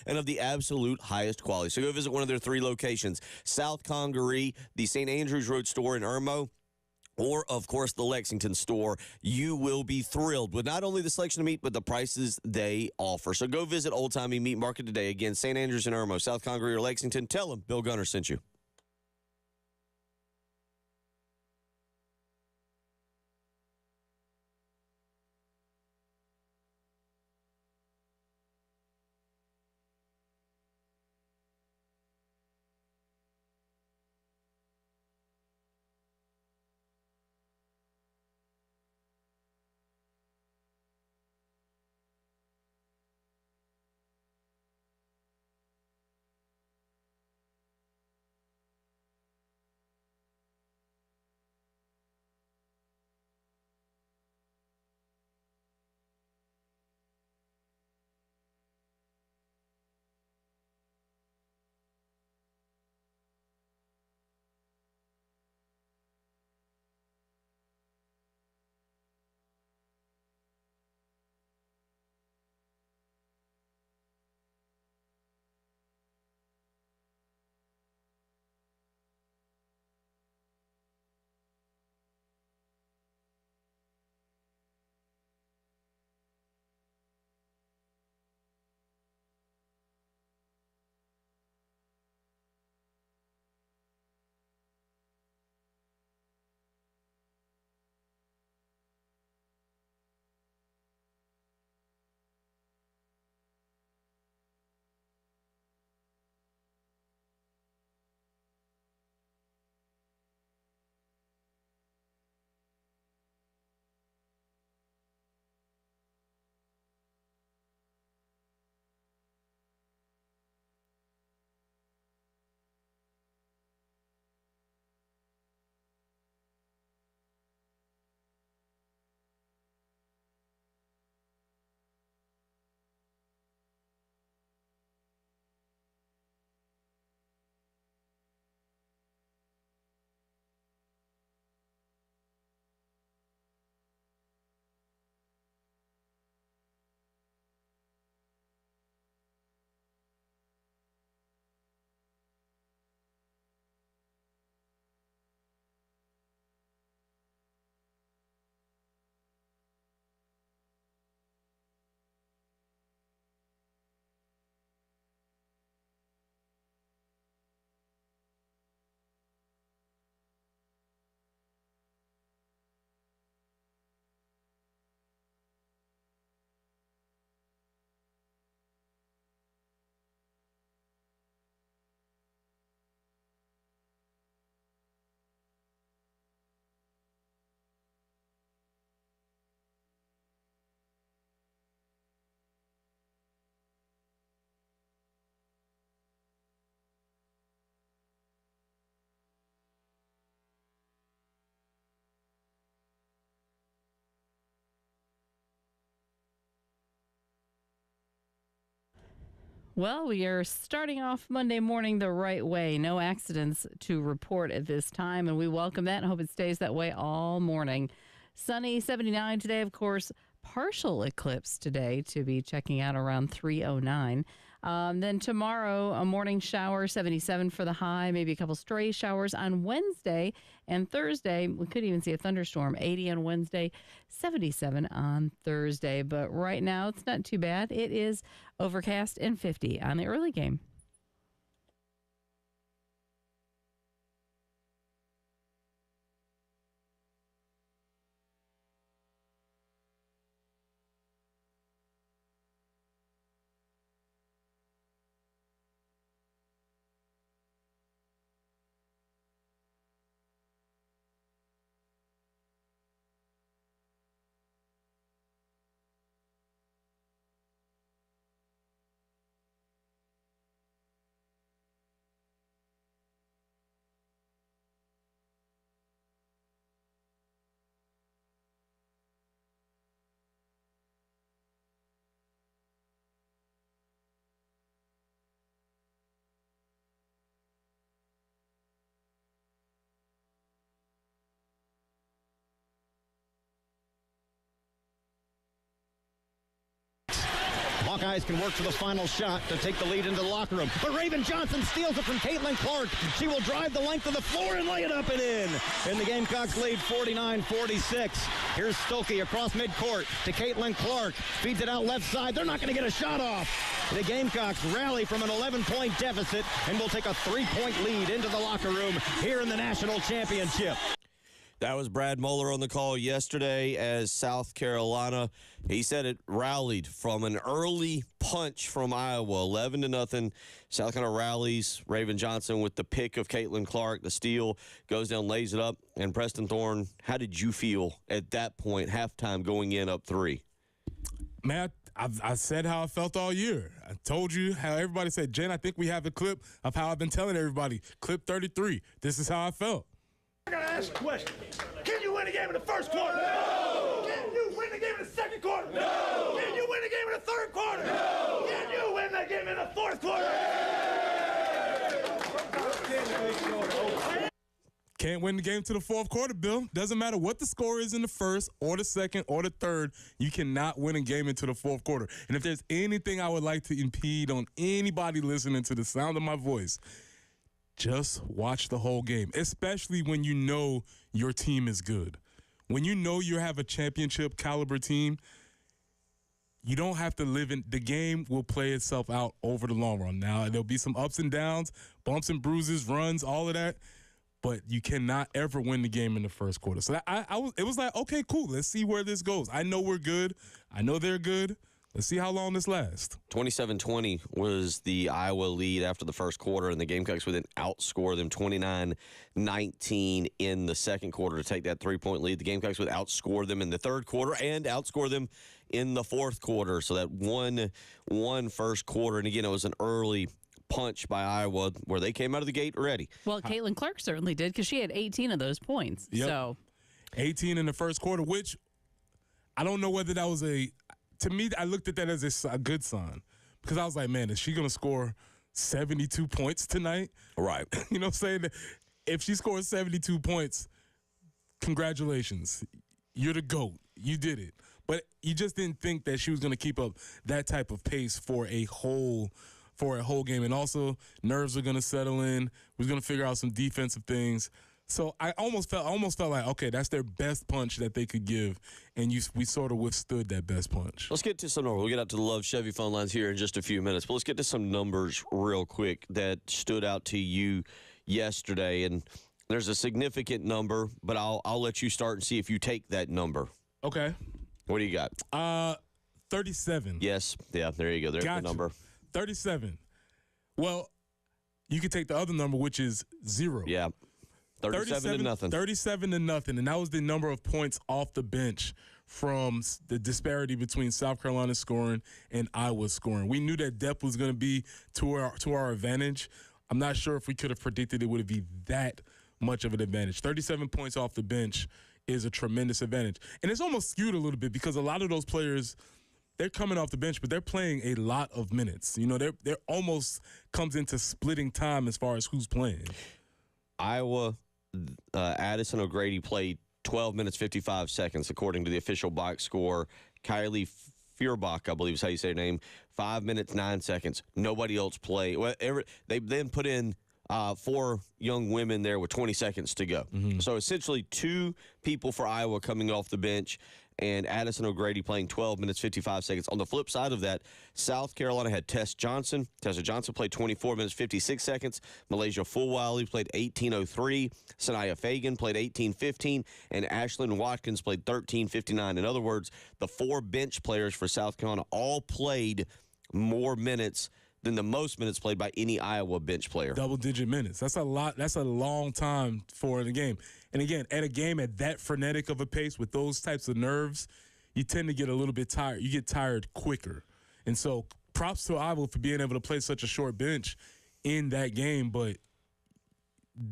and of the absolute highest quality. So go visit one of their 3 locations, South Congaree, the St. Andrews Road store in Irmo, or, of course, the Lexington store. You will be thrilled with not only the selection of meat, but the prices they offer. So go visit Old Timey Meat Market today. Again, St. Andrews and Irmo, South Congaree or Lexington. Tell them Bill Gunner sent you. Well, we are starting off Monday morning the right way. No accidents to report at this time, and we welcome that and hope it stays that way all morning. Sunny, 79 today, of course. Partial eclipse today to be checking out around 3:09. Then tomorrow, a morning shower, 77 for the high, maybe a couple stray showers on Wednesday. And Thursday, we could even see a thunderstorm, 80 on Wednesday, 77 on Thursday. But right now, it's not too bad. It is overcast and 50 on the early game. Hawkeyes can work to the final shot to take the lead into the locker room. But Raven Johnson steals it from Caitlin Clark. She will drive the length of the floor and lay it up and in. And the Gamecocks lead 49-46. Here's Stokey across midcourt to Caitlin Clark. Feeds it out left side. They're not going to get a shot off. The Gamecocks rally from an 11-point deficit and will take a 3-point lead into the locker room here in the national championship. That was Brad Moeller on the call yesterday as South Carolina, he said it rallied from an early punch from Iowa, 11-0. South Carolina rallies. Raven Johnson with the pick of Caitlin Clark. The steal goes down, lays it up. And Preston Thorne, how did you feel at that point, halftime, going in up 3? Man, I said how I felt all year. I told you how everybody said, Jen, I think we have a clip of how I've been telling everybody. Clip 33. This is how I felt. I gotta ask a question. Can you win a game in the first quarter? No! Can you win the game in the second quarter? No! Can you win the game in the third quarter? No! Can you win the game in the fourth quarter? Can't win the game to the fourth quarter, Bill. Doesn't matter what the score is in the first or the second or the third. You cannot win a game into the fourth quarter. And if there's anything I would like to impede on anybody listening to the sound of my voice, just watch the whole game, especially when you know your team is good. When you know you have a championship caliber team, you don't have to live in – the game will play itself out over the long run. Now, there'll be some ups and downs, bumps and bruises, runs, all of that, but you cannot ever win the game in the first quarter. So it was like, okay, cool, let's see where this goes. I know we're good. I know they're good. Let's see how long this lasts. 27-20 was the Iowa lead after the first quarter, and the Gamecocks would then outscore them 29-19 in the second quarter to take that 3-point lead. The Gamecocks would outscore them in the third quarter and outscore them in the fourth quarter. So that 1-1 first quarter, and again, it was an early punch by Iowa where they came out of the gate ready. Well, Caitlin Clark certainly did because she had 18 of those points. Yep. So 18 in the first quarter, which I don't know whether that was to me, I looked at that as a good sign because I was like, man, is she going to score 72 points tonight? Right. You know what I'm saying? If she scores 72 points, congratulations. You're the GOAT. You did it. But you just didn't think that she was going to keep up that type of pace for a whole game. And also, nerves are going to settle in. We're going to figure out some defensive things. So I almost felt like, okay, that's their best punch that they could give, and we sort of withstood that best punch. Let's get to some numbers. We'll get out to the Love Chevy phone lines here in just a few minutes, but let's get to some numbers real quick that stood out to you yesterday. And there's a significant number, but I'll let you start and see if you take that number. Okay. What do you got? 37. Yes. Yeah, there you go. There's the number. 37. Well, you could take the other number, which is 0. Yeah. 37-0. 37-0, and that was the number of points off the bench from the disparity between South Carolina scoring and Iowa scoring. We knew that depth was going to be to our advantage. I'm not sure if we could have predicted it would be that much of an advantage. 37 points off the bench is a tremendous advantage, and it's almost skewed a little bit because a lot of those players, they're coming off the bench, but they're playing a lot of minutes. You know, they're almost comes into splitting time as far as who's playing. Iowa. Addison O'Grady played 12 minutes, 55 seconds, according to the official box score. Kylie Feuerbach, I believe is how you say her name, 5 minutes, 9 seconds. Nobody else played. Well, they then put in 4 young women there with 20 seconds to go. Mm-hmm. So essentially 2 people for Iowa coming off the bench and Addison O'Grady playing 12 minutes, 55 seconds. On the flip side of that, South Carolina had Tessa Johnson. Tessa Johnson played 24 minutes, 56 seconds. Malaysia Fulwiley played 18:03. Sanaya Fagan played 18:15. And Ashlyn Watkins played 13:59. In other words, the 4 bench players for South Carolina all played more minutes than the most minutes played by any Iowa bench player. Double-digit minutes. That's a lot. That's a long time for the game. And again, at a game at that frenetic of a pace with those types of nerves, you tend to get a little bit tired. You get tired quicker. And so props to Iowa for being able to play such a short bench in that game, but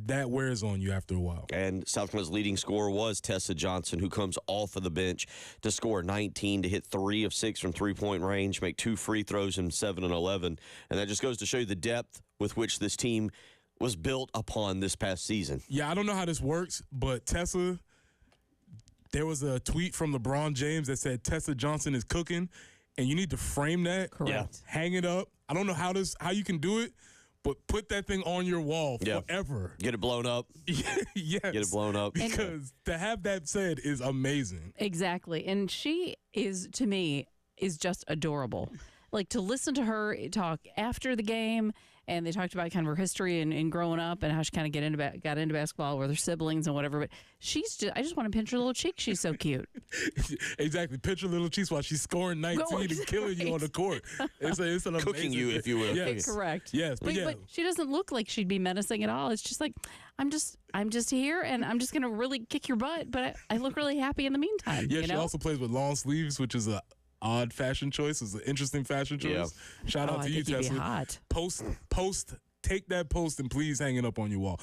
that wears on you after a while. And South Carolina's leading scorer was Tessa Johnson, who comes off of the bench to score 19, to hit 3 of 6 from three-point range, make 2 free throws in 7 and 11. And that just goes to show you the depth with which this team was built upon this past season. Yeah, I don't know how this works, but Tessa, there was a tweet from LeBron James that said Tessa Johnson is cooking. and you need to frame that. Correct. Hang it up. I don't know how you can do it, but put that thing on your wall Yeah. forever. Get it blown up. Yes. Get it blown up. Because to have that said is amazing. Exactly. And she is, to me, is just adorable. Like, to listen to her talk after the game, and they talked about kind of her history and growing up and how she kind of got into basketball with her siblings and whatever. But I just want to pinch her little cheek. She's so cute. Exactly. Pinch her little cheeks while she's scoring 19 and killing you on the court. It's an amazing Cooking you, if you will. Yes. Correct. Yes, but But she doesn't look like she'd be menacing at all. It's just like, I'm just here, and I'm just going to really kick your butt, but I look really happy in the meantime. Yeah, you she know? also plays with long sleeves, which is a odd fashion choice. It's an interesting fashion choice. Yeah. Shout out I to you, think you'd be Tesla. hot. Post, take that post and please hang it up on your wall.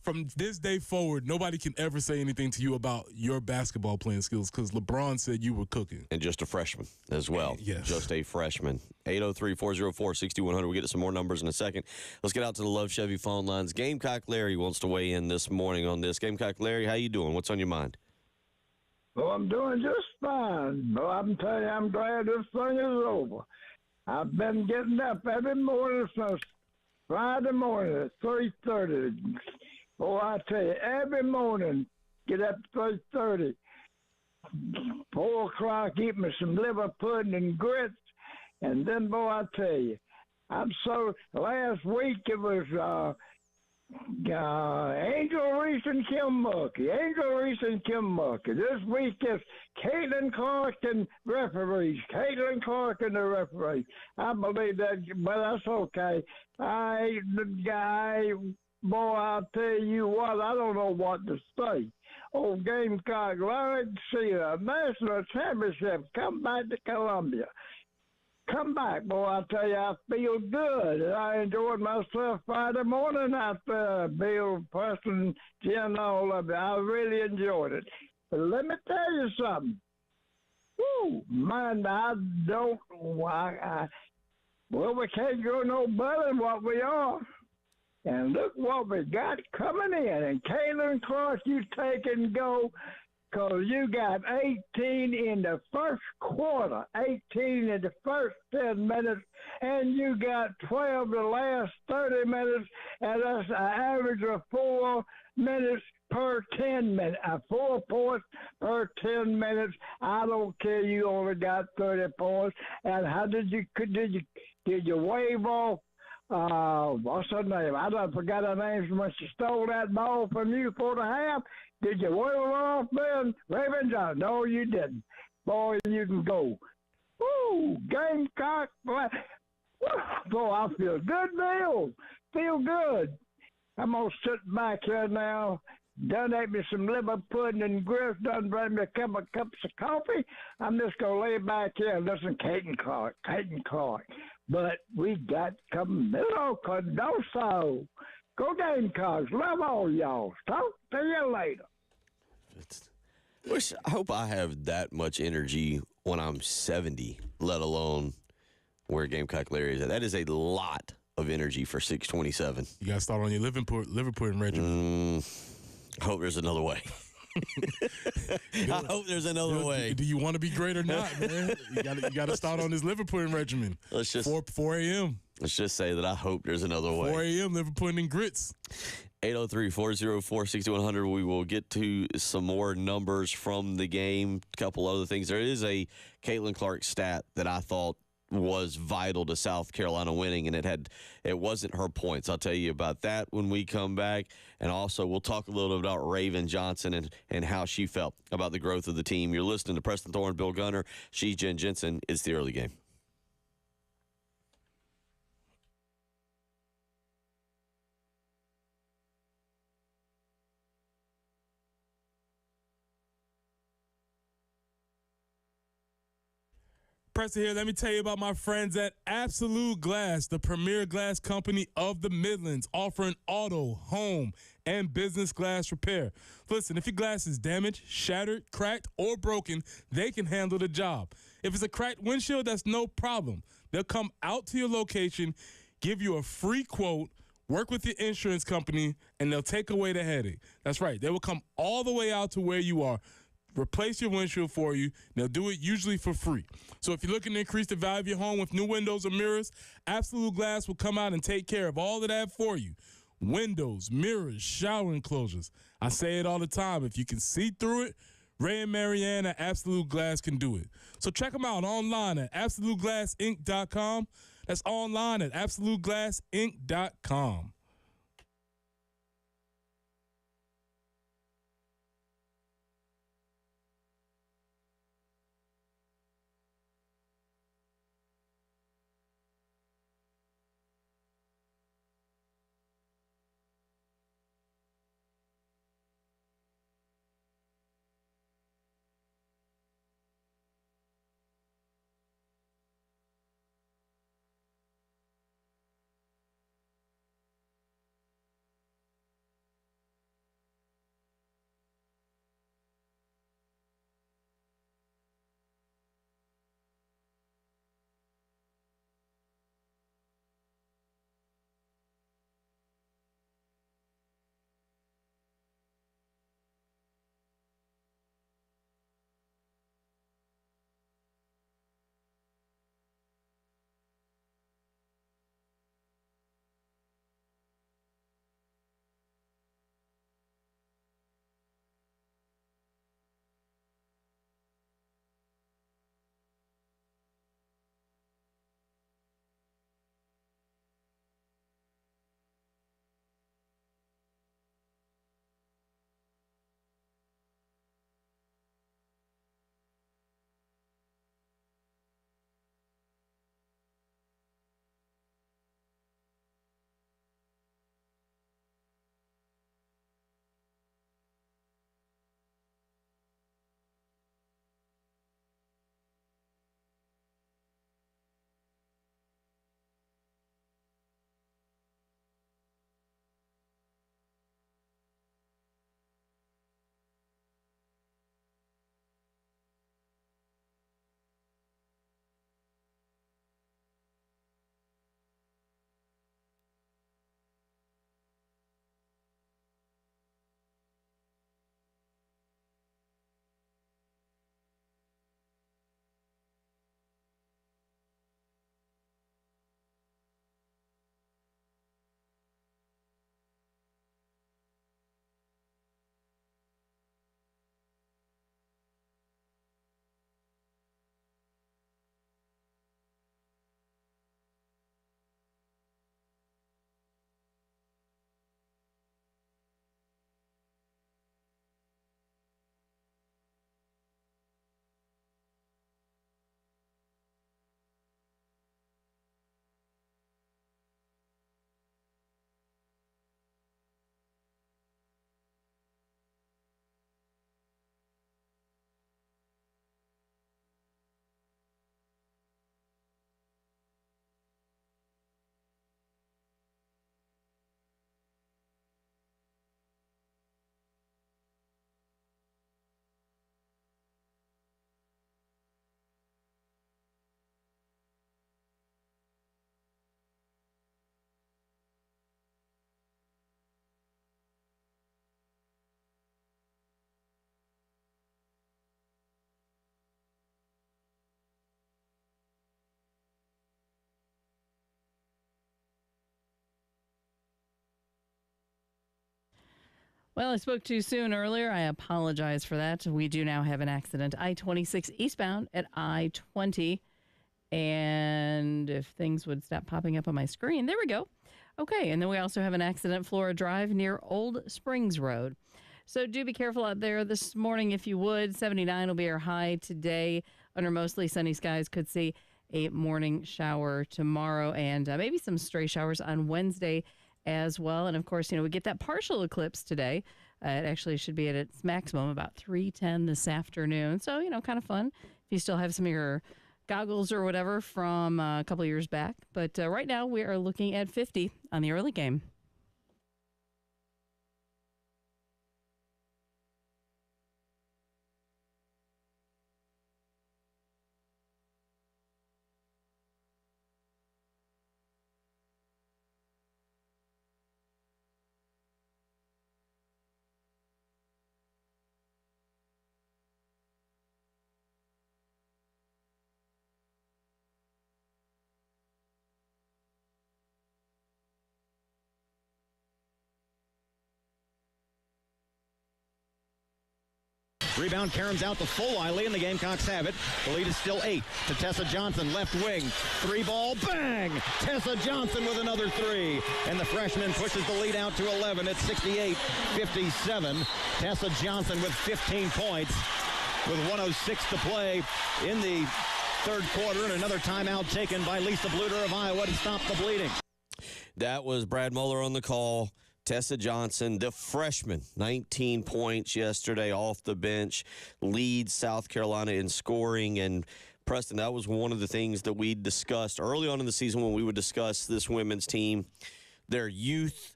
From this day forward, nobody can ever say anything to you about your basketball playing skills because LeBron said you were cooking. And just a freshman as well. Yes. Just a freshman. 803-404-6100. We'll get to some more numbers in a second. Let's get out to the Love Chevy phone lines. Gamecock Larry wants to weigh in this morning on this. Gamecock Larry, how you doing? What's on your mind? Well, I'm doing just fine. But I'm telling you, I'm glad this thing is over. I've been getting up every morning since Friday morning at 3:30. Oh, I tell you, every morning, get up at 3:30. 4 o'clock, eat me some liver pudding and grits. And then, boy, I tell you, last week it was Angel Reese and Kim Mulkey. This week is Caitlin Clark and referees. Caitlin Clark and the referees. I believe that, but that's okay. Boy, I'll tell you what, I don't know what to say. Oh, Gamecock, let's see a national championship. Come back to Columbia. Come back, boy, I tell you, I feel good. I enjoyed myself Friday morning out there. Bill, Preston, Jen, all of it. I really enjoyed it. But let me tell you something. Woo, man, well, we can't go no better than what we are. And look what we got coming in. And Caitlin Clark, you take and go, because you got 18 in the first quarter, 18 in the first 10 minutes, and you got 12 the last 30 minutes, and that's an average of 4 minutes per 10 minutes, 4 points per 10 minutes. I don't care. You only got 30 points. And how did you wave off? What's her name? I done forgot her name when she stole that ball from you for the half. Did you wave off then? Raven Johnson? No, you didn't. Boy, you can go. Woo! Gamecock. Boy, I feel good, Bill. Feel good. I'm going to sit back here now. Done ate me some liver pudding and grits. Done bring me a couple of cups of coffee. I'm just going to lay back here and listen to Caitlin Clark. But we got Camilo Cardoso. Go Gamecocks. Love all y'all. Talk to you later. I hope I have that much energy when I'm 70, let alone where Gamecock Larry is at. That is a lot of energy for 627. You got to start on your liver pudding regimen. I hope there's another way. I hope there's another way. Do you want to be great or not, man? You got to start on this liver pudding regimen. Let's just 4 a.m. Let's just say that I hope there's another way. 4 a.m. liver pudding and grits. 803-404-6100. We will get to some more numbers from the game. A couple other things. There is a Caitlin Clark stat that I thought was vital to South Carolina winning, and it wasn't her points. I'll tell you about that when we come back. And also, we'll talk a little bit about Raven Johnson and how she felt about the growth of the team. You're listening to Preston Thorne, Bill Gunner. She's Jen Jensen. It's the early game. Preston here. Let me tell you about my friends at Absolute Glass, the premier glass company of the Midlands, offering auto, home, and business glass repair. Listen, if your glass is damaged, shattered, cracked, or broken, they can handle the job. If it's a cracked windshield, that's no problem. They'll come out to your location, give you a free quote, work with your insurance company, and they'll take away the headache. That's right. They will come all the way out to where you are. replace your windshield for you. They'll do it usually for free. So if you're looking to increase the value of your home with new windows or mirrors, Absolute Glass will come out and take care of all of that for you. Windows, mirrors, shower enclosures. I say it all the time. If you can see through it, Ray and Marianne at Absolute Glass can do it. So check them out online at AbsoluteGlassInc.com. That's online at AbsoluteGlassInc.com. Well, I spoke too soon earlier. I apologize for that. We do now have an accident. I-26 eastbound at I-20. And if things would stop popping up on my screen, there we go. Okay, and then we also have an accident, Flora Drive near Old Springs Road. So do be careful out there this morning if you would. 79 will be our high today. Under mostly sunny skies, could see a morning shower tomorrow and maybe some stray showers on Wednesday as well. And of course, we get that partial eclipse today. It actually should be at its maximum about 3:10 this afternoon. So, kind of fun if you still have some of your goggles or whatever from a couple of years back. But right now we are looking at 50 on the early game. Rebound caroms out to full Wiley, and the Gamecocks have it. The lead is still 8 to Tessa Johnson, left wing. 3-ball, bang! Tessa Johnson with another 3. And the freshman pushes the lead out to 11 at 68-57. Tessa Johnson with 15 points with 1:06 to play in the third quarter, and another timeout taken by Lisa Bluter of Iowa to stop the bleeding. That was Brad Mueller on the call. Tessa Johnson, the freshman, 19 points yesterday off the bench, leads South Carolina in scoring. And Preston, that was one of the things that we discussed early on in the season when we would discuss this women's team, their youth,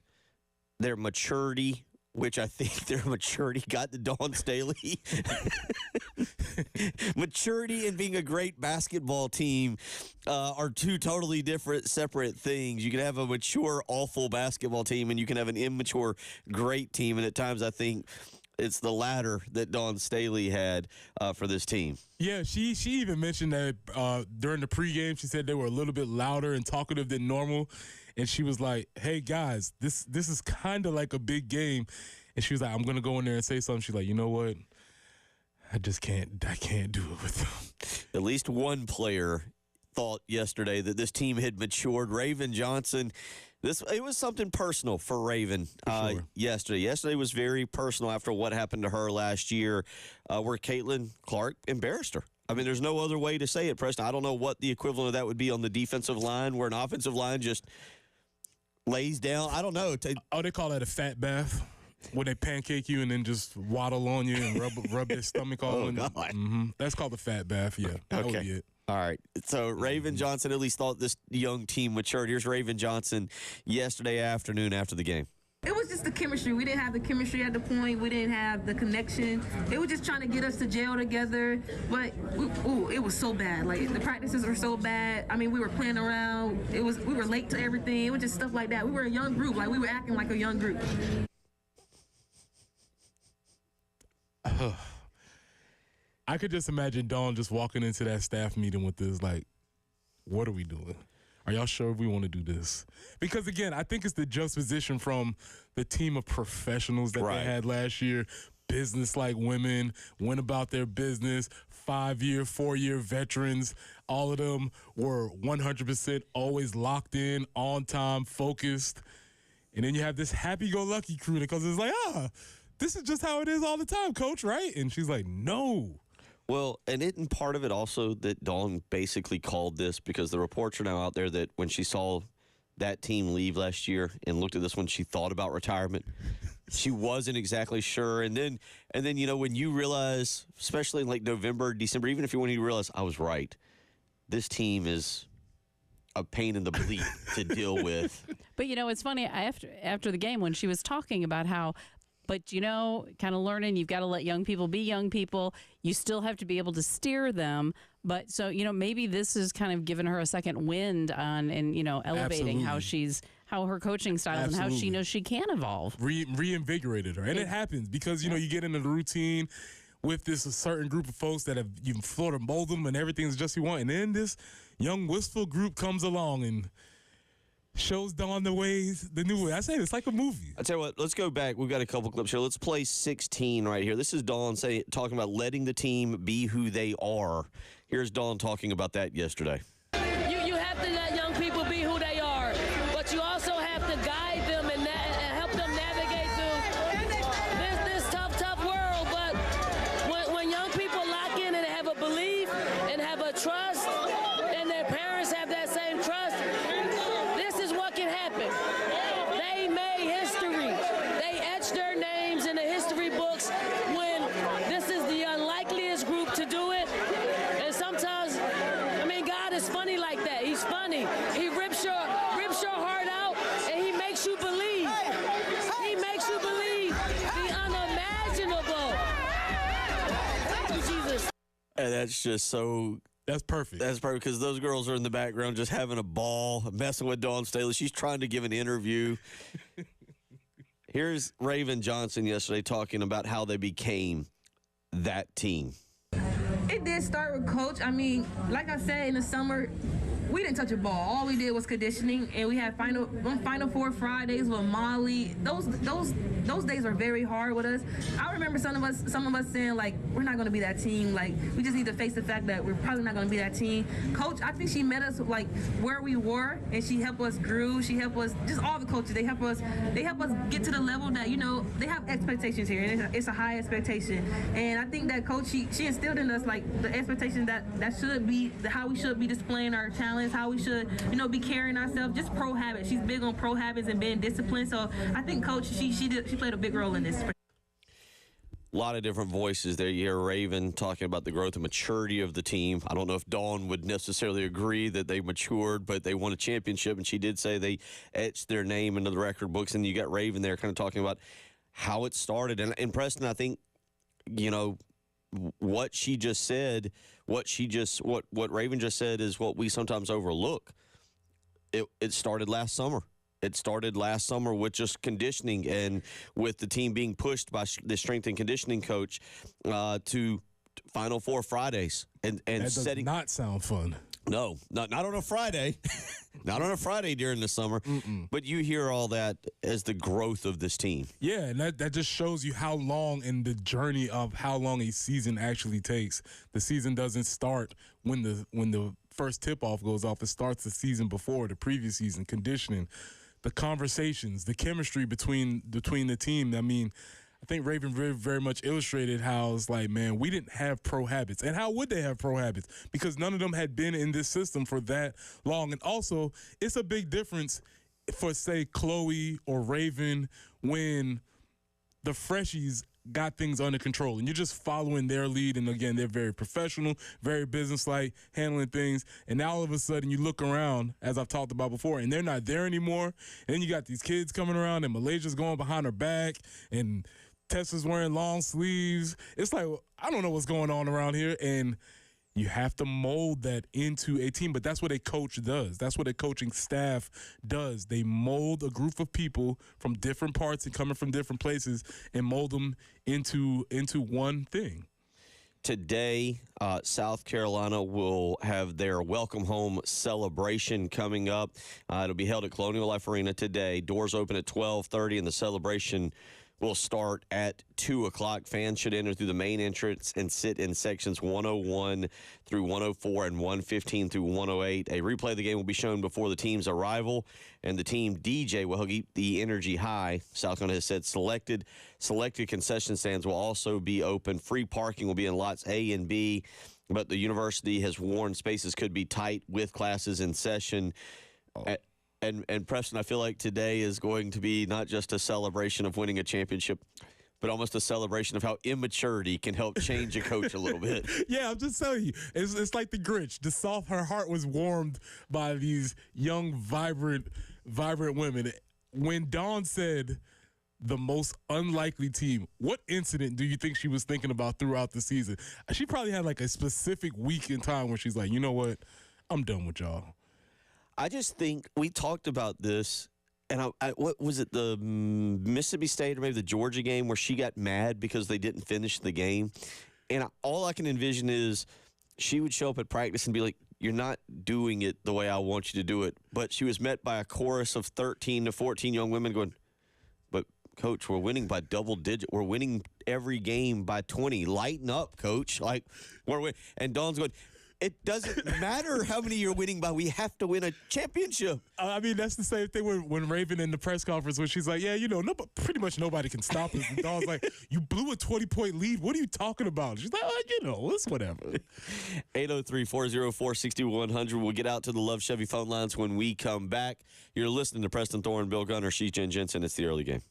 their maturity, which I think their maturity got to Dawn Staley. Maturity and being a great basketball team are two totally different, separate things. You can have a mature, awful basketball team, and you can have an immature, great team. And at times I think it's the latter that Dawn Staley had for this team. Yeah, she even mentioned that during the pregame, she said they were a little bit louder and talkative than normal. And she was like, hey, guys, this is kind of like a big game. And she was like, I'm going to go in there and say something. She's like, you know what? I can't do it with them. At least one player thought yesterday that this team had matured. Raven Johnson, it was something personal for Raven Sure. yesterday. Yesterday was very personal after what happened to her last year where Caitlin Clark embarrassed her. I mean, there's no other way to say it, Preston. I don't know what the equivalent of that would be on the defensive line where an offensive line just lays down. I don't know. They call that a fat bath. When they pancake you and then just waddle on you and rub their stomach all Oh, in. God. Mm-hmm. That's called the fat bath, yeah. That would be it. All right. So Raven Johnson at least thought this young team matured. Here's Raven Johnson yesterday afternoon after the game. It was just the chemistry. We didn't have the chemistry at the point. We didn't have the connection. They were just trying to get us to jail together. But, it was so bad. Like, the practices were so bad. I mean, we were playing around. We were late to everything. It was just stuff like that. We were a young group. Like, we were acting like a young group. I could just imagine Dawn just walking into that staff meeting with this, like, what are we doing? Are y'all sure we want to do this? Because, again, I think it's the juxtaposition from the team of professionals that Right. they had last year, business-like women, went about their business, 5-year, 4-year veterans. All of them were 100% always locked in, on time, focused. And then you have this happy-go-lucky crew that goes, it's like, this is just how it is all the time, coach, right? And she's like, no. Well, and isn't part of it also that Dawn basically called this because the reports are now out there that when she saw that team leave last year and looked at this one, she thought about retirement. She wasn't exactly sure. And then when you realize, especially in like November, December, even if when you realize I was right, this team is a pain in the bleat to deal with. But, it's funny, after the game when she was talking about how, but, kind of learning, you've got to let young people be young people. You still have to be able to steer them. But so, maybe this has kind of given her a second wind on and, elevating how her coaching styles and how she knows she can evolve. Reinvigorated her. And it happens because, you get into the routine with this certain group of folks that you've sort of mold them and everything's just you want. And then this young, wistful group comes along and shows Dawn the new way. I say it's like a movie. I tell you what, let's go back. We've got a couple clips here. Let's play 16 right here. This is Dawn talking about letting the team be who they are. Here's Dawn talking about that yesterday. You have to let young people be who they are, but you also have to guide them and help them navigate through this tough world. But when young people lock in and have a belief and have a trust, and their parents have that same trust, this is what can happen. They made history. They etched their names in the history books when this is the unlikeliest group to do it. And sometimes, God is funny like that. He's funny. He rips your heart out, and he makes you believe. He makes you believe the unimaginable. Thank you, Jesus. And that's just so... That's perfect. That's perfect because those girls are in the background just having a ball, messing with Dawn Staley. She's trying to give an interview. Here's Raven Johnson yesterday talking about how they became that team. It did start with Coach. Like I said, in the summer, we didn't touch a ball. All we did was conditioning, and we had Final Four Fridays with Molly. Those days are very hard with us. I remember some of us saying, like, we're not going to be that team. Like, we just need to face the fact that we're probably not going to be that team. Coach, I think she met us like where we were, and she helped us grow. She helped us, just all the coaches. They help us get to the level that, you know, they have expectations here, and it's a high expectation. And I think that Coach, she instilled in us like the expectation that should be how we should be displaying our talents, how we should, you know, be carrying ourselves. Just pro habits. She's big on pro habits and being disciplined. So I think Coach, she played a big role in this. A lot of different voices there. You hear Raven talking about the growth and maturity of the team. I don't know if Dawn would necessarily agree that they matured, but they won a championship, and she did say they etched their name into the record books. And you got Raven there kind of talking about how it started. And Preston, I think, you know, what she just said, what Raven just said is what we sometimes overlook. It started last summer. It started last summer with just conditioning and with the team being pushed by the strength and conditioning coach to Final Four Fridays. And that does not sound fun. No, not on a Friday. Not on a Friday during the summer. But you hear all that as the growth of this team. Yeah, and that just shows you how long in the journey of how long a season actually takes. The season doesn't start when the first tip-off goes off. It starts the season before, the previous season, conditioning, the conversations, the chemistry between the team. I mean, I think Raven very, very much illustrated how it's like, man, we didn't have pro habits. And how would they have pro habits? Because none of them had been in this system for that long. And also, it's a big difference for, say, Chloe or Raven when the freshies got things under control and you're just following their lead. And again, they're very professional, very businesslike, handling things. And now all of a sudden you look around, as I've talked about before, and they're not there anymore. And then you got these kids coming around and Malaysia's going behind her back and Tessa's wearing long sleeves. It's like, I don't know what's going on around here. And you have to mold that into a team, but that's what a coach does. That's what a coaching staff does. They mold a group of people from different parts and coming from different places and mold them into one thing. Today, South Carolina will have their welcome home celebration coming up. It'll be held at Colonial Life Arena today. Doors open at 12:30, and the celebration will start at 2 o'clock. Fans should enter through the main entrance and sit in sections 101 through 104 and 115 through 108. A replay of the game will be shown before the team's arrival, and the team DJ will keep the energy high. South Carolina has said selected concession stands will also be open. Free parking will be in lots A and B, but the university has warned spaces could be tight with classes in session. And Preston, I feel like today is going to be not just a celebration of winning a championship, but almost a celebration of how immaturity can help change a coach a little bit. Yeah, I'm just telling you, it's like the Grinch. Her heart was warmed by these young, vibrant women. When Dawn said the most unlikely team, what incident do you think she was thinking about throughout the season? She probably had like a specific week in time where she's like, you know what, I'm done with y'all. I just think we talked about this, and what was it, the Mississippi State or maybe the Georgia game where she got mad because they didn't finish the game? And all I can envision is she would show up at practice and be like, you're not doing it the way I want you to do it. But she was met by a chorus of 13 to 14 young women going, but, Coach, we're winning by double digit. We're winning every game by 20. Lighten up, Coach. Like, we're winning. And Dawn's going, it doesn't matter how many you're winning by. We have to win a championship. I mean, that's the same thing when Raven in the press conference when she's like, yeah, you know, pretty much nobody can stop us. And Dawn's like, you blew a 20-point lead. What are you talking about? She's like, oh, you know, it's whatever. 803-404-6100. We'll get out to the Love Chevy phone lines when we come back. You're listening to Preston Thorne, Bill Gunner, she's Jen Jensen. It's the early game.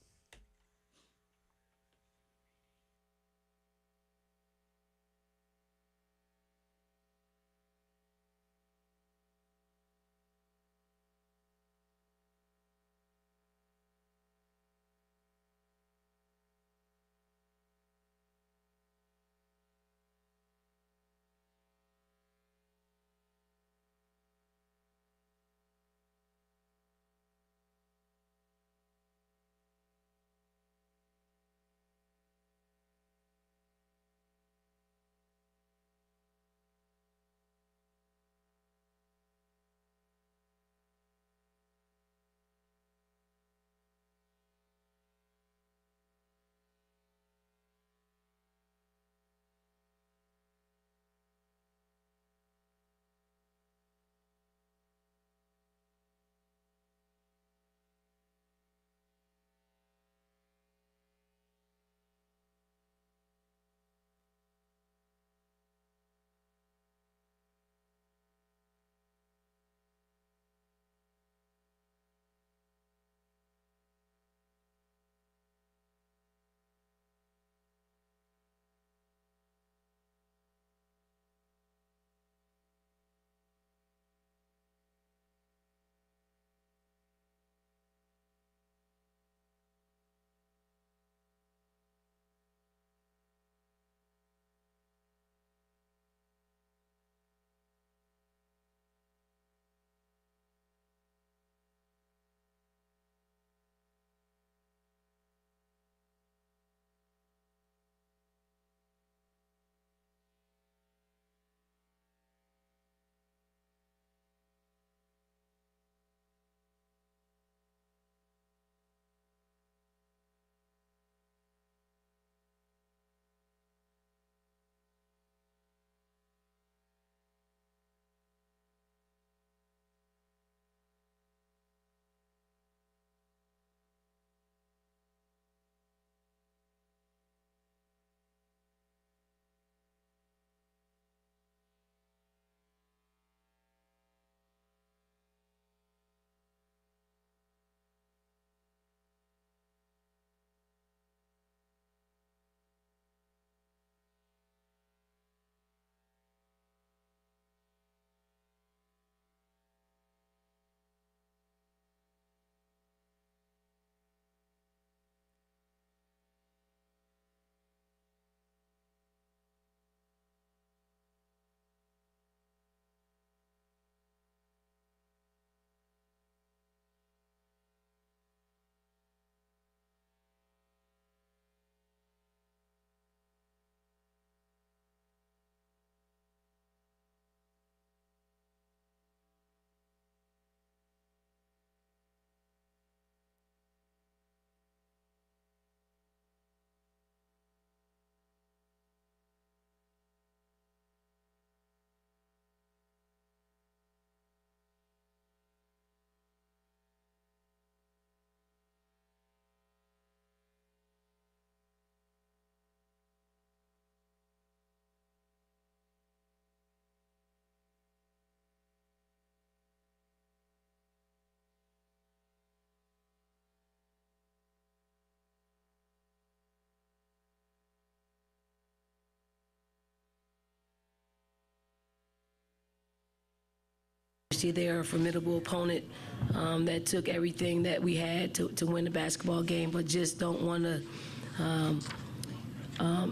They're a formidable opponent that took everything that we had to win the basketball game, but just don't want to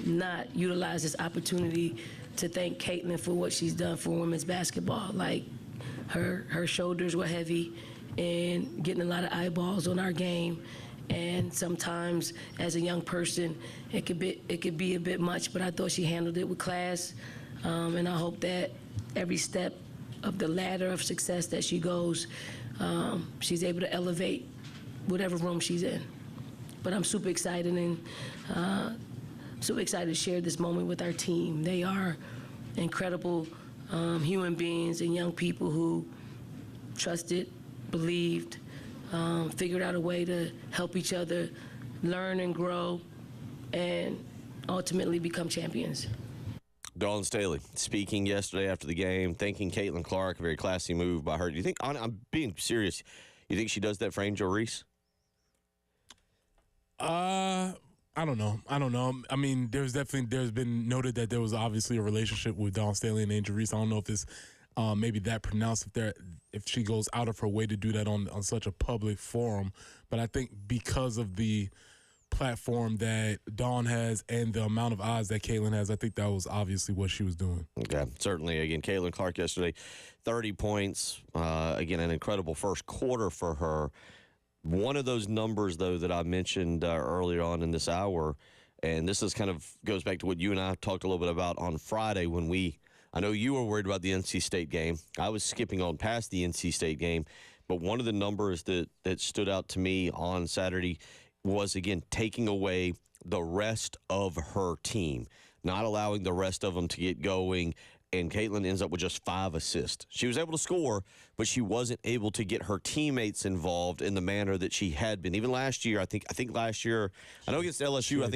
not utilize this opportunity to thank Caitlin for what she's done for women's basketball. Like, her shoulders were heavy and getting a lot of eyeballs on our game. And sometimes, as a young person, it could be a bit much, but I thought she handled it with class. And I hope that every step of the ladder of success that she goes, she's able to elevate whatever room she's in. But I'm super excited and super excited to share this moment with our team. They are incredible human beings and young people who trusted, believed, figured out a way to help each other learn and grow and ultimately become champions. Dawn Staley speaking yesterday after the game, thanking Caitlin Clark, a very classy move by her. Do you think, I'm being serious, you think she does that for Angel Reese? I don't know. I mean, there's been noted that there was obviously a relationship with Dawn Staley and Angel Reese. I don't know if it's maybe that pronounced if she goes out of her way to do that on such a public forum. But I think because of the platform that Dawn has and the amount of odds that Caitlin has, I think that was obviously what she was doing. Okay, certainly. Again, Caitlin Clark yesterday, 30 points. Again, an incredible first quarter for her. One of those numbers, though, that I mentioned earlier on in this hour, and this is kind of goes back to what you and I talked a little bit about on Friday when I know you were worried about the NC State game. I was skipping on past the NC State game, but one of the numbers that stood out to me on Saturday was, again, taking away the rest of her team, not allowing the rest of them to get going, and Caitlin ends up with just 5 assists. She was able to score, but she wasn't able to get her teammates involved in the manner that she had been. Even last year, I think last year, I know against LSU, I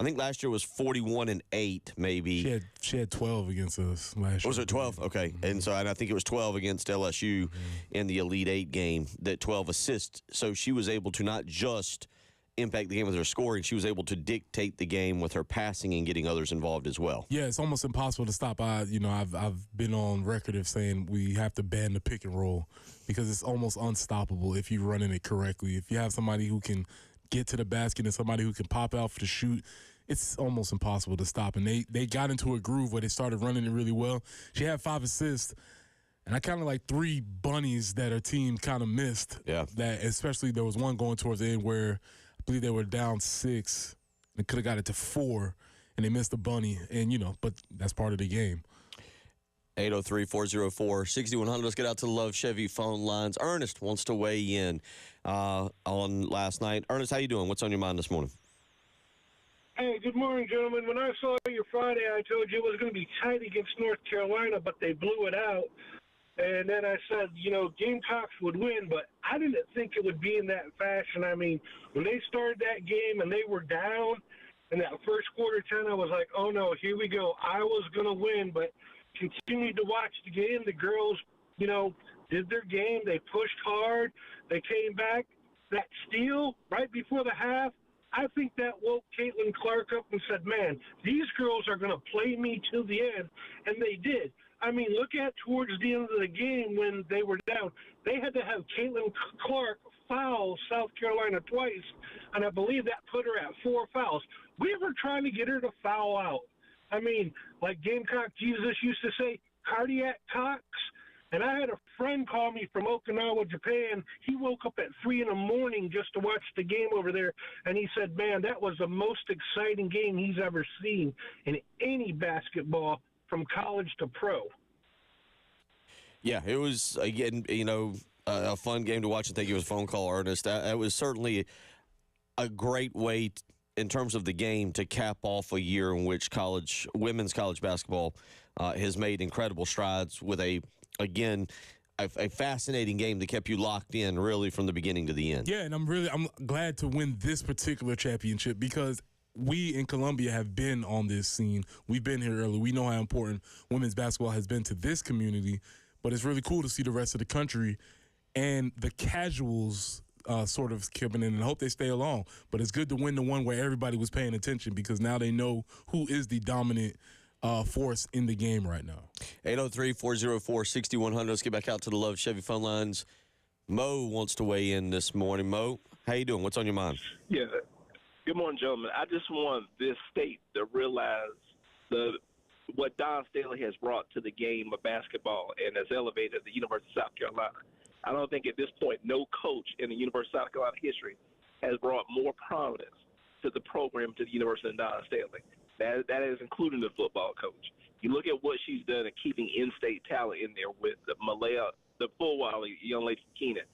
think last year was 41-8, maybe. She had 12 against us last year. Was it 12? Okay. And I think it was 12 against LSU in the Elite Eight game, that 12 assists. So she was able to not just impact the game with her scoring, she was able to dictate the game with her passing and getting others involved as well. Yeah, it's almost impossible to stop. I've been on record of saying we have to ban the pick and roll because it's almost unstoppable if you're running it correctly. If you have somebody who can get to the basket and somebody who can pop out for the shoot, it's almost impossible to stop. And they got into a groove where they started running it really well. She had 5 assists, and I kind of like 3 bunnies that her team kind of missed. Yeah. That especially there was one going towards the end where I believe they were down 6 and could have got it to 4, and they missed the bunny. And, but that's part of the game. 803-404-6100. Let's get out to the Love Chevy phone lines. Ernest wants to weigh in on last night. Ernest, how you doing? What's on your mind this morning? Hey, good morning, gentlemen. When I saw you Friday, I told you it was going to be tight against North Carolina, but they blew it out. And then I said, Gamecocks would win, but I didn't think it would be in that fashion. I mean, when they started that game and they were down in that first quarter 10, I was like, oh, no, here we go. I was going to win, but continued to watch the game. The girls, did their game. They pushed hard. They came back. That steal right before the half, I think that woke Caitlin Clark up and said, man, these girls are going to play me to the end, and they did. I mean, look at towards the end of the game when they were down. They had to have Caitlin Clark foul South Carolina twice, and I believe that put her at 4 fouls. We were trying to get her to foul out. I mean, like Gamecock Jesus used to say, cardiac cocks. And I had a friend call me from Okinawa, Japan. He woke up at 3 in the morning just to watch the game over there, and he said, man, that was the most exciting game he's ever seen in any basketball from college to pro. Yeah, it was, again, a fun game to watch. I think it was a phone call, Ernest. It was certainly a great way in terms of the game to cap off a year in which women's college basketball has made incredible strides with a fascinating game that kept you locked in really from the beginning to the end. Yeah, and I'm glad to win this particular championship because we in Columbia have been on this scene. We've been here early. We know how important women's basketball has been to this community, but it's really cool to see the rest of the country and the casuals sort of coming in, and I hope they stay along. But it's good to win the one where everybody was paying attention because now they know who is the dominant force in the game right now. 803-404-6100. Let's get back out to the Love Chevy phone lines. Mo wants to weigh in this morning. Mo, how you doing? What's on your mind? Yeah. Good morning, gentlemen. I just want this state to realize what Don Staley has brought to the game of basketball and has elevated the University of South Carolina. I don't think at this point no coach in the University of South Carolina history has brought more prominence to the program, to the University of Don Staley. That is including the football coach. You look at what she's done in keeping in-state talent in there with the Malaya, the full-while young lady from Keenan,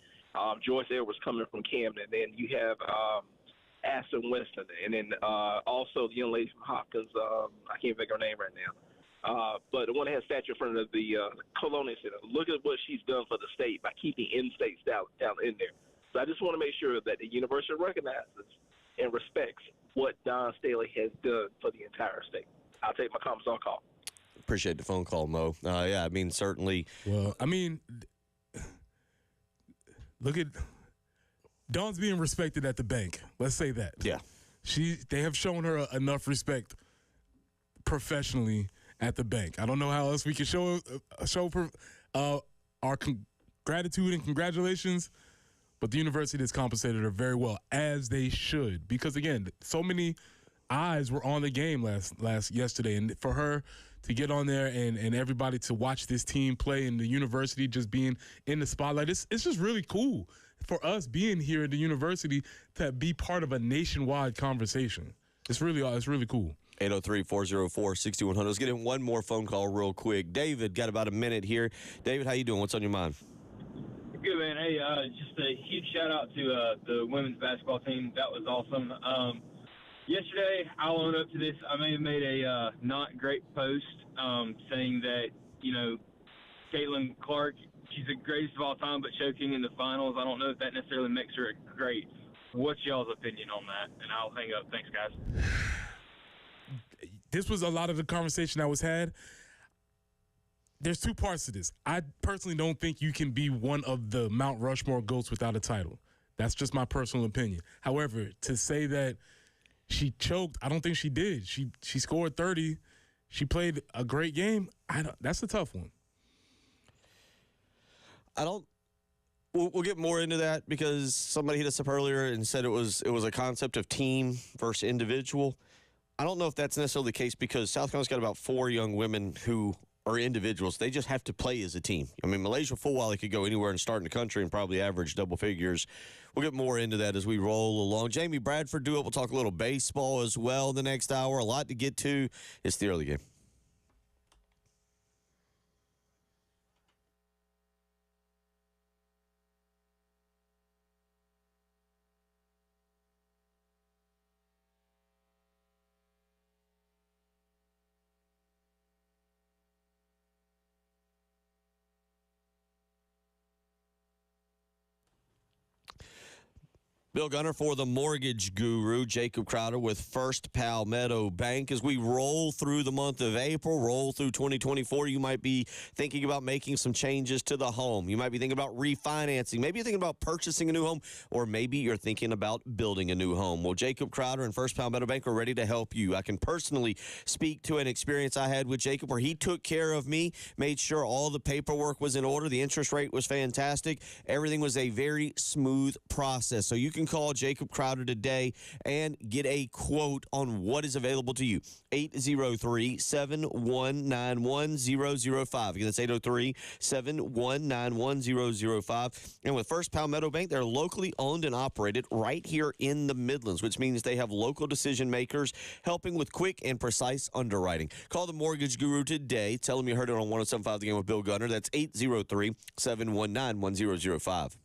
Joyce Edwards coming from Camden, then you have Aston Weston, and then also the young lady from Hopkins. I can't think of her name right now. But the one that has stature in front of the Colonial Center. Look at what she's done for the state by keeping in-state talent in there. So I just want to make sure that the university recognizes and respects what Don Staley has done for the entire state. I'll take my comments on call. Appreciate the phone call, Mo. Yeah, I mean, certainly. Well, I mean, look at Dawn's being respected at the bank. Let's say that. Yeah. They have shown her enough respect professionally at the bank. I don't know how else we can show our gratitude and congratulations, but the university has compensated her very well, as they should. Because again, so many eyes were on the game yesterday, and for her to get on there and everybody to watch this team play and the university just being in the spotlight, it's just really cool for us being here at the university to be part of a nationwide conversation. It's really cool. 803-404-6100. Let's get in one more phone call real quick. David, got about a minute here. David, how you doing? What's on your mind? Good, man. Hey, just a huge shout-out to the women's basketball team. That was awesome. Yesterday, I'll own up to this. I may have made a not great post saying that, Caitlin Clark, she's the greatest of all time, but choking in the finals, I don't know if that necessarily makes her great. What's y'all's opinion on that? And I'll hang up. Thanks, guys. This was a lot of the conversation that was had. There's two parts to this. I personally don't think you can be one of the Mount Rushmore GOATs without a title. That's just my personal opinion. However, to say that she choked, I don't think she did. She scored 30. She played a great game. That's a tough one. We'll get more into that because somebody hit us up earlier and said it was a concept of team versus individual. I don't know if that's necessarily the case because South Carolina's got about 4 young women who are individuals. They just have to play as a team. I mean, Malaysia full they could go anywhere and start in the country and probably average double figures. We'll get more into that as we roll along. Jamie Bradford do it. We'll talk a little baseball as well in the next hour. A lot to get to. It's the early game. Bill Gunner for the Mortgage Guru, Jacob Crowder with First Palmetto Bank. As we roll through the month of April, roll through 2024, you might be thinking about making some changes to the home. You might be thinking about refinancing. Maybe you're thinking about purchasing a new home, or maybe you're thinking about building a new home. Well, Jacob Crowder and First Palmetto Bank are ready to help you. I can personally speak to an experience I had with Jacob where he took care of me, made sure all the paperwork was in order. The interest rate was fantastic. Everything was a very smooth process. So you can call Jacob Crowder today and get a quote on what is available to you. 803-719-1005. Again, that's 803-719-1005. And with First Palmetto Bank, they're locally owned and operated right here in the Midlands, which means they have local decision makers helping with quick and precise underwriting. Call the Mortgage Guru today. Tell them you heard it on 107.5 The Game with Bill Gunner. That's 803-719-1005.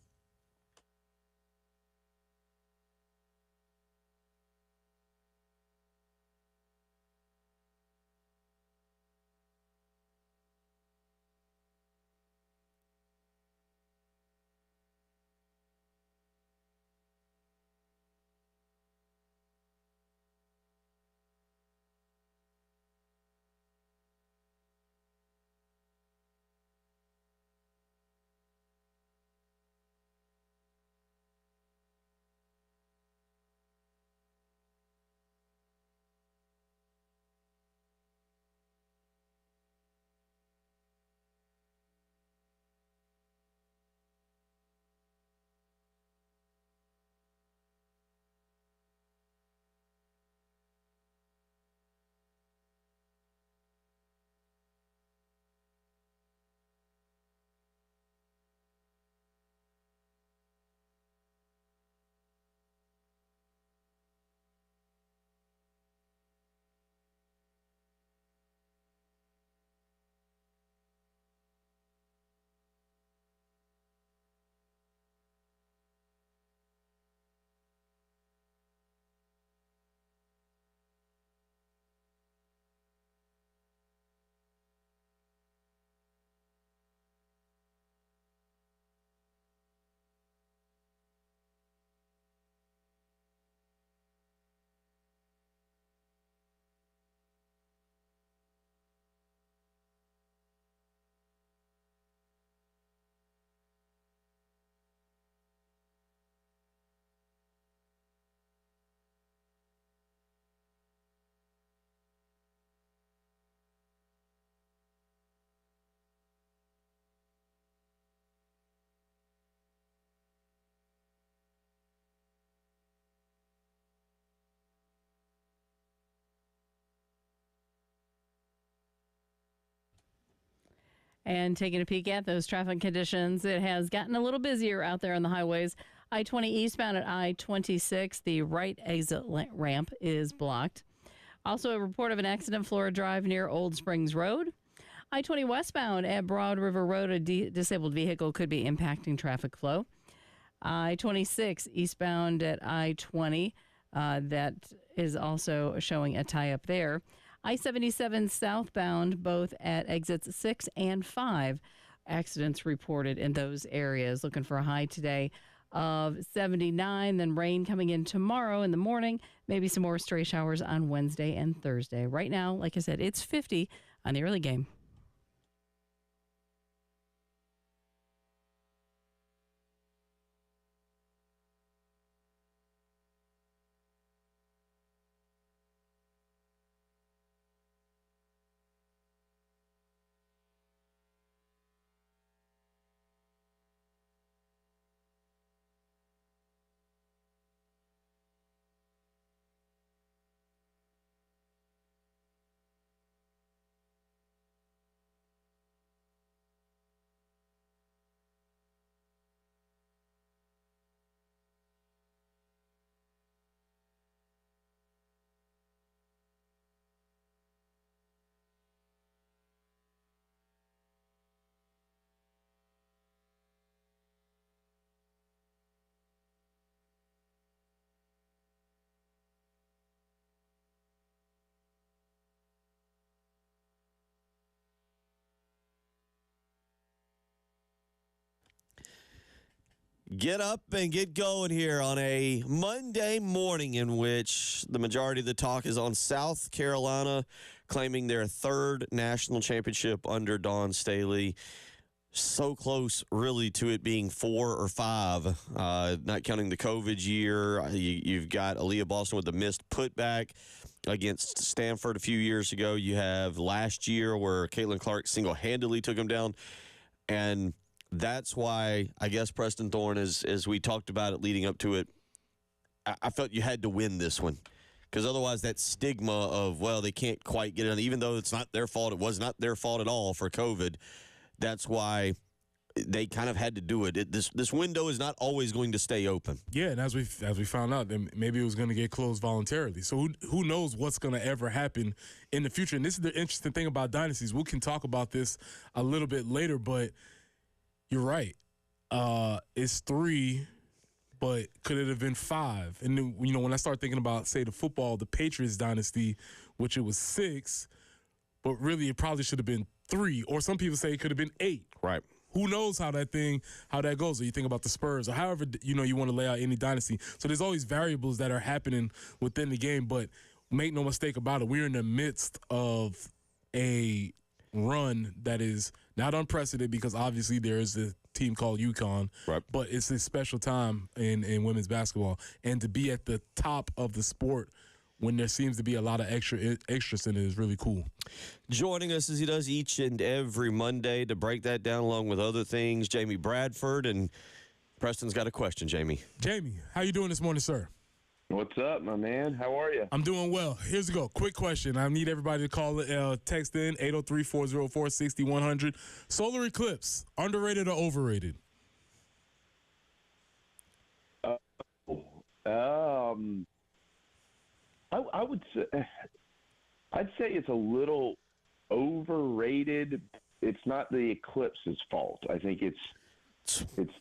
And taking a peek at those traffic conditions, it has gotten a little busier out there on the highways. I-20 eastbound at I-26, the right exit ramp is blocked. Also, a report of an accident, Flora Drive near Old Springs Road. I-20 westbound at Broad River Road, a disabled vehicle could be impacting traffic flow. I-26 eastbound at I-20, that is also showing a tie-up there. I-77 southbound, both at exits 6 and 5. Accidents reported in those areas. Looking for a high today of 79, then rain coming in tomorrow in the morning. Maybe some more stray showers on Wednesday and Thursday. Right now, like I said, it's 50 on the early game. Get up and get going here on a Monday morning in which the majority of the talk is on South Carolina claiming their third national championship under Dawn Staley. So close, really, to it being 4 or 5, not counting the COVID year. You've got Aaliyah Boston with the missed putback against Stanford a few years ago. You have last year where Caitlin Clark single-handedly took them down. And that's why I guess Preston Thorne, as we talked about it leading up to it, I felt you had to win this one. Because otherwise that stigma of, well, they can't quite get it on, even though it's not their fault, it was not their fault at all for COVID. That's why they kind of had to do it. This window is not always going to stay open. Yeah, and as we found out, then maybe it was going to get closed voluntarily. So who knows what's going to ever happen in the future. And this is the interesting thing about dynasties. We can talk about this a little bit later, but you're right. It's 3, but could it have been 5? And then, when I start thinking about, say, the football, the Patriots dynasty, which it was 6, but really it probably should have been 3. Or some people say it could have been 8. Right. Who knows how that goes? Or you think about the Spurs, or however you want to lay out any dynasty. So there's always variables that are happening within the game. But make no mistake about it, we're in the midst of a run that is not unprecedented, because obviously there is a team called UConn, right? But it's a special time in women's basketball, and to be at the top of the sport when there seems to be a lot of extras in it is really cool. Joining us as he does each and every Monday to break that down along with other things, Jamie Bradford. And Preston's got a question, Jamie. Jamie, how you doing this morning, sir? What's up, my man? How are you? I'm doing well. Here's a go. Quick question. I need everybody to call, text in 803-404-6100. Solar eclipse, underrated or overrated? I would say, I'd say it's a little overrated. It's not the eclipse's fault. I think it's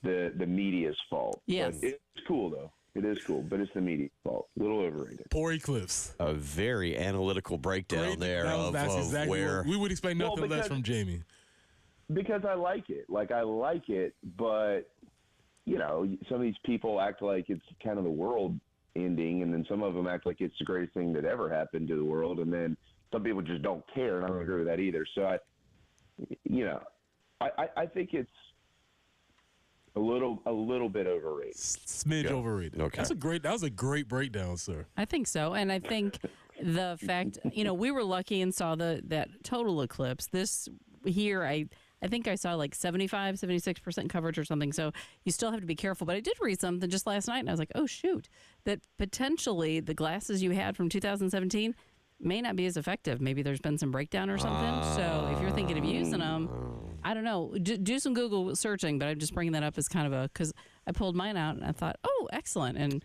the media's fault. Yes. But it's cool though. It is cool, but it's the media's fault. A little overrated. Poor eclipse. A very analytical breakdown there of exactly where we would expect nothing less from Jamie. Because I like it. I like it, but some of these people act like it's kind of the world ending, and then some of them act like it's the greatest thing that ever happened to the world, and then some people just don't care, and I don't agree with that either. So I think it's a little bit overrated. Smidge overrated. Okay. That was a great breakdown, sir. I think so. And I think the fact, we were lucky and saw that total eclipse. This here, I think I saw like 75, 76% coverage or something. So you still have to be careful. But I did read something just last night, and I was like, oh, shoot, that potentially the glasses you had from 2017 may not be as effective. Maybe there's been some breakdown or something. So if you're thinking of using them, I don't know. Do some Google searching, but I'm just bringing that up as kind of because I pulled mine out and I thought, oh, excellent, and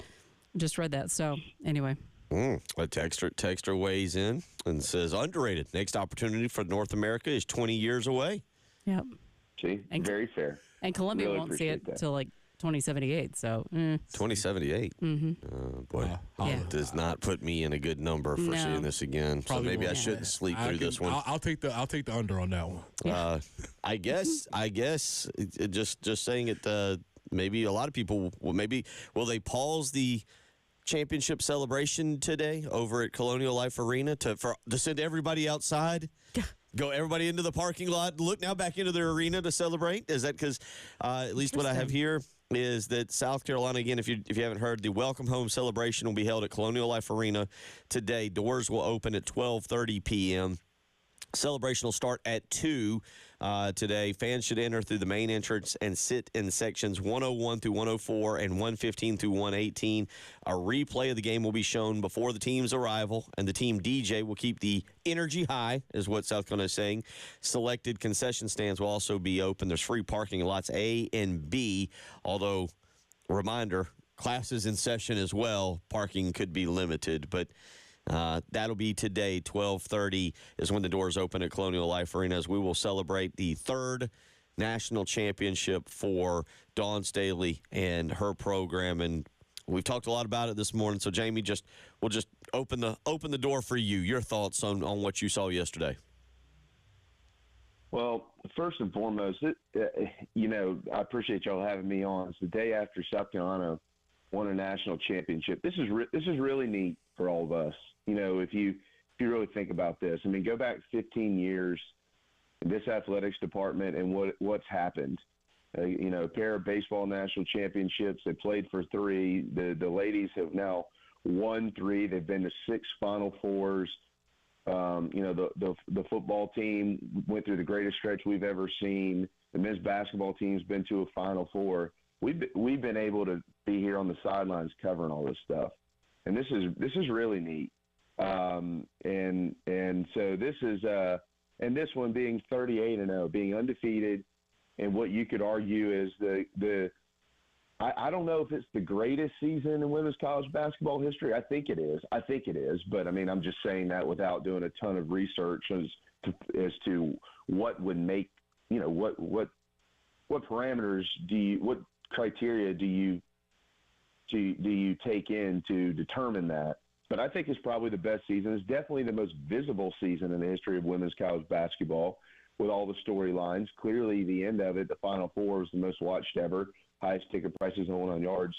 just read that. So anyway. A texter weighs in and says, underrated. Next opportunity for North America is 20 years away. Yep. See, very fair. And Columbia Really won't see it appreciate that. till like 2078. So 2078. Boy, does not put me in a good number for seeing this again. Probably so maybe I won't. shouldn't sleep through this one. I'll take the under on that one. I guess just saying it. Maybe a lot of people will they pause the championship celebration today over at Colonial Life Arena to send everybody outside? Go everybody into the parking lot. Look now back into their arena to celebrate. Is that because at least what I have here is that South Carolina, again, if you haven't heard, the Welcome Home celebration will be held at Colonial Life Arena today. Doors will open at 12:30 p.m. Celebration will start at 2 today. Fans should enter through the main entrance and sit in sections 101 through 104 and 115 through 118. A replay of the game will be shown before the team's arrival, and the team DJ will keep the energy high, is what South Carolina is saying. Selected concession stands will also be open. There's free parking in lots A and B, although, reminder, classes in session as well. Parking could be limited, but that'll be today. 12:30 is when the doors open at Colonial Life Arena, as we will celebrate the third national championship for Dawn Staley and her program. And we've talked a lot about it this morning. So Jamie, we'll just open the door for you. Your thoughts on what you saw yesterday. Well, first and foremost, I appreciate y'all having me on. It's the day after South Carolina won a national championship. This is really neat for all of us. If you really think about this, I mean, go back 15 years in this athletics department and what's happened. A pair of baseball national championships. They played for 3. The ladies have now won 3. They've been to 6 Final Fours. The football team went through the greatest stretch we've ever seen. The men's basketball team's been to a Final Four. We've been able to be here on the sidelines covering all this stuff, and this is really neat. And so this is and this one being 38-0, being undefeated, and what you could argue is I don't know if it's the greatest season in women's college basketball history. I think it is, but I mean, I'm just saying that without doing a ton of research as to what would make, what parameters what criteria do you take in to determine that? But I think it's probably the best season. It's definitely the most visible season in the history of women's college basketball, with all the storylines. Clearly, the end of it, the Final Four, was the most watched ever, highest ticket prices and on yards.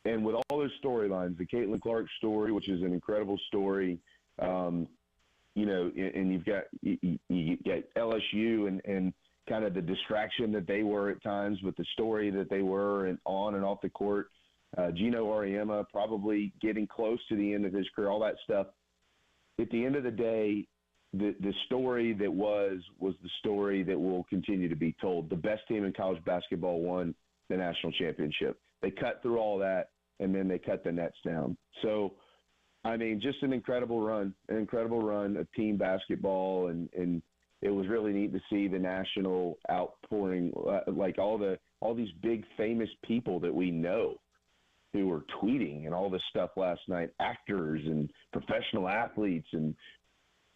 And with all those storylines, the Caitlin Clark story, which is an incredible story, and you get LSU and kind of the distraction that they were at times with the story that they were and on and off the court. Gino Auriemma probably getting close to the end of his career, all that stuff. At the end of the day, the story that was the story that will continue to be told. The best team in college basketball won the national championship. They cut through all that, and then they cut the nets down. So, I mean, just an incredible run of team basketball, and it was really neat to see the national outpouring, like all these big famous people that we know who were tweeting and all this stuff last night, actors and professional athletes and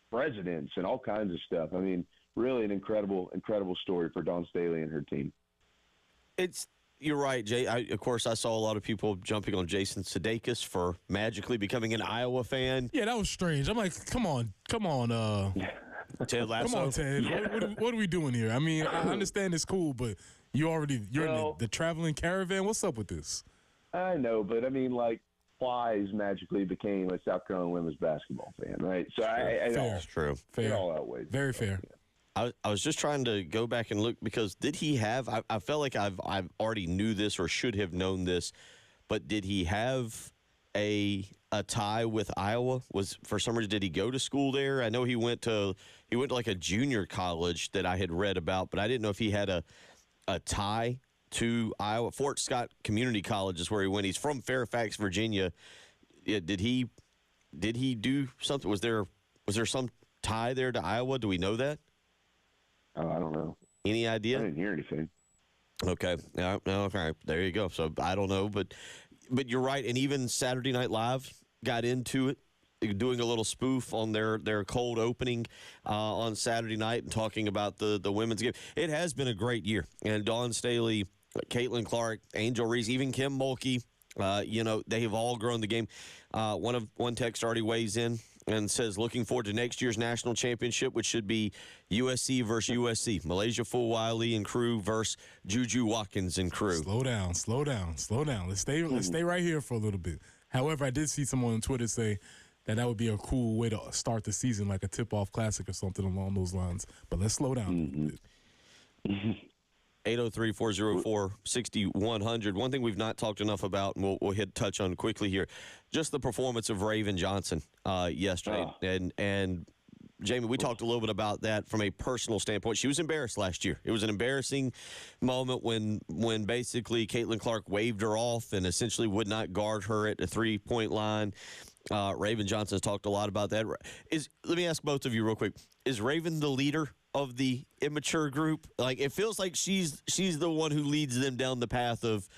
presidents and all kinds of stuff. I mean, really an incredible story for Dawn Staley and her team. You're right, Jay. Of course, I saw a lot of people jumping on Jason Sudeikis for magically becoming an Iowa fan. Yeah, that was strange. I'm like, come on. Ted Lasso. Come on, Ted. Yeah. What are we doing here? I mean, I understand it's cool, but you're in the traveling caravan. What's up with this? I know, but I mean, like, Flies magically became a South Carolina women's basketball fan, right? So That's true. It all outweighs. Very fair. I was just trying to go back and look, because did he have? I felt like I've already knew this or should have known this, but did he have a tie with Iowa? Was for some reason, did he go to school there? I know he went to like a junior college that I had read about, but I didn't know if he had a tie to Iowa. Fort Scott Community College is where he went. He's from Fairfax, Virginia. Did he do something? Was there some tie there to Iowa? Do we know that? Oh, I don't know. Any I idea? didn't hear anything. Okay. No, okay. There you go. So I don't know, but you're right. And even Saturday Night Live got into it, doing a little spoof on their cold opening on Saturday night and talking about the women's game. It has been a great year. And Dawn Staley, Caitlin Clark, Angel Reese, even Kim Mulkey, they have all grown the game. One text already weighs in and says, looking forward to next year's national championship, which should be USC versus USC. Malaysia Fulwiley and crew versus Juju Watkins and crew. Slow down. Let's stay right here for a little bit. However, I did see someone on Twitter say that would be a cool way to start the season, like a tip-off classic or something along those lines. But let's slow down a little bit. 803-404-6100. One thing we've not talked enough about, and we'll touch on quickly here, just the performance of Raven Johnson yesterday. And Jamie, we talked a little bit about that from a personal standpoint. She was embarrassed last year. It was an embarrassing moment when basically Caitlin Clark waved her off and essentially would not guard her at the three-point line. Raven Johnson has talked a lot about that. Let me ask both of you real quick. Is Raven the leader of the immature group? Like, it feels like she's the one who leads them down the path of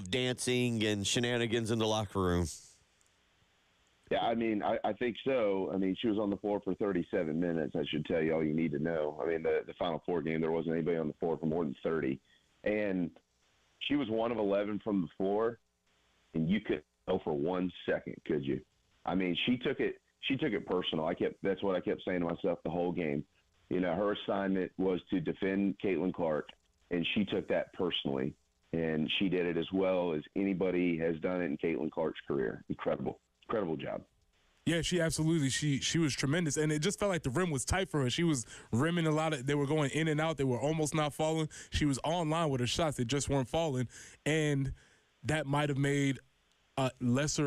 dancing and shenanigans in the locker room. Yeah, I mean, I think so. I mean, she was on the floor for 37 minutes. I should tell you all you need to know. I mean, the Final Four game, there wasn't anybody on the floor for more than 30. And she was 1 of 11 from the floor, and you couldn't go for 1 second, could you? I mean, she took it personal. That's what I kept saying to myself the whole game. You know, her assignment was to defend Caitlin Clark, and she took that personally. And she did it as well as anybody has done it in Caitlin Clark's career. Incredible job. Yeah, she absolutely. She was tremendous, and it just felt like the rim was tight for her. She was rimming a lot of. They were going in and out. They were almost not falling. She was on line with her shots. They just weren't falling, and that might have made a less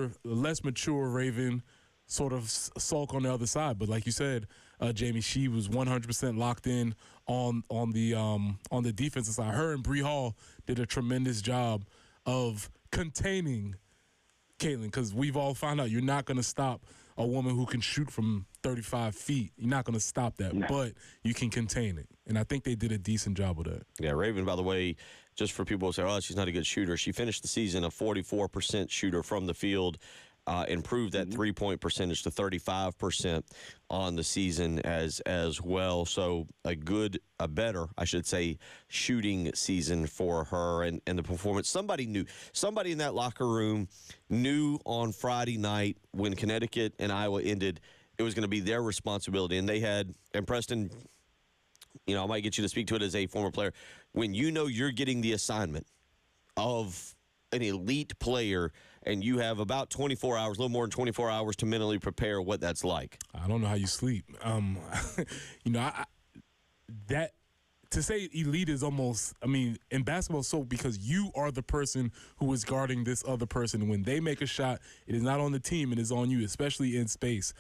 mature Raven sort of sulk on the other side. But like you said, Jamie, she was 100% locked in on the defensive side. Her and Bree Hall did a tremendous job of containing Caitlin, because we've all found out you're not going to stop a woman who can shoot from 35 feet. You're not going to stop that, but you can contain it. And I think they did a decent job with that. Yeah, Raven, by the way, just for people who say, oh, she's not a good shooter, she finished the season a 44% shooter from the field, improved that three-point percentage to 35% on the season as well. So a better, I should say, shooting season for her and the performance. Somebody in that locker room knew on Friday night when Connecticut and Iowa ended, it was going to be their responsibility. And Preston, I might get you to speak to it as a former player. When you know you're getting the assignment of an elite player and you have about 24 hours, a little more than 24 hours to mentally prepare, what that's like. I don't know how you sleep. That to say elite is almost, in basketball, so because you are the person who is guarding this other person. When they make a shot, it is not on the team, it is on you, especially in space.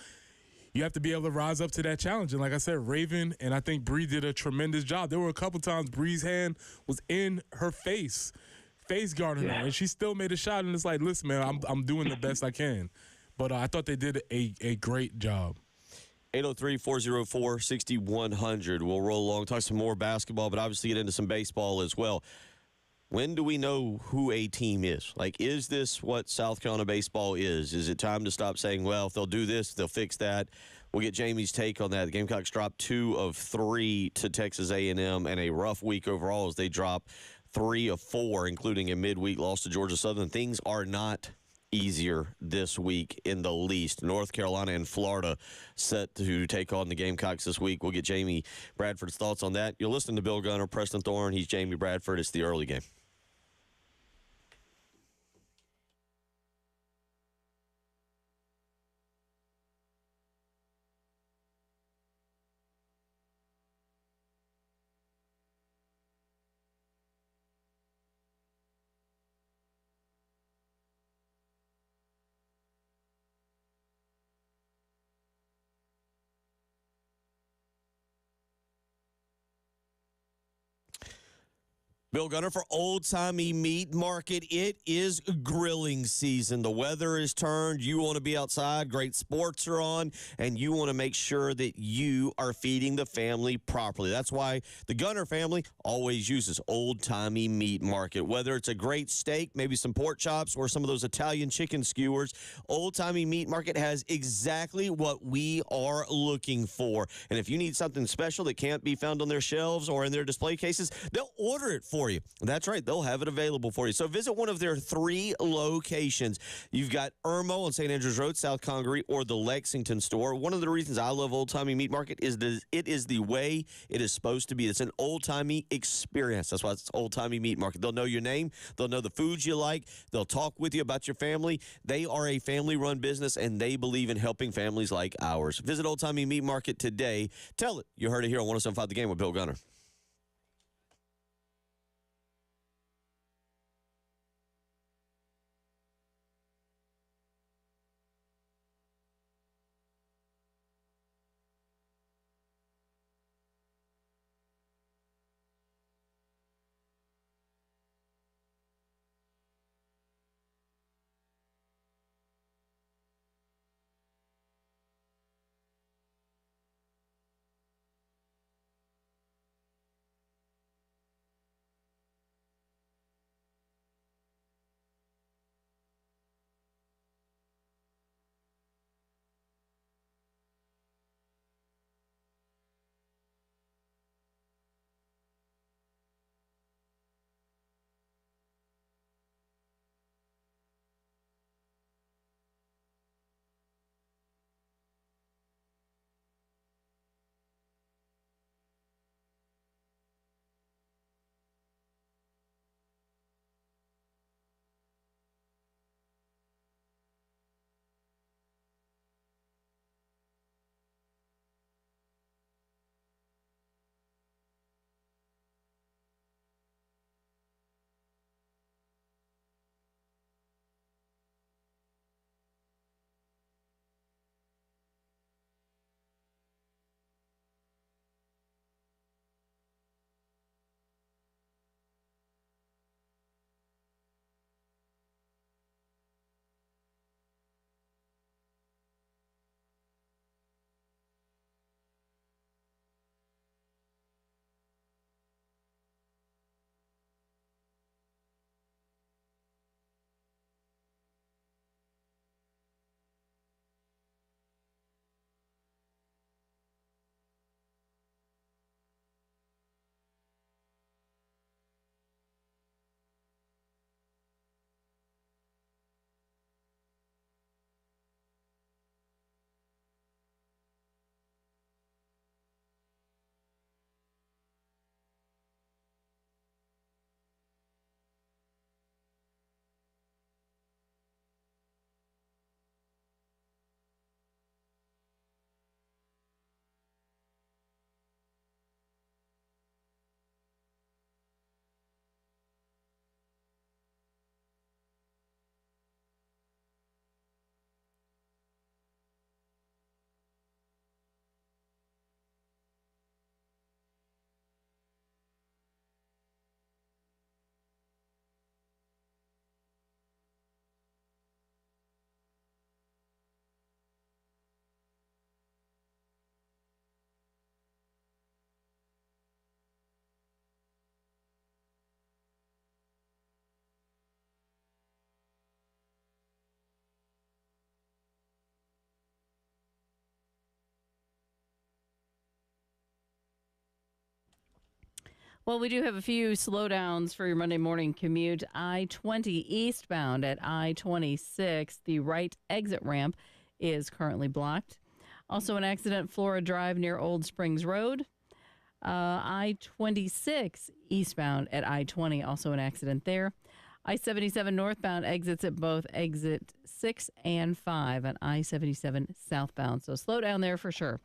You have to be able to rise up to that challenge. And like I said, Raven and I think Bree did a tremendous job. There were a couple times Bree's hand was in her face guarding her, and she still made a shot. And it's like, listen, man, I'm doing the best I can. But I thought they did a great job. 803-404-6100. We'll roll along, talk some more basketball, but obviously get into some baseball as well. When do we know who a team is? Like, is this what South Carolina baseball is? Is it time to stop saying, well, if they'll do this, they'll fix that? We'll get Jamie's take on that. The Gamecocks dropped 2 of 3 to Texas A&M, and a rough week overall as they drop 3 of 4, including a midweek loss to Georgia Southern. Things are not easier this week in the least. North Carolina and Florida set to take on the Gamecocks this week. We'll get Jamie Bradford's thoughts on that. You're listening to Bill Gunner, Preston Thorne. He's Jamie Bradford. It's the early game. Bill Gunner for Old Timey Meat Market. It is grilling season. The weather is turned. You want to be outside. Great sports are on, and you want to make sure that you are feeding the family properly. That's why the Gunner family always uses Old Timey Meat Market. Whether it's a great steak, maybe some pork chops, or some of those Italian chicken skewers, Old Timey Meat Market has exactly what we are looking for. And if you need something special that can't be found on their shelves or in their display cases, they'll order it for you. That's right. They'll have it available for you. So visit one of their 3 locations. You've got Irmo on St. Andrews Road, South Congaree, or the Lexington store. One of the reasons I love Old Timey Meat Market is that it is the way it is supposed to be. It's an old-timey experience. That's why it's Old Timey Meat Market. They'll know your name. They'll know the foods you like. They'll talk with you about your family. They are a family-run business, and they believe in helping families like ours. Visit Old Timey Meat Market today. Tell it you heard it here on 107.5 The Game with Bill Gunner. Well, we do have a few slowdowns for your Monday morning commute. I-20 eastbound at I-26. The right exit ramp is currently blocked. Also an accident, Flora Drive near Old Springs Road. I-26 eastbound at I-20, also an accident there. I-77 northbound exits at both exit 6 and 5 on I-77 southbound. So slow down there for sure.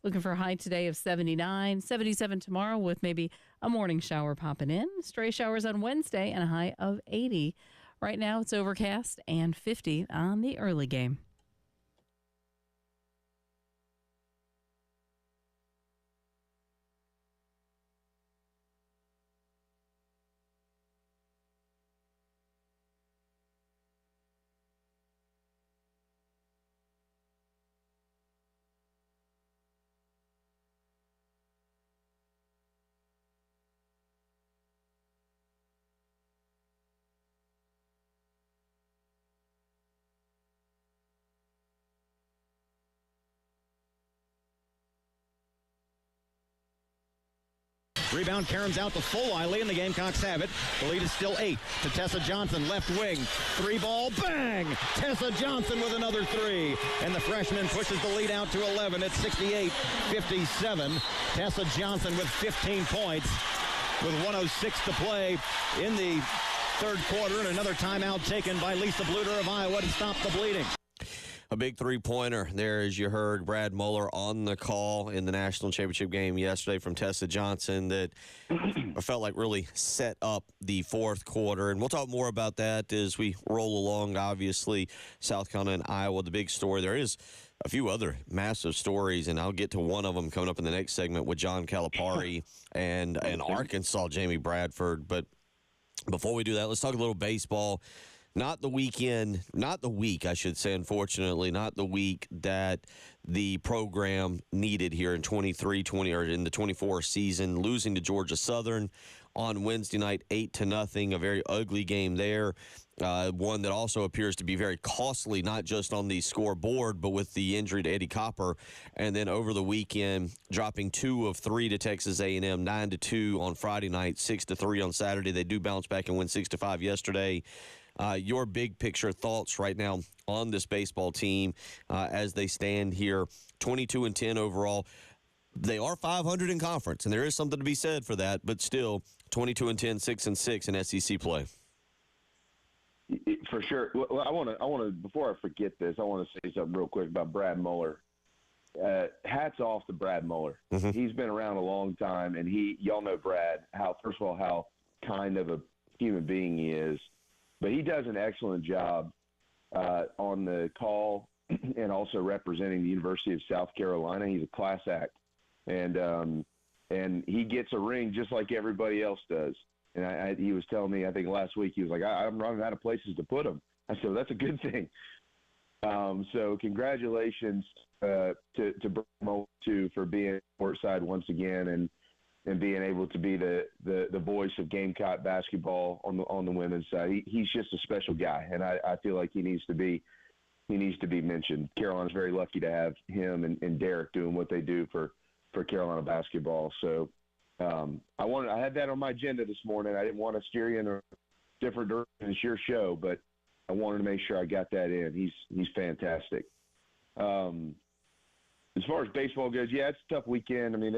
Looking for a high today of 79, 77 tomorrow with maybe a morning shower popping in. Stray showers on Wednesday and a high of 80. Right now it's overcast and 50 on the early game. Rebound caroms out to Fuliley, and the Gamecocks have it. The lead is still 8 to Tessa Johnson, left wing. 3-ball, bang! Tessa Johnson with another 3. And the freshman pushes the lead out to 11 at 68-57. Tessa Johnson with 15 points with 1:06 to play in the third quarter, and another timeout taken by Lisa Bluter of Iowa to stop the bleeding. A big three-pointer there, as you heard Brad Mueller on the call in the national championship game yesterday from Tessa Johnson that I felt like really set up the fourth quarter. And we'll talk more about that as we roll along. Obviously, South Carolina and Iowa, the big story. There is a few other massive stories, and I'll get to one of them coming up in the next segment with John Calipari and Arkansas, Jamie Bradford. But before we do that, let's talk a little baseball. Not the week, I should say, unfortunately, not the week that the program needed here in 23-20 or in the 24 season, losing to Georgia Southern on Wednesday night 8-0, a very ugly game there. One that also appears to be very costly, not just on the scoreboard, but with the injury to Eddie Copper. And then over the weekend, dropping 2 of 3 to Texas A&M, 9-2 on Friday night, 6-3 on Saturday. They do bounce back and win 6-5 yesterday. Your big picture thoughts right now on this baseball team as they stand here, 22-10 overall. They are 500 in conference, and there is something to be said for that, but still 22-10, 6-6 in SEC play. For sure. Well, I want to. Before I forget this, I want to say something real quick about Brad Mueller. Hats off to Brad Mueller. Mm-hmm. He's been around a long time, and y'all know Brad. First of all, how kind of a human being he is. But he does an excellent job on the call and also representing the University of South Carolina. He's a class act, and he gets a ring just like everybody else does. And he was telling me, I think last week, he was like, I'm running out of places to put him. I said, well, that's a good thing. So congratulations to Brad for being courtside once again and being able to be the voice of Gamecock basketball on the women's side. He's just a special guy, and I feel like he needs to be mentioned. Carolina's very lucky to have him and Derek doing what they do for Carolina basketball. So I had that on my agenda this morning. I didn't want to steer you in a different direction. It's your show, but I wanted to make sure I got that in. He's fantastic. As far as baseball goes, yeah, it's a tough weekend. I mean,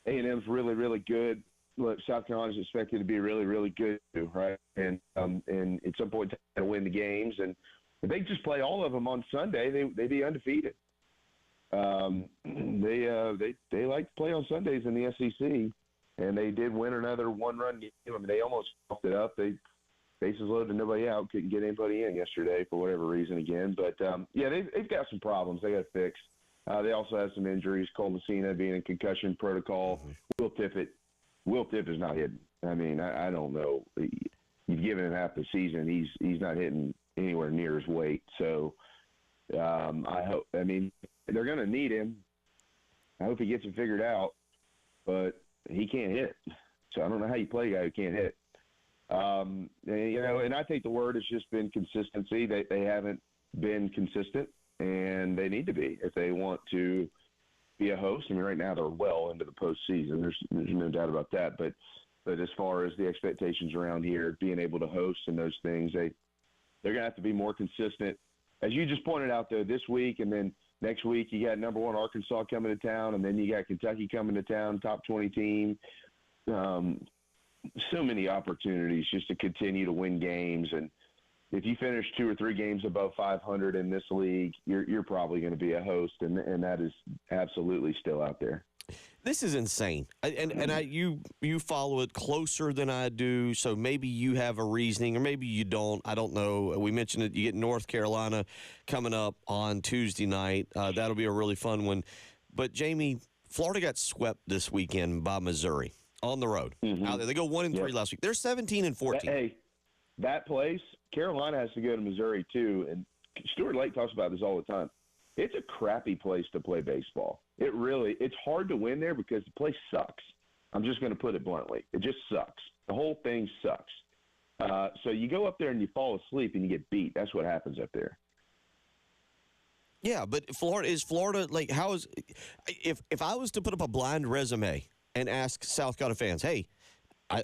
A&M's really, really good. Look, South Carolina's expected to be really, really good too, right? And at some point, to win the games, and if they just play all of them on Sunday, they'd be undefeated. They like to play on Sundays in the SEC, and they did win another one-run game. I mean, they almost fucked it up. They bases loaded, nobody out, couldn't get anybody in yesterday for whatever reason again. But yeah, they've got some problems they got to fix. They also have some injuries. Cole Messina being in concussion protocol. Mm-hmm. Will Tipp is not hitting. I mean, I don't know. You've given him half the season. He's not hitting anywhere near his weight. So I hope. I mean, they're going to need him. I hope he gets it figured out. But he can't hit. So I don't know how you play a guy who can't hit. And I think the word has just been consistency. They haven't been consistent. And they need to be if they want to be a host. I mean, right now they're well into the postseason. There's no doubt about that. But as far as the expectations around here, being able to host and those things, they're going to have to be more consistent. As you just pointed out, though, this week and then next week you got number 1 Arkansas coming to town, and then you got Kentucky coming to town, top 20 team. So many opportunities just to continue to win games. And if you finish 2 or 3 games above 500 in this league, you're probably going to be a host, and that is absolutely still out there. This is insane, you follow it closer than I do, so maybe you have a reasoning, or maybe you don't. I don't know. We mentioned it. You get North Carolina coming up on Tuesday night. That'll be a really fun one. But Jamie, Florida got swept this weekend by Missouri on the road. Mm-hmm. Out there, they go 1-3 last week. They're 17-14. Hey, that place. Carolina has to go to Missouri, too, and Stuart Lake talks about this all the time. It's a crappy place to play baseball. It's hard to win there because the place sucks. I'm just going to put it bluntly. It just sucks. The whole thing sucks. So you go up there and you fall asleep and you get beat. That's what happens up there. Yeah, but Florida, like, how is – if I was to put up a blind resume and ask South Carolina fans, hey,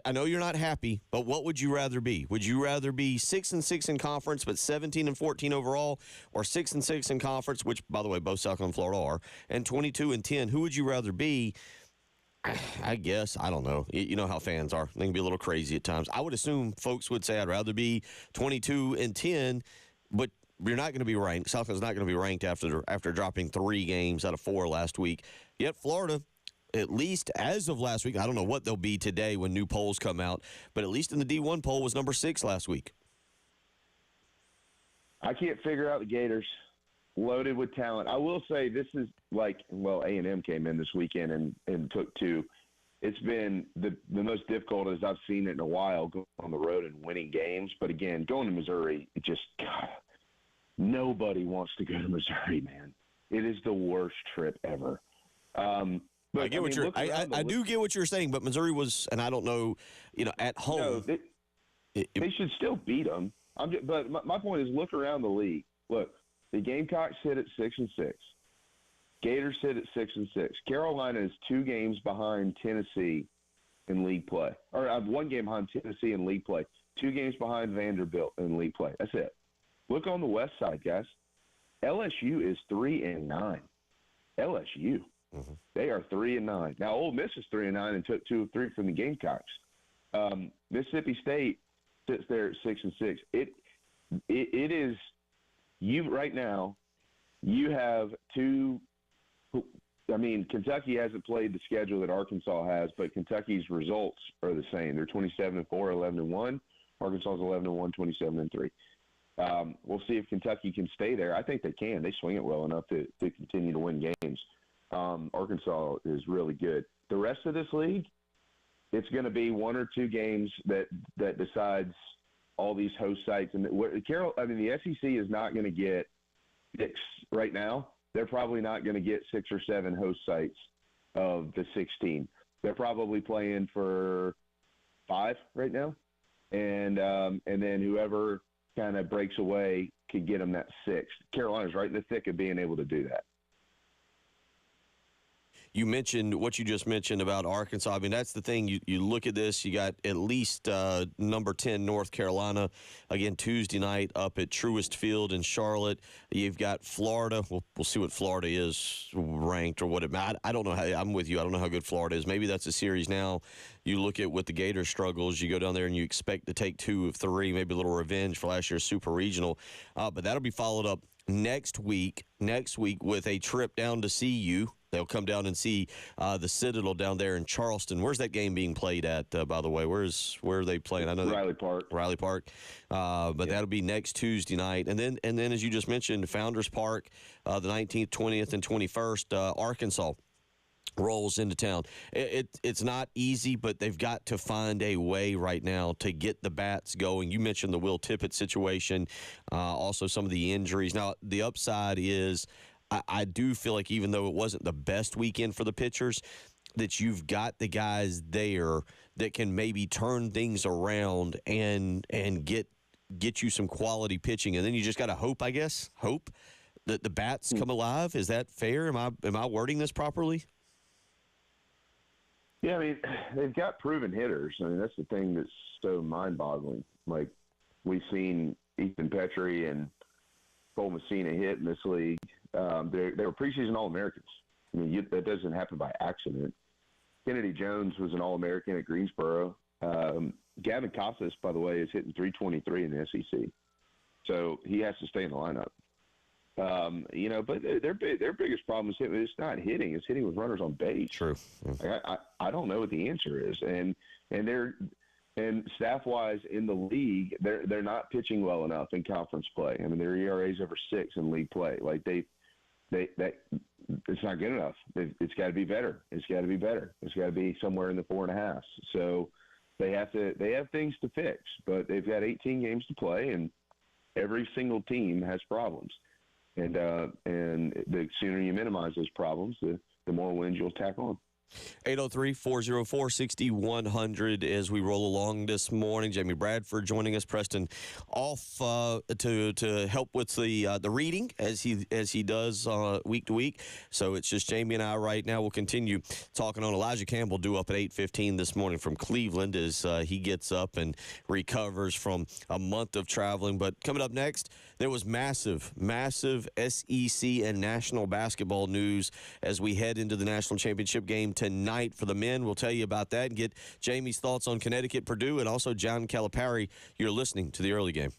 I know you're not happy, but what would you rather be? Would you rather be 6-6 in conference, but 17-14 overall, or 6-6 in conference, which, by the way, both South Carolina and Florida are, and 22-10? Who would you rather be? I guess, I don't know. You know how fans are. They can be a little crazy at times. I would assume folks would say I'd rather be 22-10, but you're not going to be ranked. South Carolina's not going to be ranked after dropping 3 games out of 4 last week. Yet Florida, at least as of last week, I don't know what they'll be today when new polls come out, but at least in the D1 poll was number 6 last week. I can't figure out the Gators. Loaded with talent. I will say this is like, well, A&M came in this weekend and took 2. It's been the most difficult as I've seen it in a while, going on the road and winning games. But again, going to Missouri, it just, God, nobody wants to go to Missouri, man. It is the worst trip ever. But I get what you're. I do get what you're saying, but Missouri was, and I don't know, at home. No, they should still beat them. But my point is, look around the league. Look, the Gamecocks sit at 6-6. Gators sit at 6-6. Carolina is 2 games behind Tennessee in league play, or 1 game behind Tennessee in league play. 2 games behind Vanderbilt in league play. That's it. Look on the west side, guys. LSU is 3-9. LSU. Mm-hmm. They are 3-9. Now, Ole Miss is 3-9 and took 2 of 3 from the Gamecocks. Mississippi State sits there at 6-6. It is you right now. You have 2. I mean, Kentucky hasn't played the schedule that Arkansas has, but Kentucky's results are the same. They're 27-4, 11-1. Arkansas is 11-1, 27-3. We'll see if Kentucky can stay there. I think they can. They swing it well enough to continue to win games. Arkansas is really good. The rest of this league, it's going to be 1 or 2 games that decides all these host sites. And the SEC is not going to get 6 right now. They're probably not going to get 6 or 7 host sites of the 16. They're probably playing for 5 right now, and then whoever kind of breaks away could get them that 6th. Carolina's right in the thick of being able to do that. You mentioned what you just mentioned about Arkansas. I mean, that's the thing. You look at this, you got at least number 10 North Carolina, again, Tuesday night up at Truist Field in Charlotte. You've got Florida. We'll see what Florida is ranked or what it – I don't know how – I'm with you. I don't know how good Florida is. Maybe that's a series now. You look at what the Gators struggles. You go down there and you expect to take 2 of 3, maybe a little revenge for last year's Super Regional. But that'll be followed up next week with a trip down to CU. They'll come down and see the Citadel down there in Charleston. Where's that game being played at, by the way? Where are they playing? I know Riley Park. Riley Park. That'll be next Tuesday night. And then as you just mentioned, Founders Park, the 19th, 20th, and 21st, Arkansas rolls into town. It's not easy, but they've got to find a way right now to get the bats going. You mentioned the Will Tippett situation, also some of the injuries. Now, the upside is I do feel like even though it wasn't the best weekend for the pitchers, that you've got the guys there that can maybe turn things around and get you some quality pitching. And then you just got to hope that the bats come alive. Is that fair? Am I wording this properly? Yeah, I mean, they've got proven hitters. I mean, that's the thing that's so mind-boggling. Like, we've seen Ethan Petrie and Cole Messina hit in this league. They were preseason All-Americans. I mean, that doesn't happen by accident. Kennedy Jones was an All-American at Greensboro. Gavin Casas, by the way, is hitting .323 in the SEC. So he has to stay in the lineup. But their biggest problem is it's not hitting. It's hitting with runners on base. True. I don't know what the answer is. And staff-wise in the league, they're not pitching well enough in conference play. I mean, their ERA is over 6 in league play. Like it's not good enough. It's got to be better. It's got to be somewhere in the 4.5. So they have things to fix, but they've got 18 games to play, and every single team has problems. And the sooner you minimize those problems, the more wins you'll tack on. 803-404-6100 as we roll along this morning. Jamie Bradford joining us. Preston off to help with the reading as he does week to week. So it's just Jamie and I right now. We'll continue talking on Elijah Campbell due up at 8:15 this morning from Cleveland as he gets up and recovers from a month of traveling. But coming up next, there was massive SEC and national basketball news as we head into the national championship game tonight for the men. We'll tell you about that and get Jamie's thoughts on Connecticut, Purdue, and also John Calipari. You're listening to the early game.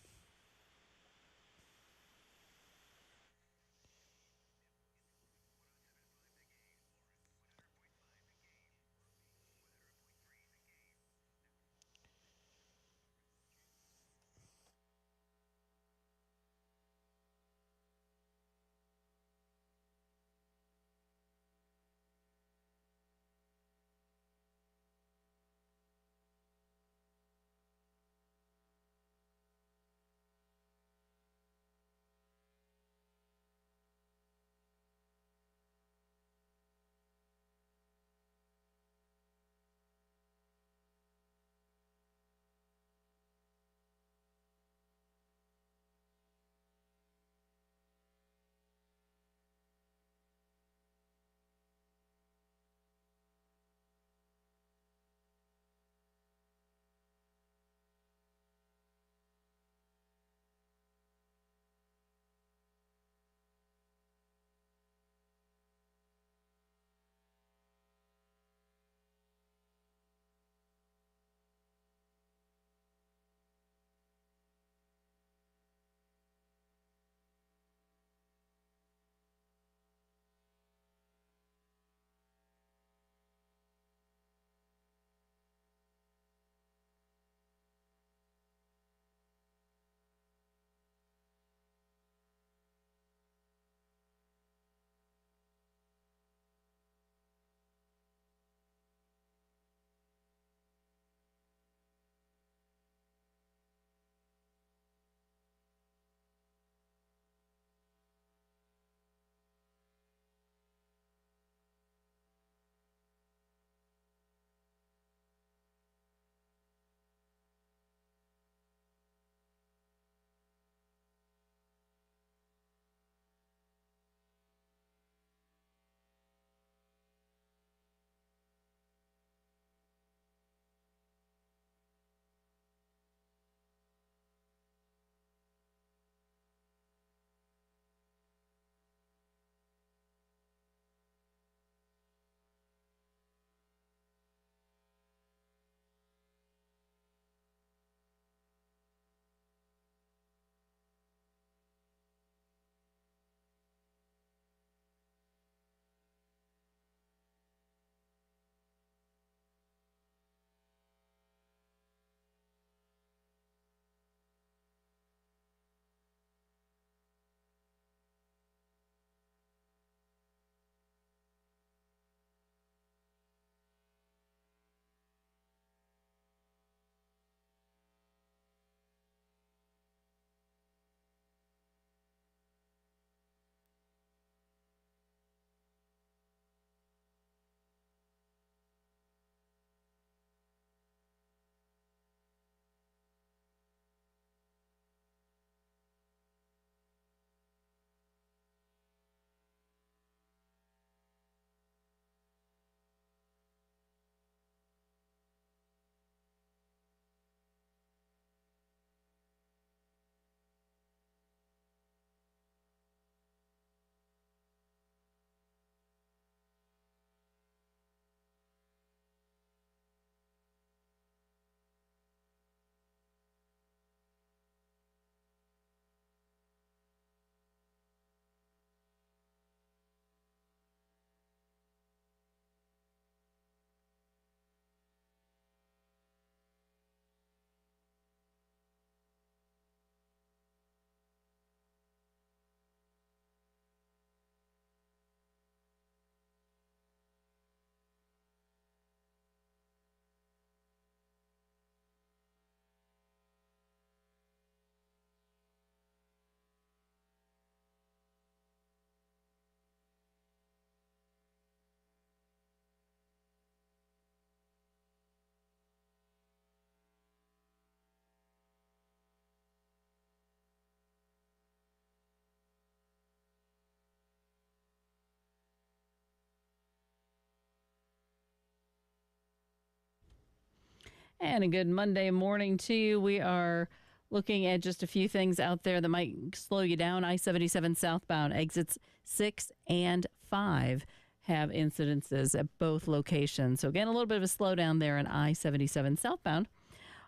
And a good Monday morning to you. We are looking at just a few things out there that might slow you down. I-77 southbound exits 6 and 5 have incidences at both locations. So again, a little bit of a slowdown there in I-77 southbound.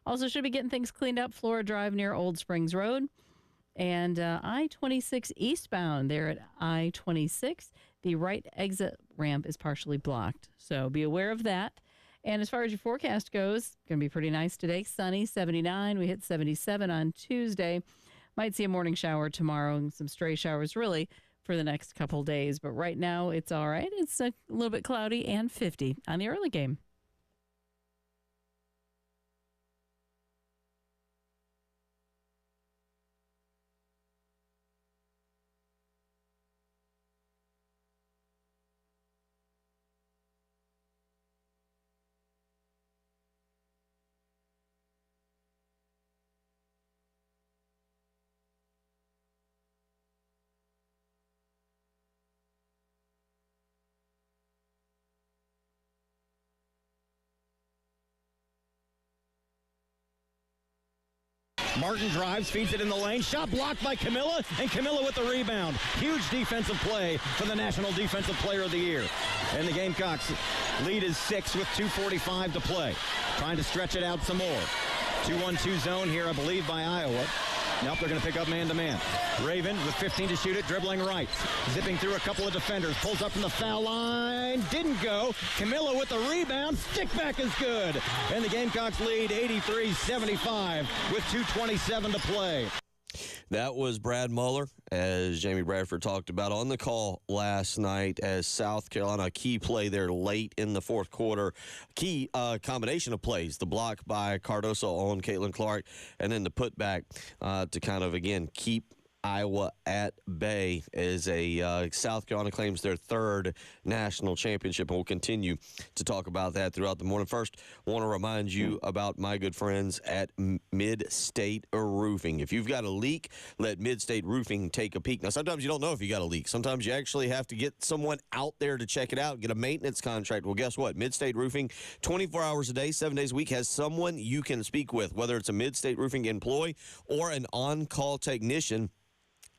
Also should be getting things cleaned up. Flora Drive near Old Springs Road. And I-26 eastbound there at I-26. The right exit ramp is partially blocked. So be aware of that. And as far as your forecast goes, going to be pretty nice today. Sunny, 79. We hit 77 on Tuesday. Might see a morning shower tomorrow and some stray showers really for the next couple days. But right now it's all right. It's a little bit cloudy and 50 on the early game. Martin drives, feeds it in the lane. Shot blocked by Camilla, and Camilla with the rebound. Huge defensive play for the National Defensive Player of the Year. And the Gamecocks lead is 6 with 2:45 to play. Trying to stretch it out some more. 2-1-2 zone here, I believe, by Iowa. Nope, they're going to pick up man-to-man. Raven with 15 to shoot it, dribbling right. Zipping through a couple of defenders. Pulls up from the foul line. Didn't go. Camilla with the rebound. Stick back is good. And the Gamecocks lead 83-75 with 2:27 to play. That was Brad Muller, as Jamie Bradford talked about on the call last night, as South Carolina, a key play there late in the fourth quarter. Key combination of plays, the block by Cardoso on Caitlin Clark, and then the putback to kind of, again, keep Iowa at bay as a South Carolina claims their third national championship, and we'll continue to talk about that throughout the morning. First, I want to remind you about my good friends at Mid-State Roofing. If you've got a leak, let Mid-State Roofing take a peek. Now, sometimes you don't know if you got a leak. Sometimes you actually have to get someone out there to check it out, get a maintenance contract. Well, guess what? Mid-State Roofing, 24 hours a day, 7 days a week, has someone you can speak with, whether it's a Mid-State Roofing employee or an on-call technician.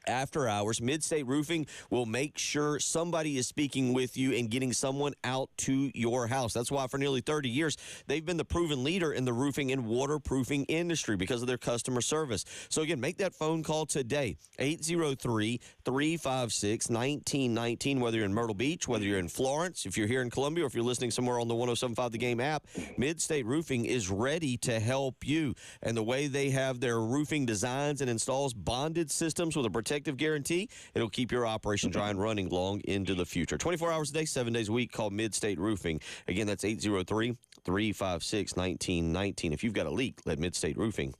After hours, Mid-State Roofing will make sure somebody is speaking with you and getting someone out to your house. That's why for nearly 30 years, they've been the proven leader in the roofing and waterproofing industry because of their customer service. So again, make that phone call today, 803-356-1919, whether you're in Myrtle Beach, whether you're in Florence, if you're here in Columbia, or if you're listening somewhere on the 107.5 The Game app, Mid-State Roofing is ready to help you. And the way they have their roofing designs and installs bonded systems with a protective guarantee, it'll keep your operation dry and running long into the future. 24 hours a day, 7 days a week. Call Mid-State Roofing. Again, that's 803-356-1919. If you've got a leak, let Mid-State Roofing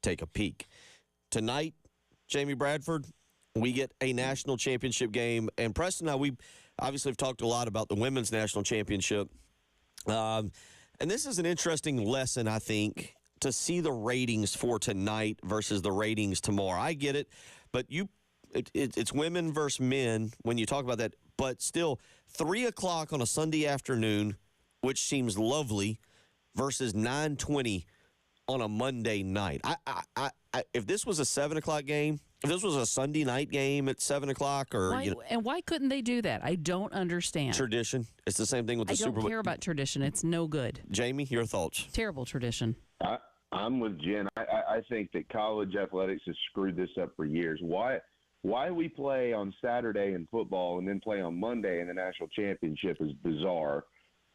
take a peek. Tonight, Jamie Bradford, we get a national championship game. And Preston and I, we obviously have talked a lot about the women's national championship. And this is an interesting lesson, I think, to see the ratings for tonight versus the ratings tomorrow. I get it. But it's women versus men when you talk about that. But still, 3 o'clock on a Sunday afternoon, which seems lovely, versus 9:20 on a Monday night. If this was a 7 o'clock game, if this was a Sunday night game at 7 o'clock, and why couldn't they do that? I don't understand. Tradition. It's the same thing with the Super Bowl. I don't care about tradition. It's no good. Jamie, your thoughts? Terrible tradition. I'm with Jen. I think that college athletics has screwed this up for years. Why we play on Saturday in football and then play on Monday in the national championship is bizarre.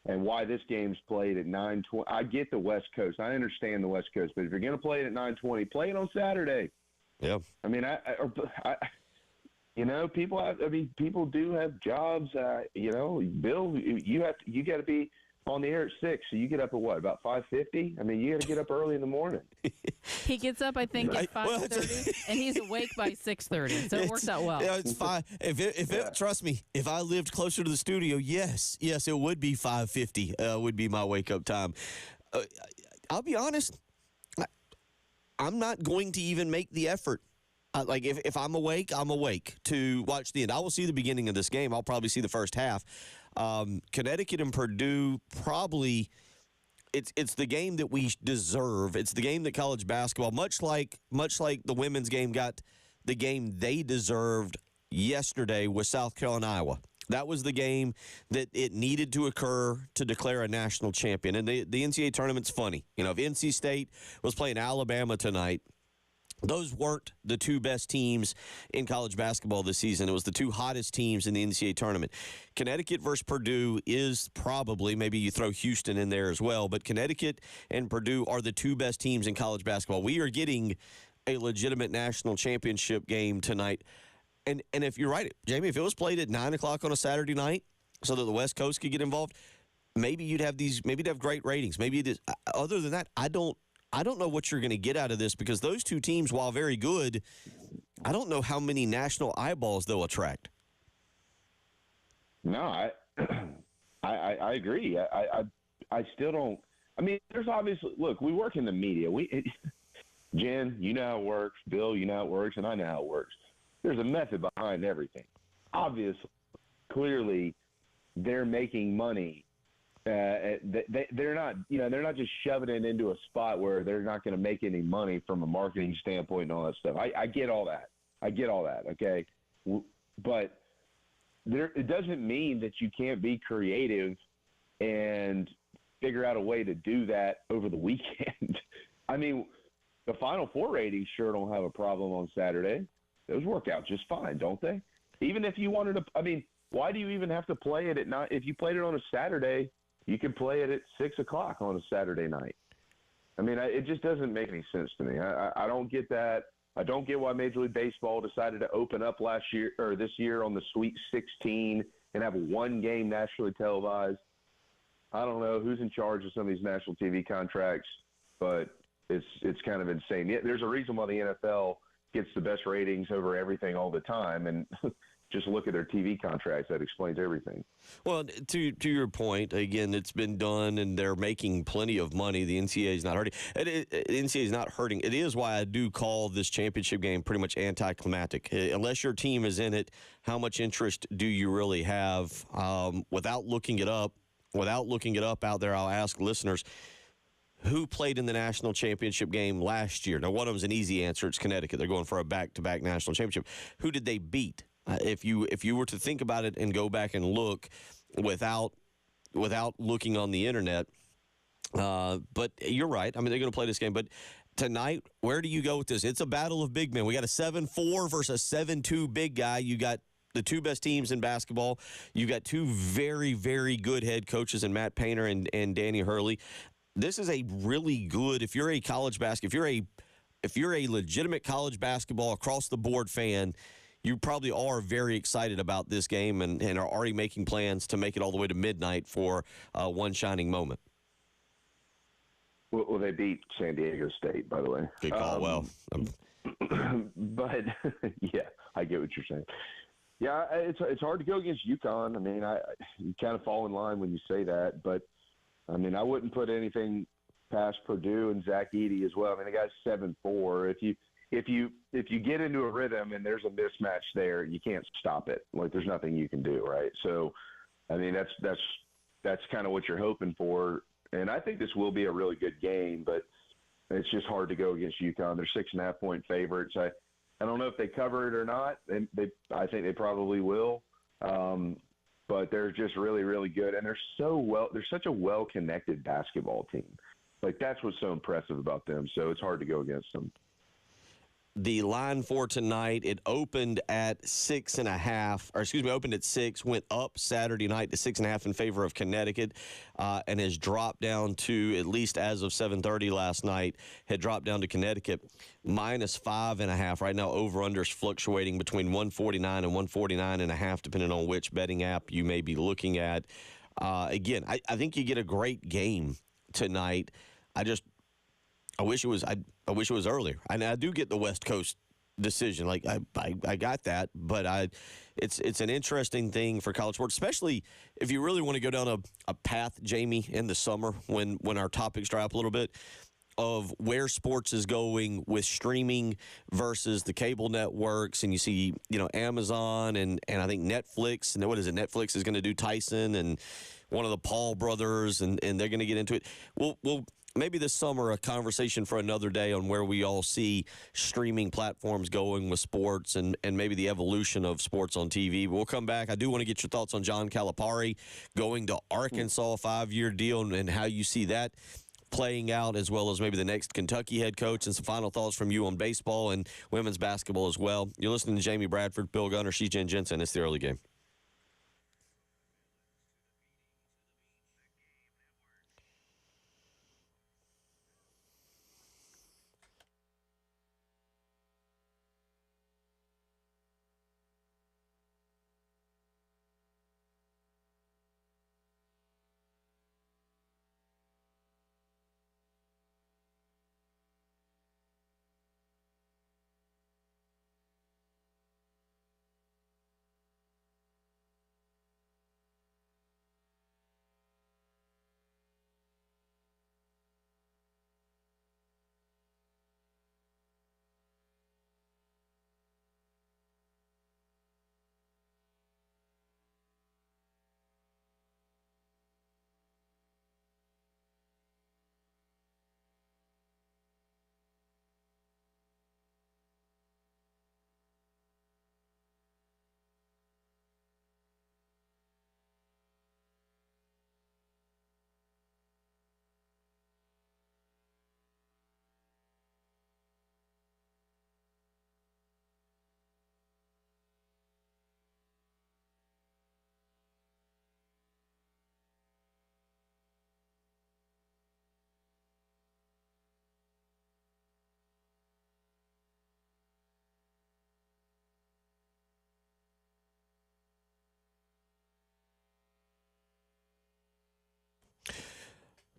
And why this game's played at 9:20. I get the West Coast. I understand the West Coast. But if you're going to play it at 9:20, play it on Saturday. Yeah. I mean, people do have jobs. Bill, you got to be on the air at 6, so you get up at what, about 5:50? I mean, you got to get up early in the morning. He gets up, I think, at 5:30, and he's awake by 6:30, so it works out well. Yeah, it's fine. Trust me, if I lived closer to the studio, yes, it would be 5:50. Would be my wake up time. I'll be honest, I'm not going to even make the effort. If I'm awake to watch the end. I will see the beginning of this game. I'll probably see the first half. Connecticut and Purdue probably it's the game that we deserve. It's the game that college basketball, much like the women's game, got the game they deserved yesterday with South Carolina, Iowa. That was the game that it needed to occur to declare a national champion. And the NCAA tournament's funny. You know, if NC State was playing Alabama tonight, those weren't the two best teams in college basketball this season. It was the two hottest teams in the NCAA tournament. Connecticut versus Purdue is probably, maybe you throw Houston in there as well, but Connecticut and Purdue are the two best teams in college basketball. We are getting a legitimate national championship game tonight. And if you're right, Jamie, if it was played at 9 o'clock on a Saturday night so that the West Coast could get involved, maybe you'd have great ratings. Maybe it is. Other than that, I don't know what you're going to get out of this, because those two teams, while very good, I don't know how many national eyeballs they'll attract. No, I agree. I still don't. I mean, there's obviously, look, we work in the media. Jen, you know how it works. Bill, you know how it works, and I know how it works. There's a method behind everything. Obviously, clearly, they're making money. They're not just shoving it into a spot where they're not going to make any money from a marketing standpoint and all that stuff. I get all that. Okay, but it doesn't mean that you can't be creative and figure out a way to do that over the weekend. I mean, the Final Four ratings sure don't have a problem on Saturday. Those work out just fine, don't they? Even if you wanted to, I mean, why do you even have to play it at night? If you played it on a Saturday, you can play it at 6 o'clock on a Saturday night. I mean, it just doesn't make any sense to me. I don't get that. I don't get why Major League Baseball decided to open up this year on the Sweet 16 and have one game nationally televised. I don't know who's in charge of some of these national TV contracts, but it's kind of insane. There's a reason why the NFL gets the best ratings over everything all the time, and just look at their TV contracts. That explains everything. Well, to your point, again, it's been done, and they're making plenty of money. The NCAA is not hurting. NCAA is not hurting. It is why I do call this championship game pretty much anticlimactic. Unless your team is in it, how much interest do you really have? Without looking it up out there, I'll ask listeners, who played in the national championship game last year? Now, one of them's an easy answer. It's Connecticut. They're going for a back-to-back national championship. Who did they beat? If you were to think about it and go back and look without looking on the internet, but you're right. I mean, they're going to play this game. But tonight, where do you go with this? It's a battle of big men. We got a 7'4" versus a 7'2" big guy. You got the two best teams in basketball. You got two very, very good head coaches in Matt Painter and Danny Hurley. This is a really good, if you're a legitimate college basketball across the board fan, you probably are very excited about this game and are already making plans to make it all the way to midnight for one shining moment. Well, they beat San Diego State, by the way. Good call. But yeah, I get what you're saying. Yeah, it's hard to go against UConn. I mean, you kind of fall in line when you say that, but I mean, I wouldn't put anything past Purdue and Zach Edey as well. I mean, the guy's 7'4". If you get into a rhythm and there's a mismatch there, you can't stop it. Like, there's nothing you can do, right? So, I mean, that's kind of what you're hoping for. And I think this will be a really good game, but it's just hard to go against UConn. They're 6.5-point favorites. I don't know if they cover it or not. I think they probably will. But they're just really, really good, and they're such a well-connected basketball team. Like, that's what's so impressive about them. So it's hard to go against them. The line for tonight, it opened at 6.5, opened at 6, went up Saturday night to 6.5 in favor of Connecticut, and has dropped down to, at least as of 7:30 last night, had dropped down to Connecticut -5.5. Right now, over-under is fluctuating between 149 and 149.5, depending on which betting app you may be looking at. Again, I think you get a great game tonight. I wish it was earlier. And I do get the West Coast decision. Like, I got that, but it's an interesting thing for college sports, especially if you really want to go down a path, Jamie, in the summer when our topics dry up a little bit. of where sports is going with streaming versus the cable networks, and you see, Amazon and I think Netflix, and what is it? Netflix is going to do Tyson and one of the Paul brothers, and they're going to get into it. We'll maybe this summer a conversation for another day on where we all see streaming platforms going with sports and maybe the evolution of sports on TV. We'll come back. I do want to get your thoughts on John Calipari going to Arkansas, a 5-year deal, and how you see that playing out, as well as maybe the next Kentucky head coach, and some final thoughts from you on baseball and women's basketball as well. You're listening to Jamie Bradford, Bill Gunner, she's Jen Jensen. It's the early game.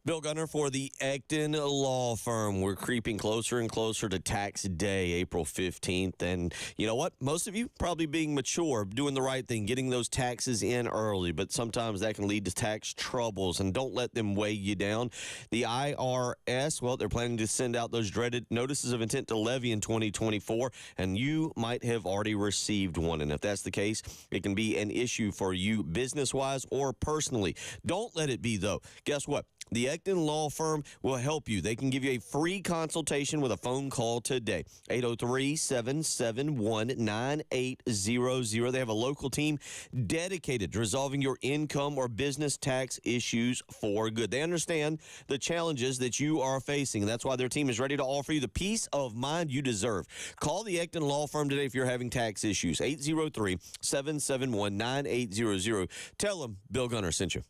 Bill Gunner for the Ecton Law Firm. We're creeping closer and closer to tax day, April 15th. And you know what? Most of you probably being mature, doing the right thing, getting those taxes in early. But sometimes that can lead to tax troubles, and don't let them weigh you down. The IRS, well, they're planning to send out those dreaded notices of intent to levy in 2024, and you might have already received one. And if that's the case, it can be an issue for you business-wise or personally. Don't let it be, though. Guess what? The Ecton Law Firm will help you. They can give you a free consultation with a phone call today. 803-771-9800. They have a local team dedicated to resolving your income or business tax issues for good. They understand the challenges that you are facing. That's why their team is ready to offer you the peace of mind you deserve. Call the Ecton Law Firm today if you're having tax issues. 803-771-9800. Tell them Bill Gunner sent you.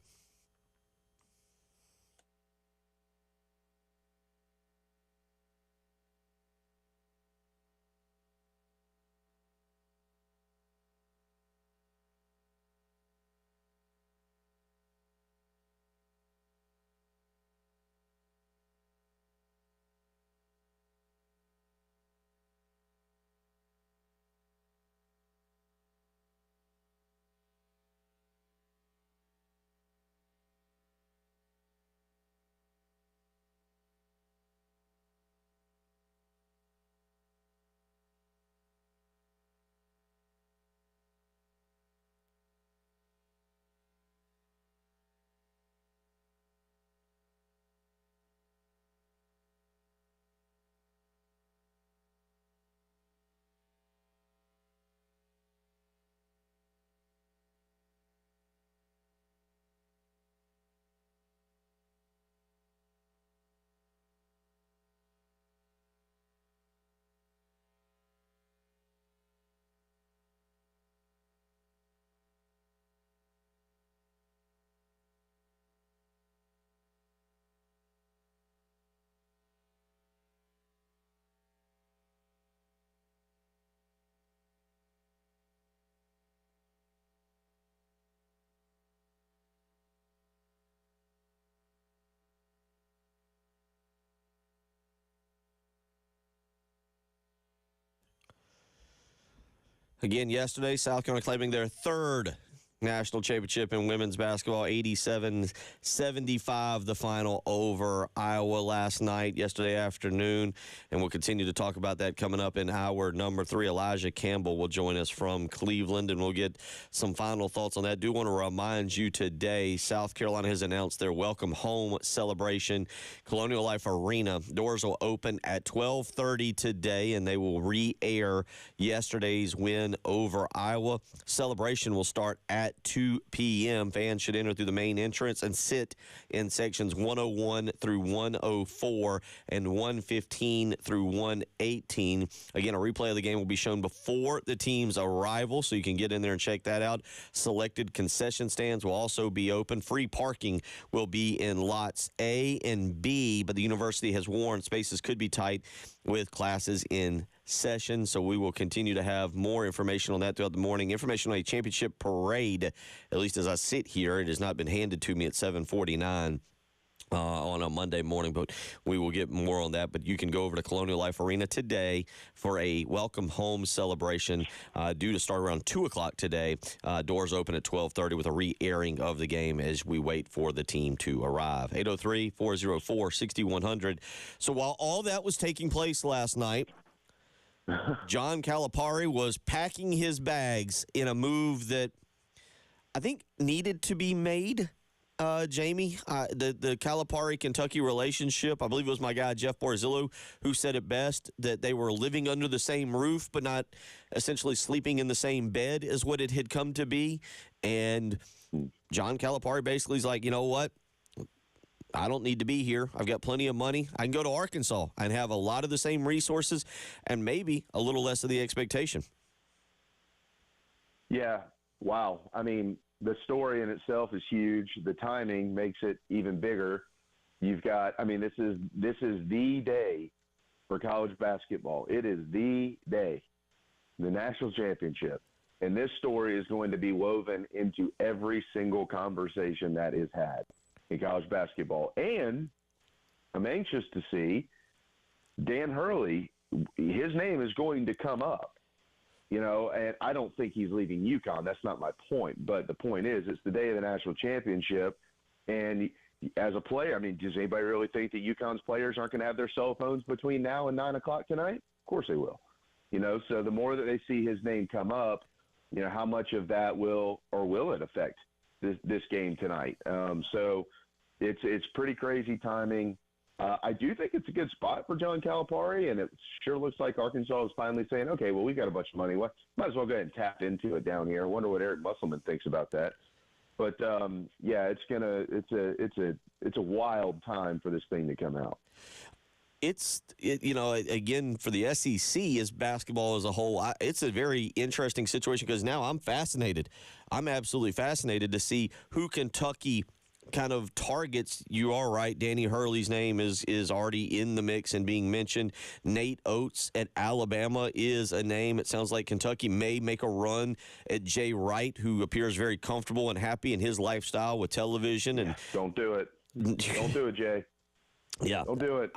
Again, yesterday, South Carolina claiming their third National championship in women's basketball, 87-75, the final over Iowa last night, yesterday afternoon. And we'll continue to talk about that coming up in hour number 3. Elijah Campbell will join us from Cleveland, and we'll get some final thoughts on that. Do want to remind you today, South Carolina has announced their welcome home celebration. Colonial Life Arena doors will open at 12:30 today, and they will re-air yesterday's win over Iowa. Celebration will start at 2 p.m. Fans should enter through the main entrance and sit in sections 101 through 104 and 115 through 118. Again, a replay of the game will be shown before the team's arrival, so you can get in there and check that out. Selected concession stands will also be open. Free parking will be in lots A and B, but the university has warned spaces could be tight with classes in session, so we will continue to have more information on that throughout the morning. Information on a championship parade, at least as I sit here, it has not been handed to me at 7:49 on a Monday morning, but we will get more on that. But you can go over to Colonial Life Arena today for a welcome home celebration due to start around 2 o'clock today. Doors open at 12:30 with a re-airing of the game as we wait for the team to arrive. 803-404-6100. So while all that was taking place last night, John Calipari was packing his bags in a move that I think needed to be made. Jamie, the Calipari-Kentucky relationship, I believe it was my guy Jeff Barzillo who said it best, that they were living under the same roof but not essentially sleeping in the same bed is what it had come to be. And John Calipari basically is like, you know what? I don't need to be here. I've got plenty of money. I can go to Arkansas and have a lot of the same resources and maybe a little less of the expectation. Yeah. Wow. I mean, the story in itself is huge. The timing makes it even bigger. You've got, I mean, this is the day for college basketball. It is the day, the national championship. And this story is going to be woven into every single conversation that is had in college basketball. And I'm anxious to see Dan Hurley, his name is going to come up. You know, and I don't think he's leaving UConn. That's not my point. But the point is, it's the day of the national championship. And as a player, I mean, does anybody really think that UConn's players aren't going to have their cell phones between now and 9 o'clock tonight? Of course they will. You know, so the more that they see his name come up, you know, how much of that will it affect this game tonight? So it's pretty crazy timing. I do think it's a good spot for John Calipari, and it sure looks like Arkansas is finally saying, okay, well, we've got a bunch of money. Well, might as well go ahead and tap into it down here. I wonder what Eric Musselman thinks about that. But, yeah, it's a wild time for this thing to come out. You know, again, for the SEC as basketball as a whole, it's a very interesting situation because now I'm fascinated. I'm absolutely fascinated to see who Kentucky kind of targets. You are right. Danny Hurley's name is already in the mix and being mentioned. Nate Oates at Alabama is a name. It sounds like Kentucky may make a run at Jay Wright, who appears very comfortable and happy in his lifestyle with television. And don't do it. Don't do it, Jay. Yeah. Don't do it.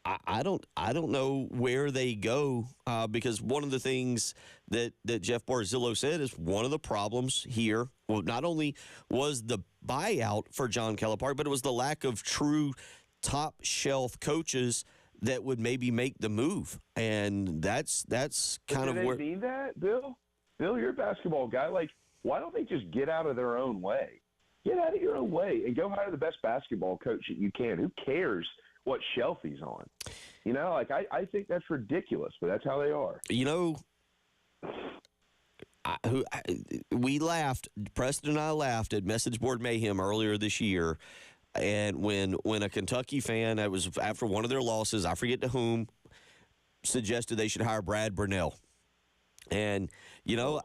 I don't know where they go because one of the things that Jeff Barzillo said is one of the problems here, well, not only was the buyout for John Calipari, but it was the lack of true top-shelf coaches that would maybe make the move. And that's kind of where – do they mean that, Bill? Bill, you're a basketball guy. Like, why don't they just get out of their own way? Get out of your own way and go hire the best basketball coach that you can. Who cares what shelf he's on? You know, like, I think that's ridiculous, but that's how they are. You know, we laughed, Preston and I laughed at Message Board Mayhem earlier this year, and when a Kentucky fan, that was after one of their losses, I forget to whom, suggested they should hire Brad Burnell. And, you know,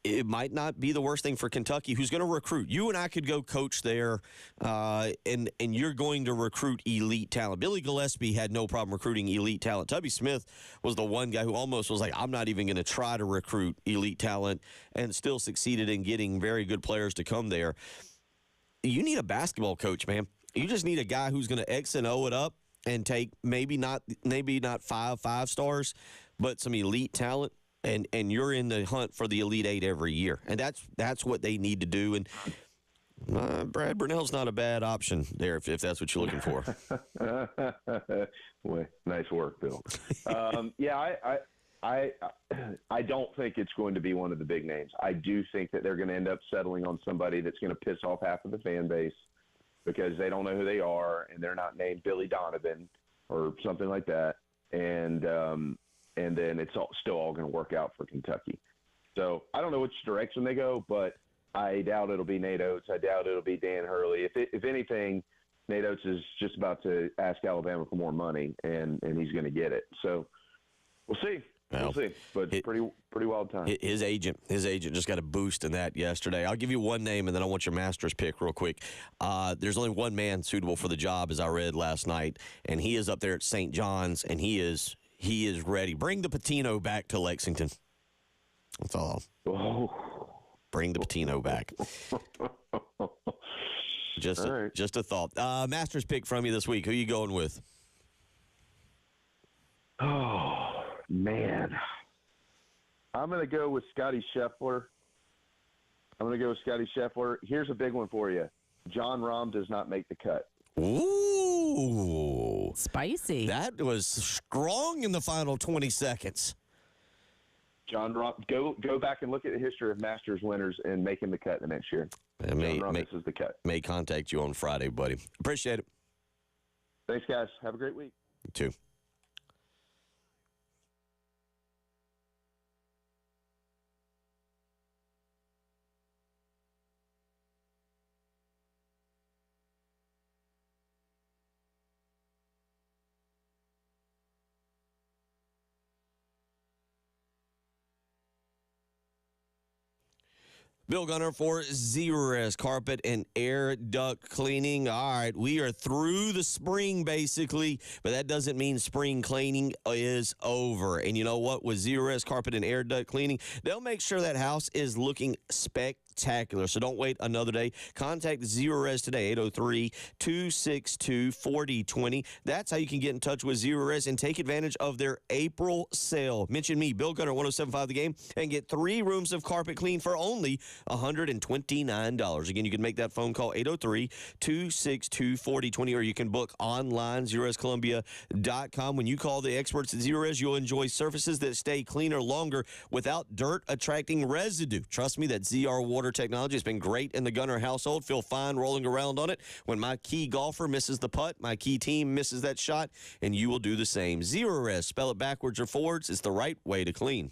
it might not be the worst thing for Kentucky, who's going to recruit. You and I could go coach there, and you're going to recruit elite talent. Billy Gillespie had no problem recruiting elite talent. Tubby Smith was the one guy who almost was like, I'm not even going to try to recruit elite talent, and still succeeded in getting very good players to come there. You need a basketball coach, man. You just need a guy who's going to X and O it up and take maybe not five stars, but some elite talent and you're in the hunt for the Elite Eight every year, and that's what they need to do. And Brad Brunell's not a bad option there if that's what you're looking for. Well, nice work, Bill. I don't think it's going to be one of the big names. I do think that they're going to end up settling on somebody that's going to piss off half of the fan base because they don't know who they are and they're not named Billy Donovan or something like that. And then it's still all going to work out for Kentucky. So I don't know which direction they go, but I doubt it'll be Nate Oates. I doubt it'll be Dan Hurley. If anything, Nate Oates is just about to ask Alabama for more money, and he's going to get it. So we'll see. We'll see. But pretty wild time. His agent just got a boost in that yesterday. I'll give you one name, and then I want your Masters pick real quick. There's only one man suitable for the job, as I read last night, and he is up there at St. John's, and he is ready. Bring the Patino back to Lexington. That's all. Bring the Patino back. Just a thought. Masters pick from you this week. Who are you going with? Oh, man. I'm going to go with Scotty Scheffler. Here's a big one for you. John Rahm does not make the cut. Ooh. Spicy. That was strong in the final 20 seconds. John Rahm, go back and look at the history of Masters winners and making the cut the next year. John Rahm misses the cut. May contact you on Friday, buddy. Appreciate it. Thanks, guys. Have a great week. You too. Bill Gunner for Zerorez Carpet and Air Duct Cleaning. All right, we are through the spring, basically, but that doesn't mean spring cleaning is over. And you know what? With Zerorez Carpet and Air Duct Cleaning, they'll make sure that house is looking spectacular. So don't wait another day. Contact Zerorez today, 803-262-4020. That's how you can get in touch with Zerorez and take advantage of their April sale. Mention me, Bill Gunner, 107.5 The Game, and get 3 rooms of carpet clean for only $129. Again, you can make that phone call, 803-262-4020, or you can book online, ZerorezColumbia.com. When you call the experts at Zerorez, you'll enjoy surfaces that stay cleaner longer without dirt attracting residue. Trust me, that ZR Water technology has been great in the Gunner household. Feel fine rolling around on it. When my key golfer misses the putt, my key team misses that shot, and you will do the same. Zerorez, spell it backwards or forwards, is the right way to clean.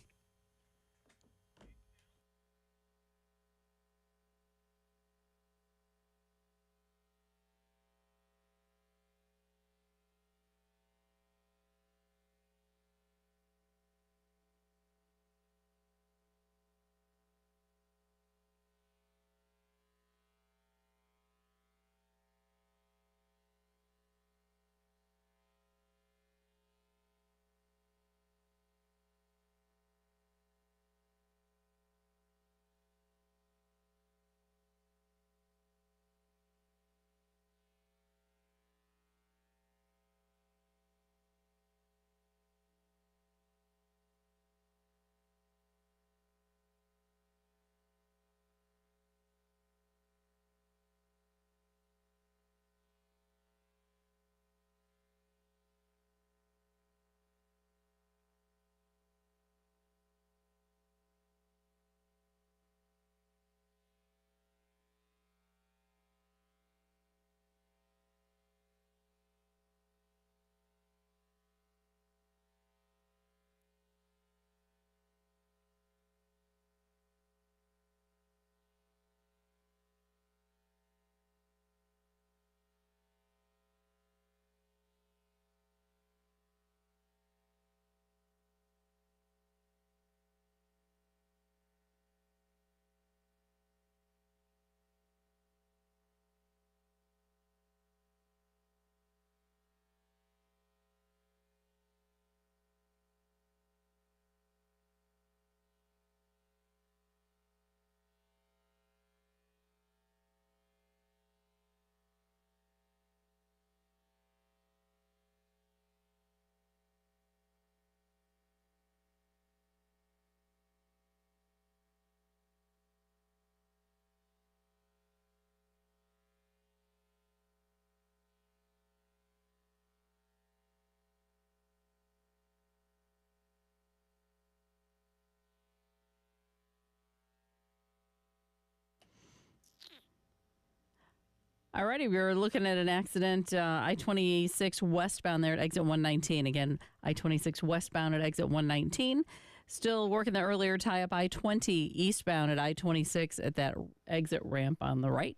Alrighty, we were looking at an accident, I-26 westbound there at exit 119. Again, I-26 westbound at exit 119. Still working the earlier tie-up I-20 eastbound at I-26 at that exit ramp on the right.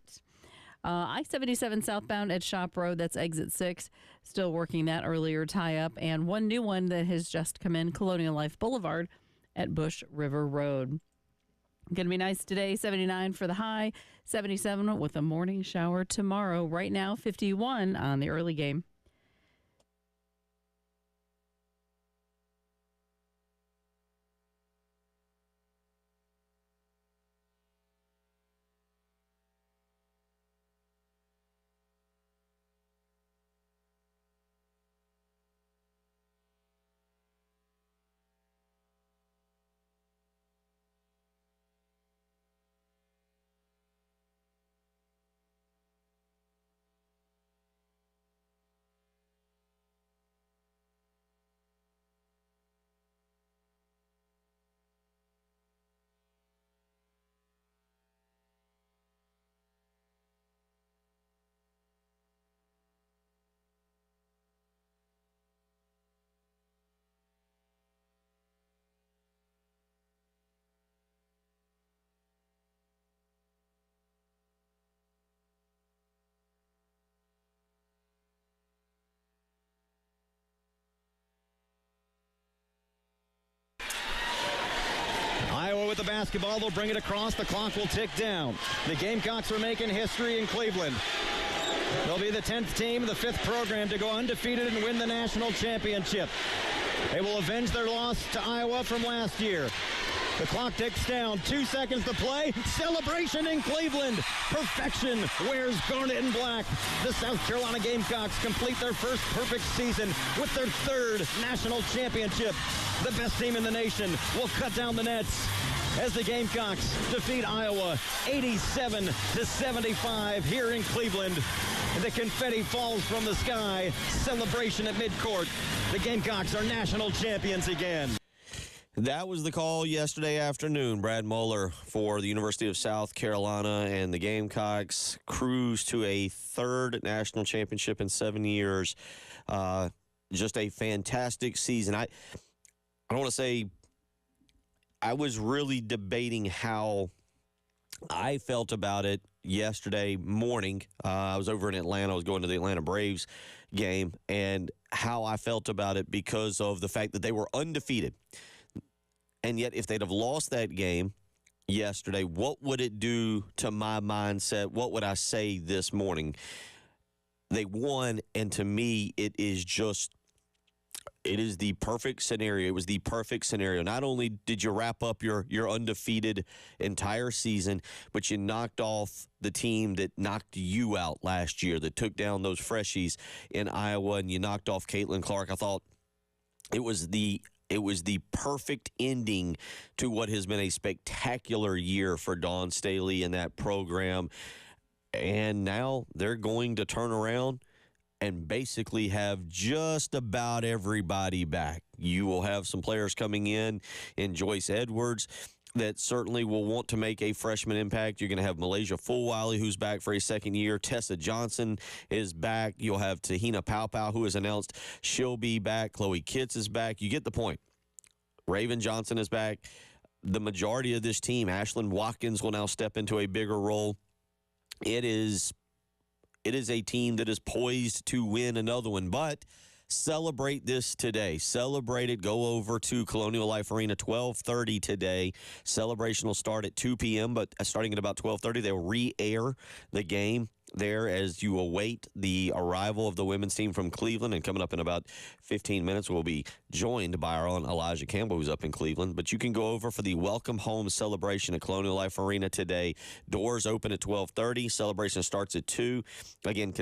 I-77 southbound at Shop Road, that's exit 6. Still working that earlier tie-up. And one new one that has just come in, Colonial Life Boulevard at Bush River Road. Going to be nice today, 79 for the high, 77 with a morning shower tomorrow. Right now, 51 on the early game. Iowa with the basketball. They'll bring it across. The clock will tick down. The Gamecocks are making history in Cleveland. They'll be the 10th team, the 5th program to go undefeated and win the national championship. They will avenge their loss to Iowa from last year. The clock ticks down. 2 seconds to play. Celebration in Cleveland. Perfection wears garnet and black. The South Carolina Gamecocks complete their first perfect season with their 3rd national championship. The best team in the nation will cut down the nets as the Gamecocks defeat Iowa 87-75 here in Cleveland. The confetti falls from the sky. Celebration at midcourt. The Gamecocks are national champions again. That was the call yesterday afternoon. Brad Mueller for the University of South Carolina, and the Gamecocks cruise to a 3rd national championship in 7 years. Just a fantastic season. I don't want to say I was really debating how I felt about it yesterday morning. I was over in Atlanta. I was going to the Atlanta Braves game, and how I felt about it because of the fact that they were undefeated. And yet, if they'd have lost that game yesterday, what would it do to my mindset? What would I say this morning? They won, and to me, it is the perfect scenario. It was the perfect scenario. Not only did you wrap up your undefeated entire season, but you knocked off the team that knocked you out last year, that took down those freshies in Iowa, and you knocked off Caitlin Clark. I thought it was the perfect ending to what has been a spectacular year for Dawn Staley and that program. And now they're going to turn around and basically have just about everybody back. You will have some players coming in Joyce Edwards that certainly will want to make a freshman impact. You're going to have Malaysia Fulwiley, who's back for a 2nd year. Tessa Johnson is back. You'll have Tahina Paupau, who has announced she'll be back. Chloe Kitts is back. You get the point. Raven Johnson is back. The majority of this team, Ashlyn Watkins, will now step into a bigger role. It is a team that is poised to win another one, but celebrate this today. Celebrate it. Go over to Colonial Life Arena, 12:30 today. Celebration will start at 2 p.m., but starting at about 12:30, they'll re-air the game there as you await the arrival of the women's team from Cleveland. And coming up in about 15 minutes, we'll be joined by our own Elijah Campbell, who's up in Cleveland. But you can go over for the Welcome Home celebration at Colonial Life Arena today. Doors open at 12:30. Celebration starts at 2. Again,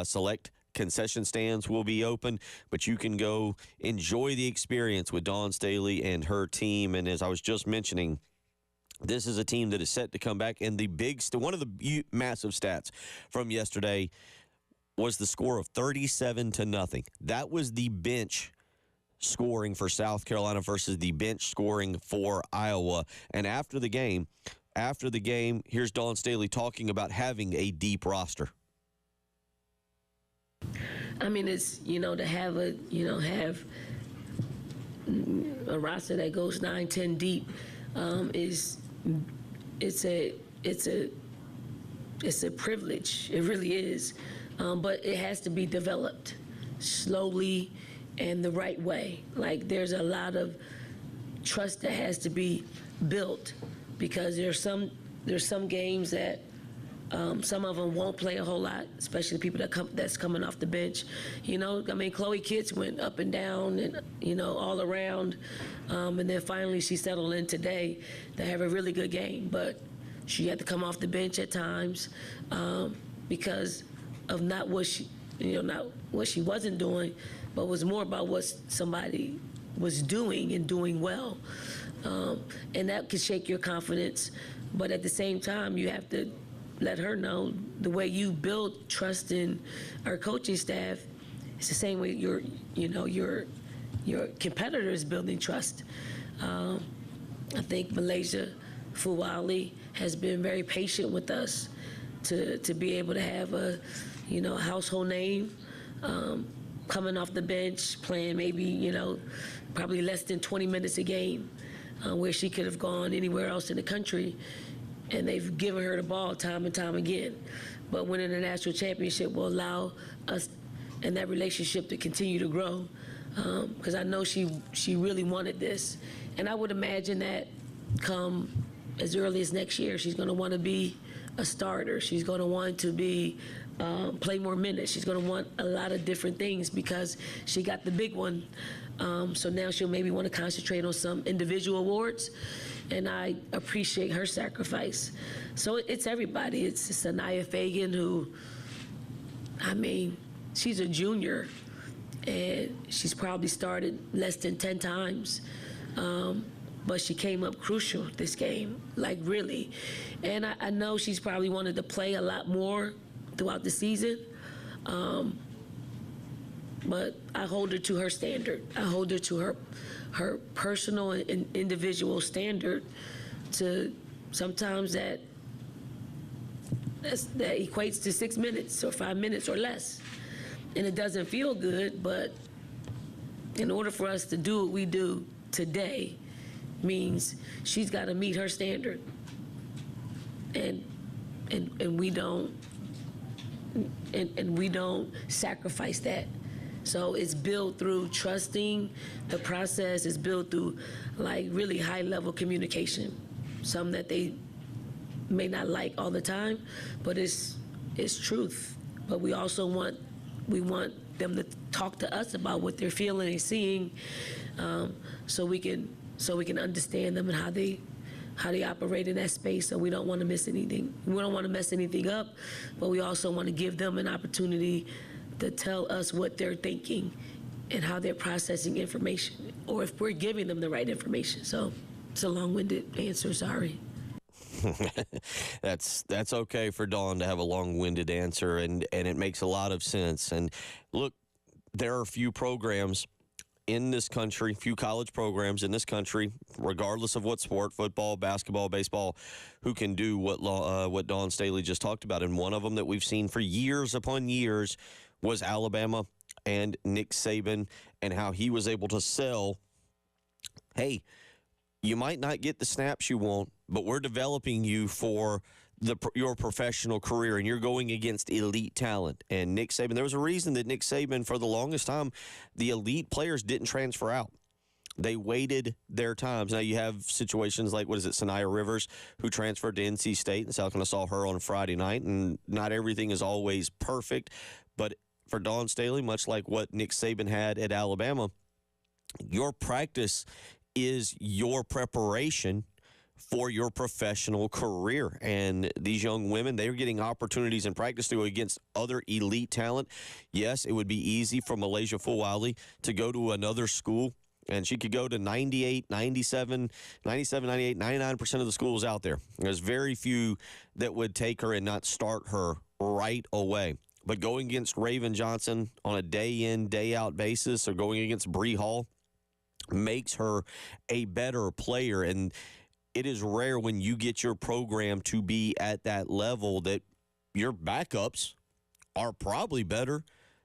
select concession stands will be open, but you can go enjoy the experience with Dawn Staley and her team. And as I was just mentioning, this is a team that is set to come back. And one of the massive stats from yesterday was the score of 37-0. That was the bench scoring for South Carolina versus the bench scoring for Iowa. And after the game, here's Dawn Staley talking about having a deep roster. I mean, it's, to have a roster that goes 9-10 deep it's a privilege. It really is. But it has to be developed slowly and the right way. Like, there's a lot of trust that has to be built, because there's some games that some of them won't play a whole lot, especially the people that's coming off the bench. Chloe Kitts went up and down and, all around. And then finally she settled in today to have a really good game. But she had to come off the bench at times because of not what she wasn't doing, but was more about what somebody was doing and doing well. And that could shake your confidence. But at the same time, you have to let her know the way you build trust in our coaching staff. It's the same way your competitor is building trust. I think Malaysia Fuwali has been very patient with us to be able to have a household name coming off the bench, playing maybe probably less than 20 minutes a game, where she could have gone anywhere else in the country. And they've given her the ball time and time again. But winning a national championship will allow us and that relationship to continue to grow, because I know she really wanted this. And I would imagine that come as early as next year, she's going to want to be a starter. She's going to want to be play more minutes. She's going to want a lot of different things because she got the big one. So now she'll maybe want to concentrate on some individual awards. And I appreciate her sacrifice. So it's everybody. It's Sanaya Fagan, who, she's a junior, and she's probably started less than 10 times. But she came up crucial this game, like really. And I know she's probably wanted to play a lot more throughout the season. But I hold her to her standard. I hold her to her personal and individual standard. To sometimes that equates to 6 minutes or 5 minutes or less. And it doesn't feel good, but in order for us to do what we do today means she's got to meet her standard. And we don't sacrifice that. So it's built through trusting the process. It's built through like really high level communication, some that they may not like all the time, but it's truth. But we also want them to talk to us about what they're feeling and seeing, so we can understand them and how they operate in that space. So we don't want to miss anything. We don't want to mess anything up, but we also want to give them an opportunity to tell us what they're thinking and how they're processing information, or if we're giving them the right information. So it's a long-winded answer, sorry. That's okay for Dawn to have a long-winded answer, and it makes a lot of sense. And look, there are few programs in this country, few college programs in this country, regardless of what sport, football, basketball, baseball, who can do what Dawn Staley just talked about. And one of them that we've seen for years upon years was Alabama and Nick Saban, and how he was able to sell, hey, you might not get the snaps you want, but we're developing you for your professional career, and you're going against elite talent. And Nick Saban, there was a reason that Nick Saban, for the longest time, the elite players didn't transfer out. They waited their times. Now you have situations like, Sanaya Rivers, who transferred to NC State, and South Carolina saw her on Friday night, and not everything is always perfect. But for Dawn Staley, much like what Nick Saban had at Alabama, your practice is your preparation for your professional career. And these young women, they're getting opportunities in practice to go against other elite talent. Yes, it would be easy for Malaysia Fuwali to go to another school, and she could go to 98, 97, 98, 99% of the schools out there. There's very few that would take her and not start her right away. But going against Raven Johnson on a day-in, day-out basis, or going against Bree Hall, makes her a better player. And it is rare when you get your program to be at that level that your backups are probably better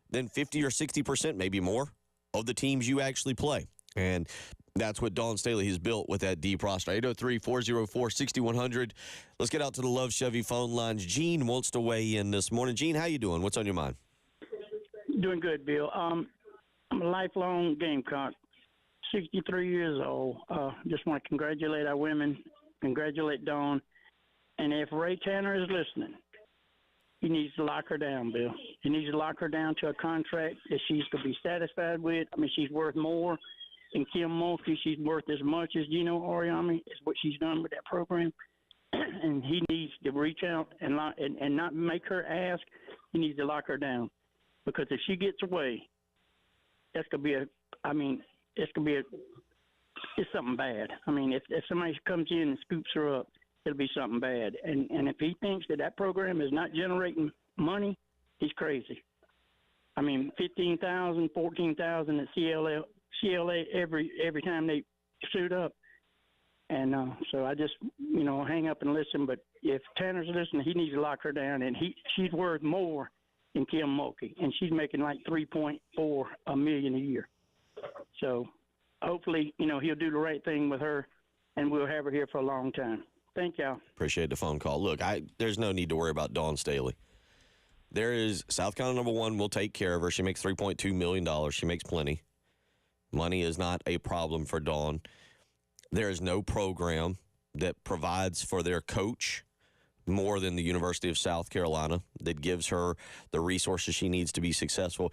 than 50 or 60%, maybe more, of the teams you actually play. And that's what Dawn Staley has built with that deep roster. 803-404-6100. Let's get out to the Love Chevy phone lines. Gene wants to weigh in this morning. Gene, how you doing? What's on your mind? Doing good, Bill. I'm a lifelong Gamecock, 63 years old. Just want to congratulate our women, congratulate Dawn. And if Ray Tanner is listening, he needs to lock her down, Bill. He needs to lock her down to a contract that she's going to be satisfied with. I mean, she's worth more than Kim Mulkey. She's worth as much as Gino Oriami. Is what she's done with that program. And he needs to reach out and not make her ask. He needs to lock her down. Because if she gets away, it's something bad. I mean, if somebody comes in and scoops her up, it'll be something bad. And if he thinks that program is not generating money, he's crazy. I mean, $15,000, $14,000 at CLA every time they suit up. And so I just, hang up and listen. But if Tanner's listening, he needs to lock her down. And she's worth more than Kim Mulkey, and she's making like $3.4 million a year. So hopefully, he'll do the right thing with her, and we'll have her here for a long time. Thank y'all. Appreciate the phone call. Look, there's no need to worry about Dawn Staley. There is South Carolina number one will take care of her. She makes $3.2 million. She makes plenty. Money is not a problem for Dawn. There is no program that provides for their coach more than the University of South Carolina that gives her the resources she needs to be successful.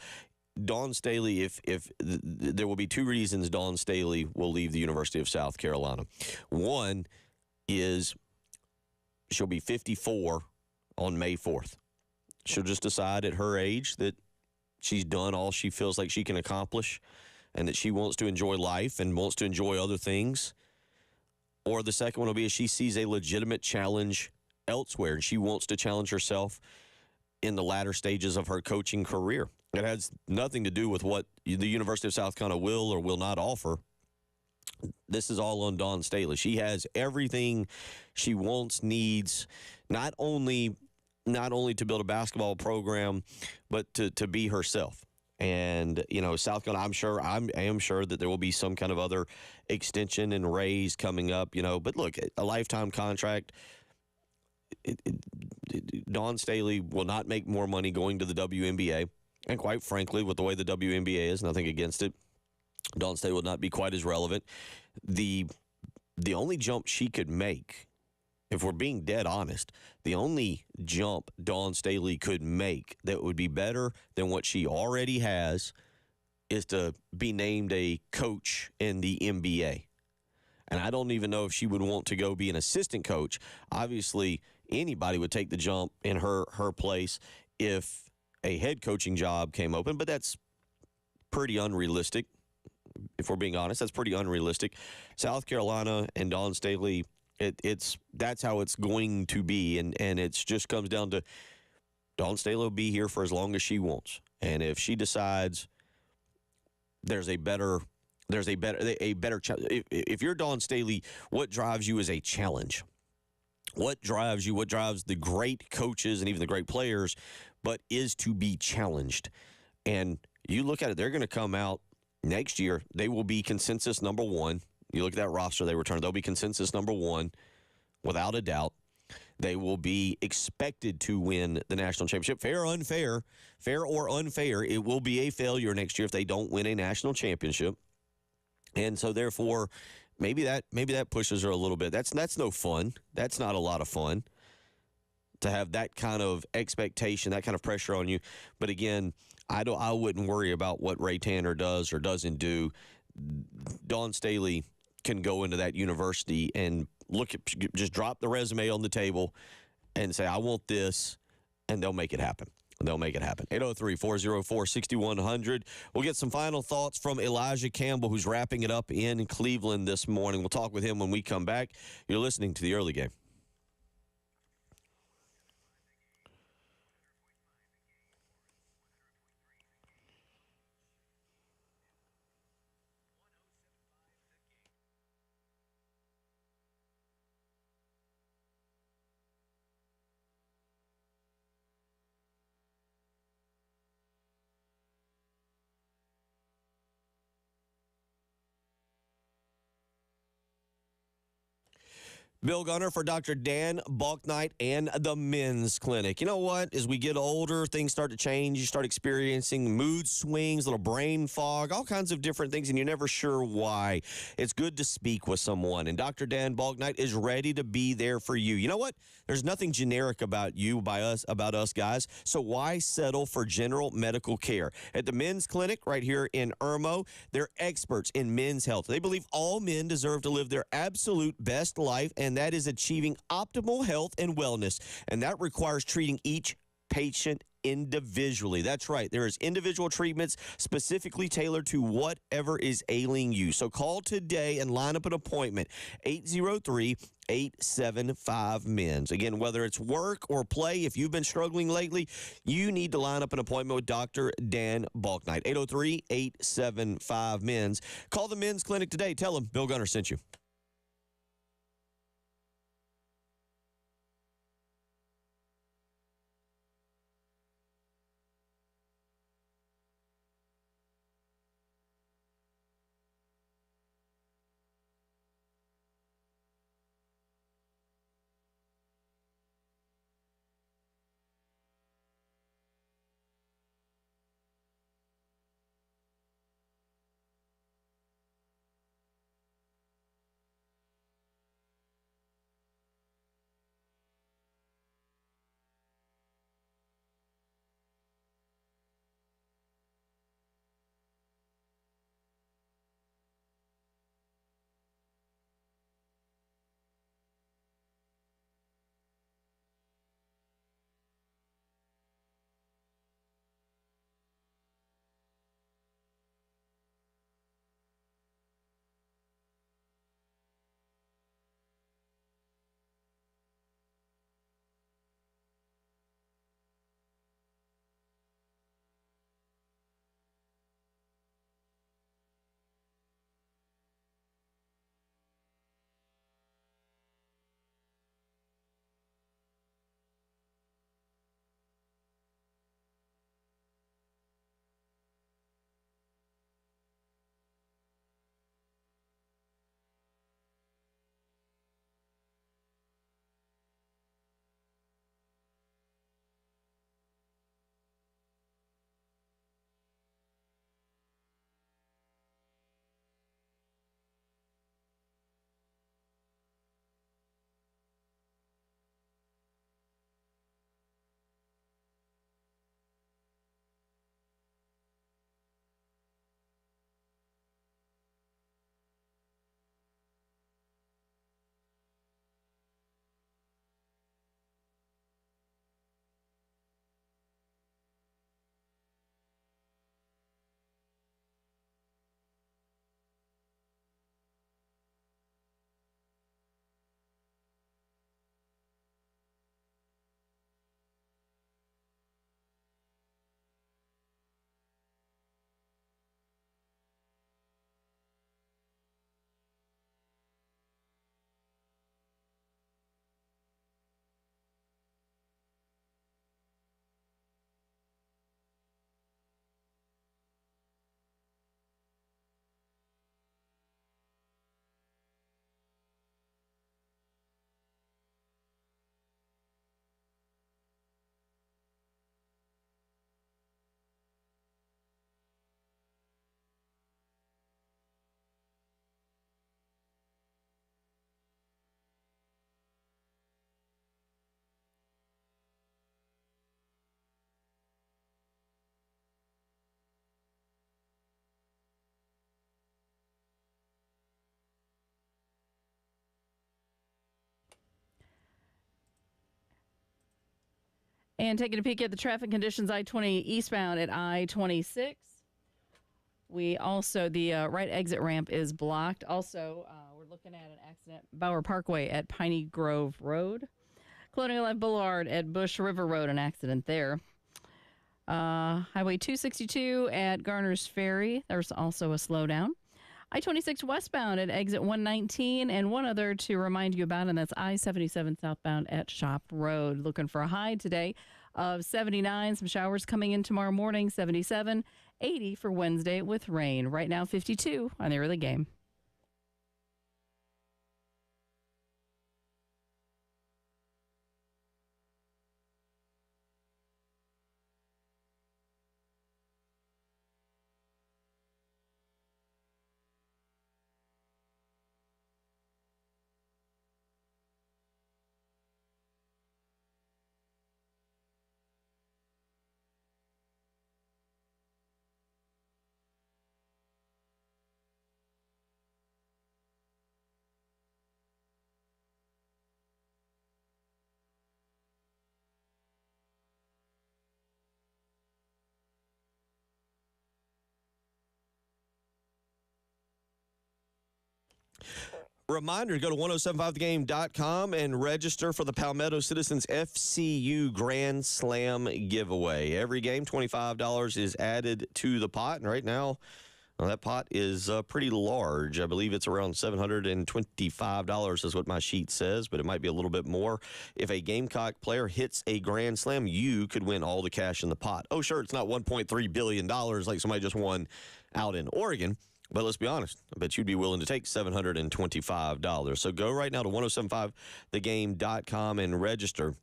Dawn Staley, if there will be two reasons Dawn Staley will leave the University of South Carolina. One is she'll be 54 on May 4th. She'll just decide at her age that she's done all she feels like she can accomplish and that she wants to enjoy life and wants to enjoy other things. Or the second one will be if she sees a legitimate challenge elsewhere and she wants to challenge herself in the latter stages of her coaching career. It has nothing to do with what the University of South Carolina will or will not offer. This is all on Dawn Staley. She has everything she wants, needs, not only to build a basketball program, but to be herself. And, South Carolina, I am sure that there will be some kind of other extension and raise coming up, But look, a lifetime contract, Dawn Staley will not make more money going to the WNBA. And quite frankly, with the way the WNBA is, nothing against it, Dawn Staley will not be quite as relevant. The only jump she could make, if we're being dead honest, the only jump Dawn Staley could make that would be better than what she already has is to be named a coach in the NBA. And I don't even know if she would want to go be an assistant coach. Obviously, anybody would take the jump in her place if a head coaching job came open, but that's pretty unrealistic. If we're being honest, that's pretty unrealistic. South Carolina and Dawn Staley, that's how it's going to be, and it just comes down to Dawn Staley will be here for as long as she wants. And if she decides there's a better if you're Dawn Staley, what drives you is a challenge. What drives you, what drives the great coaches and even the great players, but is to be challenged. And you look at it, they're going to come out next year. They will be consensus number one. You look at that roster they return, they'll be consensus number one without a doubt. They will be expected to win the national championship. Fair or unfair, it will be a failure next year if they don't win a national championship. And so therefore, maybe that pushes her a little bit. That's no fun. That's not a lot of fun to have that kind of expectation, that kind of pressure on you. But again, I wouldn't worry about what Ray Tanner does or doesn't do. Dawn Staley can go into that university and just drop the resume on the table and say, I want this, and they'll make it happen. They'll make it happen. 803-404-6100. We'll get some final thoughts from Elijah Campbell, who's wrapping it up in Cleveland this morning. We'll talk with him when we come back. You're listening to The Early Game. Bill Gunner for Dr. Dan Balknight and the Men's Clinic. You know what? As we get older, things start to change. You start experiencing mood swings, little brain fog, all kinds of different things, and you're never sure why. It's good to speak with someone, and Dr. Dan Balknight is ready to be there for you. You know what? There's nothing generic about you, about us guys, so why settle for general medical care? At the Men's Clinic right here in Irmo, they're experts in men's health. They believe all men deserve to live their absolute best life, and that is achieving optimal health and wellness. And that requires treating each patient individually. That's right. There is individual treatments specifically tailored to whatever is ailing you. So call today and line up an appointment. 803-875-MENS. Again, whether it's work or play, if you've been struggling lately, you need to line up an appointment with Dr. Dan Balknight. 803-875-MENS. Call the Men's Clinic today. Tell them Bill Gunner sent you. And taking a peek at the traffic conditions, I-20 eastbound at I-26. We also, the right exit ramp is blocked. Also, we're looking at an accident, Bauer Parkway at Piney Grove Road. Colonial Life Boulevard at Bush River Road, an accident there. Highway 262 at Garner's Ferry, there's also a slowdown. I-26 westbound at exit 119, and one other to remind you about, and that's I-77 southbound at Shop Road. Looking for a high today of 79. Some showers coming in tomorrow morning, 77. 80 for Wednesday with rain. Right now, 52 on the early game. Reminder, go to 1075thegame.com and register for the Palmetto Citizens FCU Grand Slam giveaway. Every game, $25 is added to the pot. And right now, well, that pot is pretty large. I believe it's around $725 is what my sheet says, but it might be a little bit more. If a Gamecock player hits a Grand Slam, you could win all the cash in the pot. Oh, sure, it's not $1.3 billion like somebody just won out in Oregon, but let's be honest, I bet you'd be willing to take $725. So go right now to 1075thegame.com and register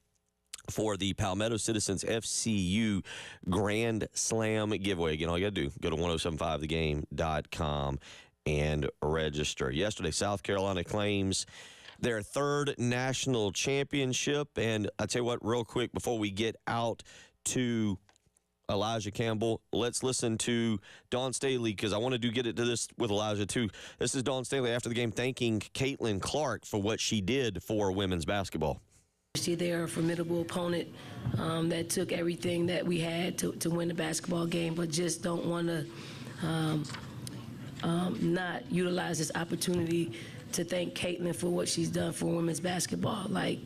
for the Palmetto Citizens FCU Grand Slam giveaway. Again, all you got to do, go to 1075thegame.com and register. Yesterday, South Carolina claims their third national championship. And I tell you what, real quick, before we get out to Elijah Campbell, let's listen to Dawn Staley, because I want to get into this with Elijah, too. This is Dawn Staley after the game thanking Caitlin Clark for what she did for women's basketball. They are a formidable opponent that took everything that we had to win the basketball game, but just don't want to not utilize this opportunity to thank Caitlin for what she's done for women's basketball. Like,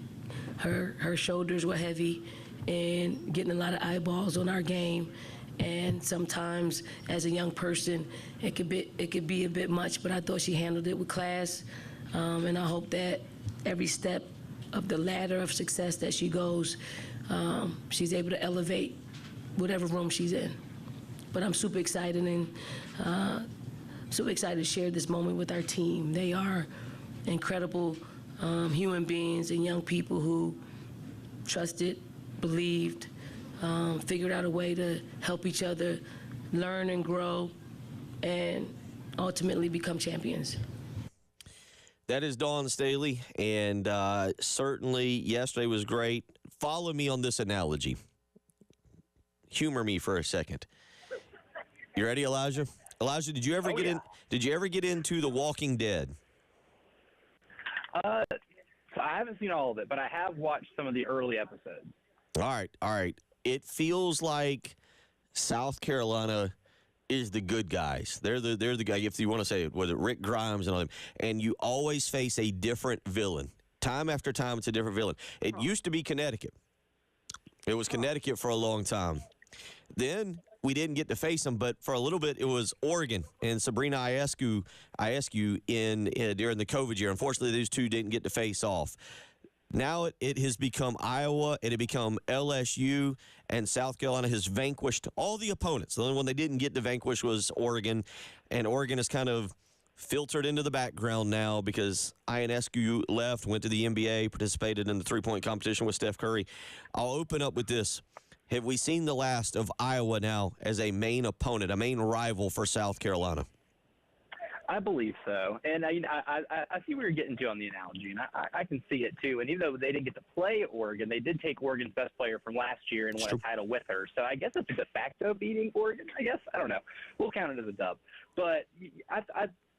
her shoulders were heavy and getting a lot of eyeballs on our game. And sometimes, as a young person, it could be a bit much, but I thought she handled it with class. And I hope that every step of the ladder of success that she goes, she's able to elevate whatever room she's in. But I'm super excited and super excited to share this moment with our team. They are incredible human beings and young people who trusted, believed, figured out a way to help each other learn and grow and ultimately become champions. That is Dawn Staley, and certainly yesterday was great. Follow me on this analogy. Humor me for a second. You ready, Elijah? Elijah, did you ever get into The Walking Dead? So I haven't seen all of it, but I have watched some of the early episodes. All right. It feels like South Carolina is the good guys. They're the guy, if you want to say it, whether Rick Grimes and all them. And you always face a different villain. Time after time, it's a different villain. It used to be Connecticut. It was Connecticut for a long time. Then we didn't get to face them, but for a little bit, it was Oregon and Sabrina Ionescu in during the COVID year. Unfortunately, these two didn't get to face off. Now it has become Iowa, and it become LSU, and South Carolina has vanquished all the opponents. The only one they didn't get to vanquish was Oregon, and Oregon has kind of filtered into the background now because Ionescu left, went to the NBA, participated in the three-point competition with Steph Curry. I'll open up with this. Have we seen the last of Iowa now as a main opponent, a main rival for South Carolina? I believe so. And I see what you're getting to on the analogy, and I can see it too. And even though they didn't get to play Oregon, they did take Oregon's best player from last year and win a title with her. So I guess it's a de facto beating Oregon, I guess. I don't know. We'll count it as a dub. But I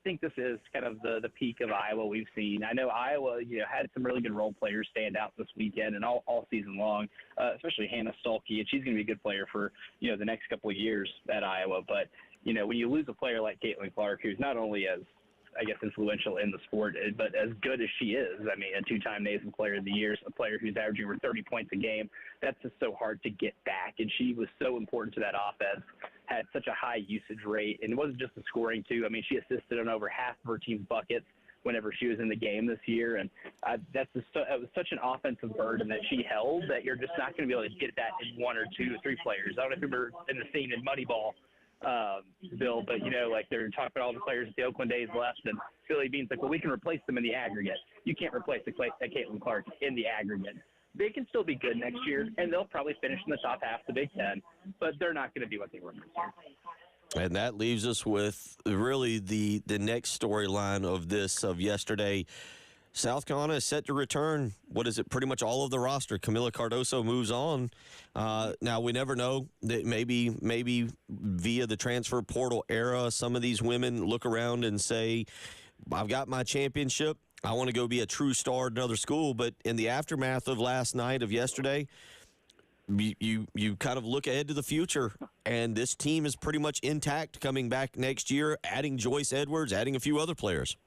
think this is kind of the peak of Iowa we've seen. I know Iowa, had some really good role players stand out this weekend and all season long, especially Hannah Stuelke, and she's going to be a good player for, the next couple of years at Iowa. But when you lose a player like Caitlin Clark, who's not only as, I guess, influential in the sport, but as good as she is, I mean, a two-time Naismith Player of the Year, a player who's averaging over 30 points a game, that's just so hard to get back. And she was so important to that offense, had such a high usage rate, and it wasn't just the scoring, too. I mean, she assisted on over half of her team's buckets whenever she was in the game this year, and it was such an offensive burden that she held that you're just not going to be able to get that in one or two or three players. I don't know if you remember in the scene in Moneyball, Bill, but they're talking about all the players that the Oakland A's left, and Billy Bean's like, well, we can replace them in the aggregate. You can't replace Caitlin Clark in the aggregate. They can still be good next year, and they'll probably finish in the top half of the Big Ten, but they're not going to be what they were this year. And that leaves us with really the next storyline of yesterday. South Carolina is set to return, pretty much all of the roster. Camila Cardoso moves on. Now, we never know that maybe via the transfer portal era, some of these women look around and say, I've got my championship. I want to go be a true star at another school. But in the aftermath of yesterday, you kind of look ahead to the future, and this team is pretty much intact coming back next year, adding Joyce Edwards, adding a few other players.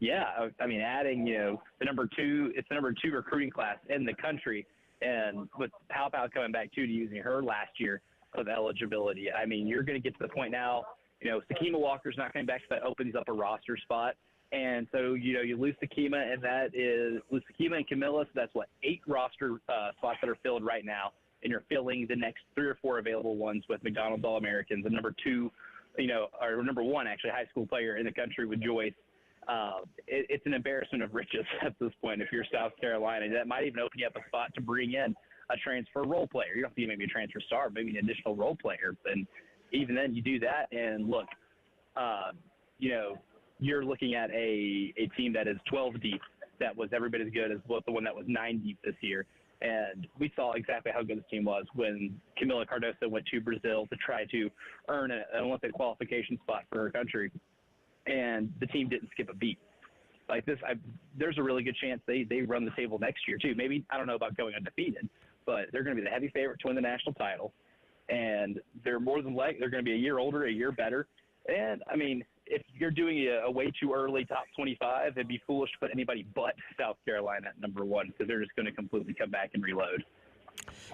Yeah, I mean, adding, the number two, it's the number 2 recruiting class in the country. And with Pow coming back, too, to using her last year of eligibility, I mean, you're going to get to the point now, Sakima Walker's not coming back, so that opens up a roster spot. And so, you lose Sakima, and lose Sakima and Camilla, so that's 8 roster spots that are filled right now. And you're filling the next 3 or 4 available ones with McDonald's All-Americans. And number 2, or number 1, actually, high school player in the country with Joyce. It's an embarrassment of riches at this point if you're South Carolina. That might even open you up a spot to bring in a transfer role player. You don't have to be maybe a transfer star, maybe an additional role player. And even then, you do that, and look, you're looking at a team that is 12 deep that was every bit as good as the one that was 9 deep this year. And we saw exactly how good this team was when Camila Cardoso went to Brazil to try to earn an Olympic qualification spot for her country. And the team didn't skip a beat. Like this, there's a really good chance they run the table next year, too. Maybe, I don't know about going undefeated, but they're going to be the heavy favorite to win the national title. And they're more than likely, they're going to be a year older, a year better. And, I mean, if you're doing a way too early top 25, it'd be foolish to put anybody but South Carolina at number 1 because they're just going to completely come back and reload.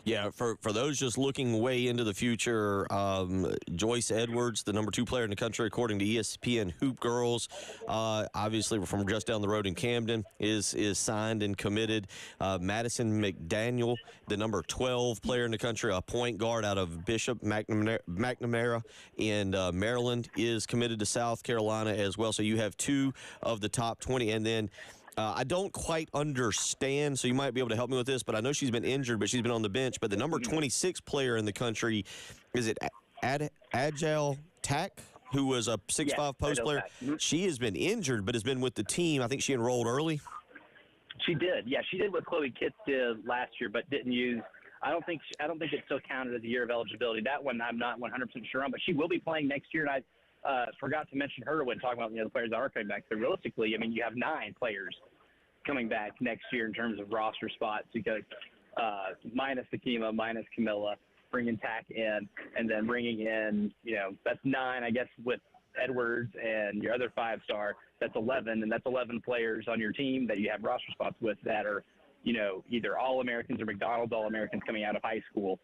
Yeah, for those just looking way into the future, Joyce Edwards, the number 2 player in the country, according to ESPN Hoop Girls, obviously from just down the road in Camden, is signed and committed. Madison McDaniel, the number 12 player in the country, a point guard out of Bishop McNamara in Maryland, is committed to South Carolina as well. So you have 2 of the top 20, and then I don't quite understand, so you might be able to help me with this, but I know she's been injured, but she's been on the bench. But the number 26 player in the country, is it Agile Tack, who was a 6'5" post player? She has been injured, but has been with the team. I think she enrolled early. She did. Yeah, she did what Chloe Kitts did last year, but didn't use – I don't think it still counted as a year of eligibility. That one I'm not 100% sure on, but she will be playing next year, and I forgot to mention her when talking about the players that are coming back. So realistically, I mean, you have 9 players coming back next year in terms of roster spots because minus Sakima, minus Camilla, bringing Tack in, and then bringing in, that's 9, I guess, with Edwards and your other 5-star. That's 11, and that's 11 players on your team that you have roster spots with that are, either All-Americans or McDonald's All-Americans coming out of high school.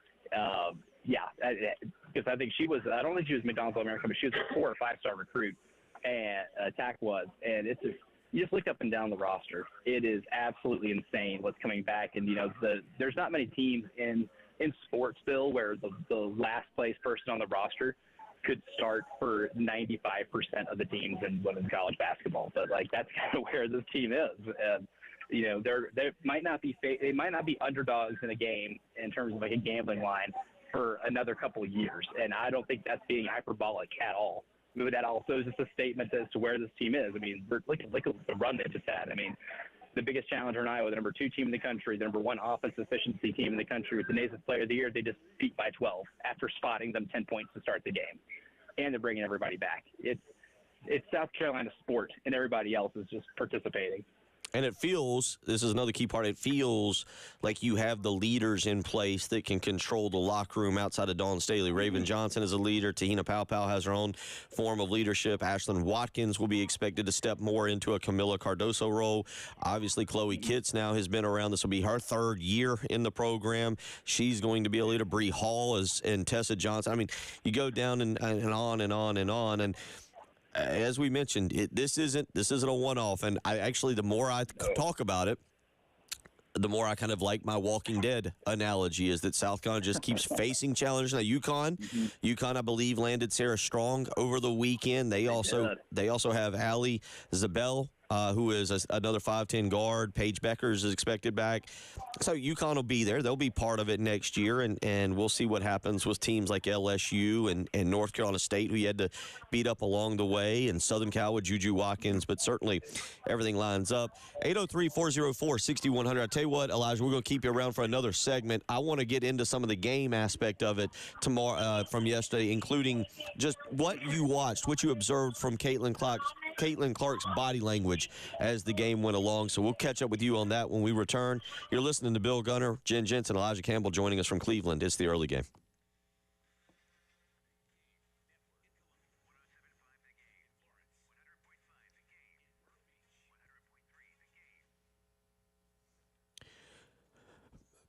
Because I think I don't think she was McDonald's All-American, but she was a 4 or 5-star recruit, and Tack was. And it's just, you just look up and down the roster. It is absolutely insane what's coming back. And, there's not many teams in sports, Bill, where the last place person on the roster could start for 95% of the teams in women's college basketball. But, that's kind of where this team is. And, they might not be underdogs in a game in terms of a gambling line for another couple of years, and I don't think that's being hyperbolic at all. Maybe that also is just a statement as to where this team is. I mean, look at the run they just had. I mean, the biggest challenger in Iowa, the number 2 team in the country, the number 1 offense efficiency team in the country with the Naismith Player of the Year, they just beat by 12 after spotting them 10 points to start the game, and they're bringing everybody back. It's South Carolina sport, and everybody else is just participating. And it feels, this is another key part, it feels like you have the leaders in place that can control the locker room outside of Dawn Staley. Raven Johnson is a leader. Tahina Powell has her own form of leadership. Ashlyn Watkins will be expected to step more into a Camila Cardoso role. Obviously, Chloe Kitts now has been around. This will be her 3rd year in the program. She's going to be a leader. Bree Hall and Tessa Johnson. I mean, you go down and on and on and on. And as we mentioned, this isn't a one-off, and the more I talk about it, the more I kind of like my Walking Dead analogy is that South Carolina just keeps facing challenges. Now, UConn, I believe, landed Sarah Strong over the weekend. They also have Allie Zabel, who is another 5'10" guard. Paige Beckers is expected back. So UConn will be there. They'll be part of it next year, and we'll see what happens with teams like LSU and North Carolina State, who you had to beat up along the way, and Southern Cal with Juju Watkins. But certainly everything lines up. 803-404-6100. I tell you what, Elijah, we're going to keep you around for another segment. I want to get into some of the game aspect of it tomorrow from yesterday, including just what you watched, what you observed from Caitlin Clark's body language as the game went along. So we'll catch up with you on that when we return. You're listening to Bill Gunner, Jen Jensen, Elijah Campbell joining us from Cleveland. It's the early game.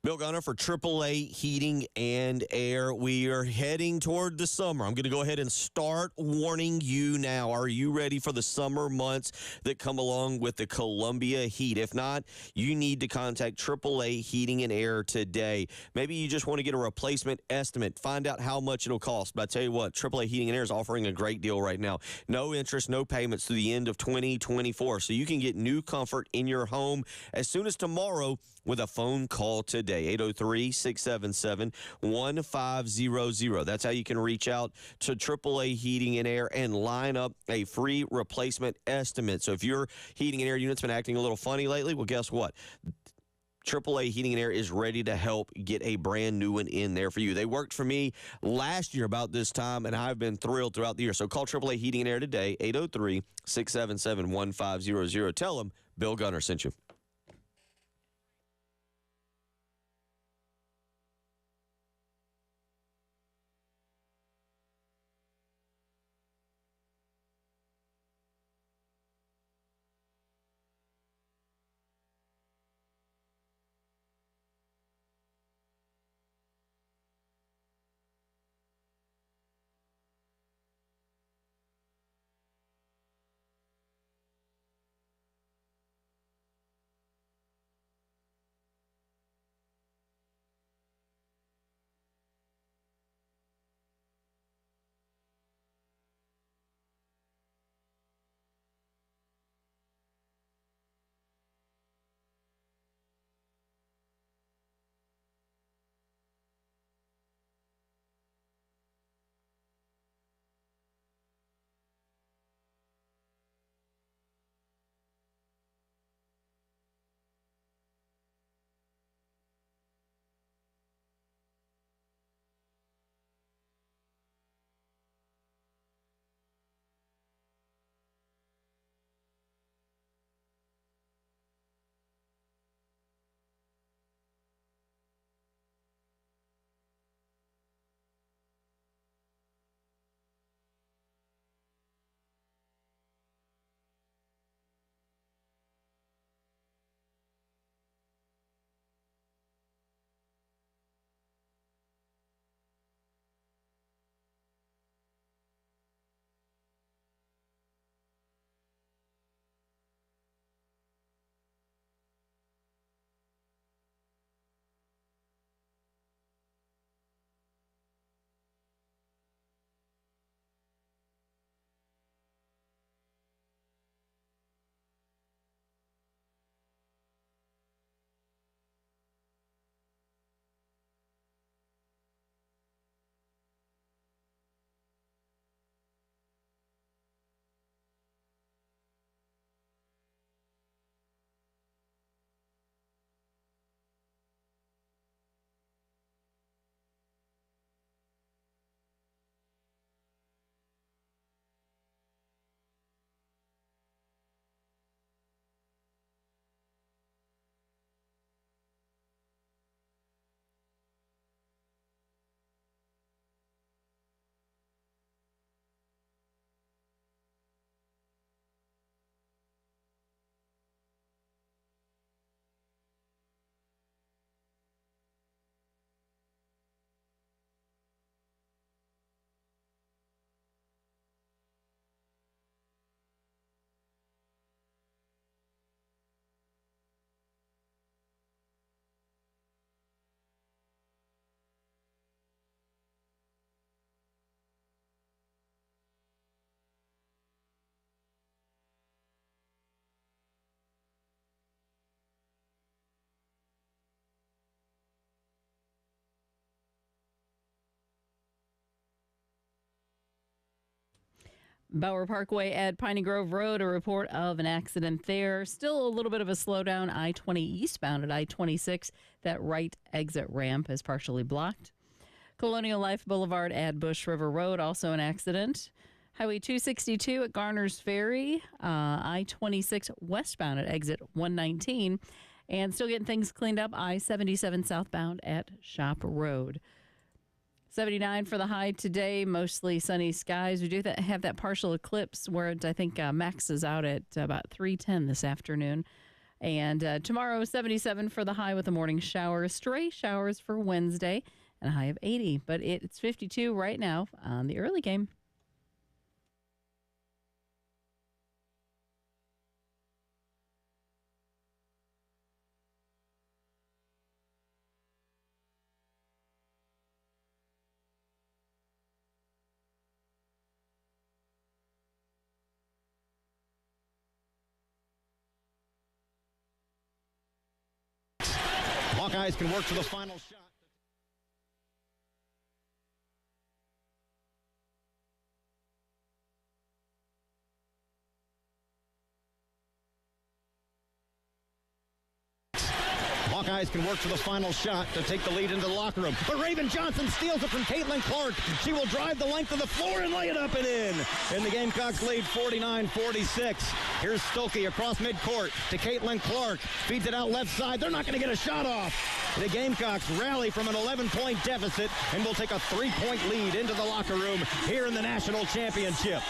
Bill Gunner for AAA Heating and Air. We are heading toward the summer. I'm going to go ahead and start warning you now. Are you ready for the summer months that come along with the Columbia heat? If not, you need to contact AAA Heating and Air today. Maybe you just want to get a replacement estimate. Find out how much it'll cost. But I tell you what, AAA Heating and Air is offering a great deal right now. No interest, no payments through the end of 2024. So you can get new comfort in your home as soon as tomorrow with a phone call today, 803-677-1500. That's how you can reach out to AAA Heating and Air and line up a free replacement estimate. So if your heating and air unit's been acting a little funny lately, well, guess what? AAA Heating and Air is ready to help get a brand new one in there for you. They worked for me last year about this time, and I've been thrilled throughout the year. So call AAA Heating and Air today, 803-677-1500. Tell them Bill Gunner sent you. Bower Parkway at Piney Grove Road, a report of an accident there. Still a little bit of a slowdown, I-20 eastbound at I-26. That right exit ramp is partially blocked. Colonial Life Boulevard at Bush River Road, also an accident. Highway 262 at Garner's Ferry, I-26 westbound at exit 119. And still getting things cleaned up, I-77 southbound at Shop Road. 79 for the high today, mostly sunny skies. We do have that partial eclipse where I think Max is out at about 3:10 this afternoon. And tomorrow, 77 for the high with a morning shower. Stray showers for Wednesday and a high of 80. But it's 52 right now on the early game. Hawkeyes can work to the final shot. Hawkeyes can work to the final shot to take the lead into the locker room. But Raven Johnson steals it from Caitlin Clark. She will drive the length of the floor and lay it up and in. And the Gamecocks lead 49-46. Here's Stokey across midcourt to Caitlin Clark. Feeds it out left side. They're not going to get a shot off. The Gamecocks rally from an 11-point deficit and will take a 3-point lead into the locker room here in the national championship.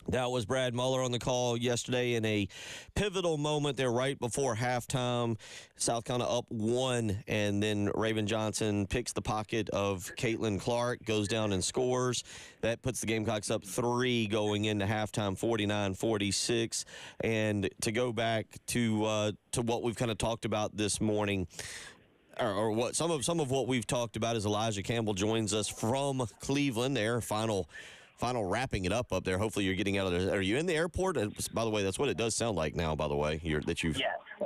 That was Brad Muller on the call yesterday in a pivotal moment there right before halftime. South Carolina up 1, and then Raven Johnson picks the pocket of Caitlin Clark, goes down and scores. That puts the Gamecocks up 3 going into halftime, 49-46. And to go back to what we've kind of talked about this morning, or what some of what we've talked about, is Elijah Campbell joins us from Cleveland. Their final wrapping it up there. Hopefully you're getting out of there. Are you in the airport? By the way, that's what it does sound like now, by the way. Yes.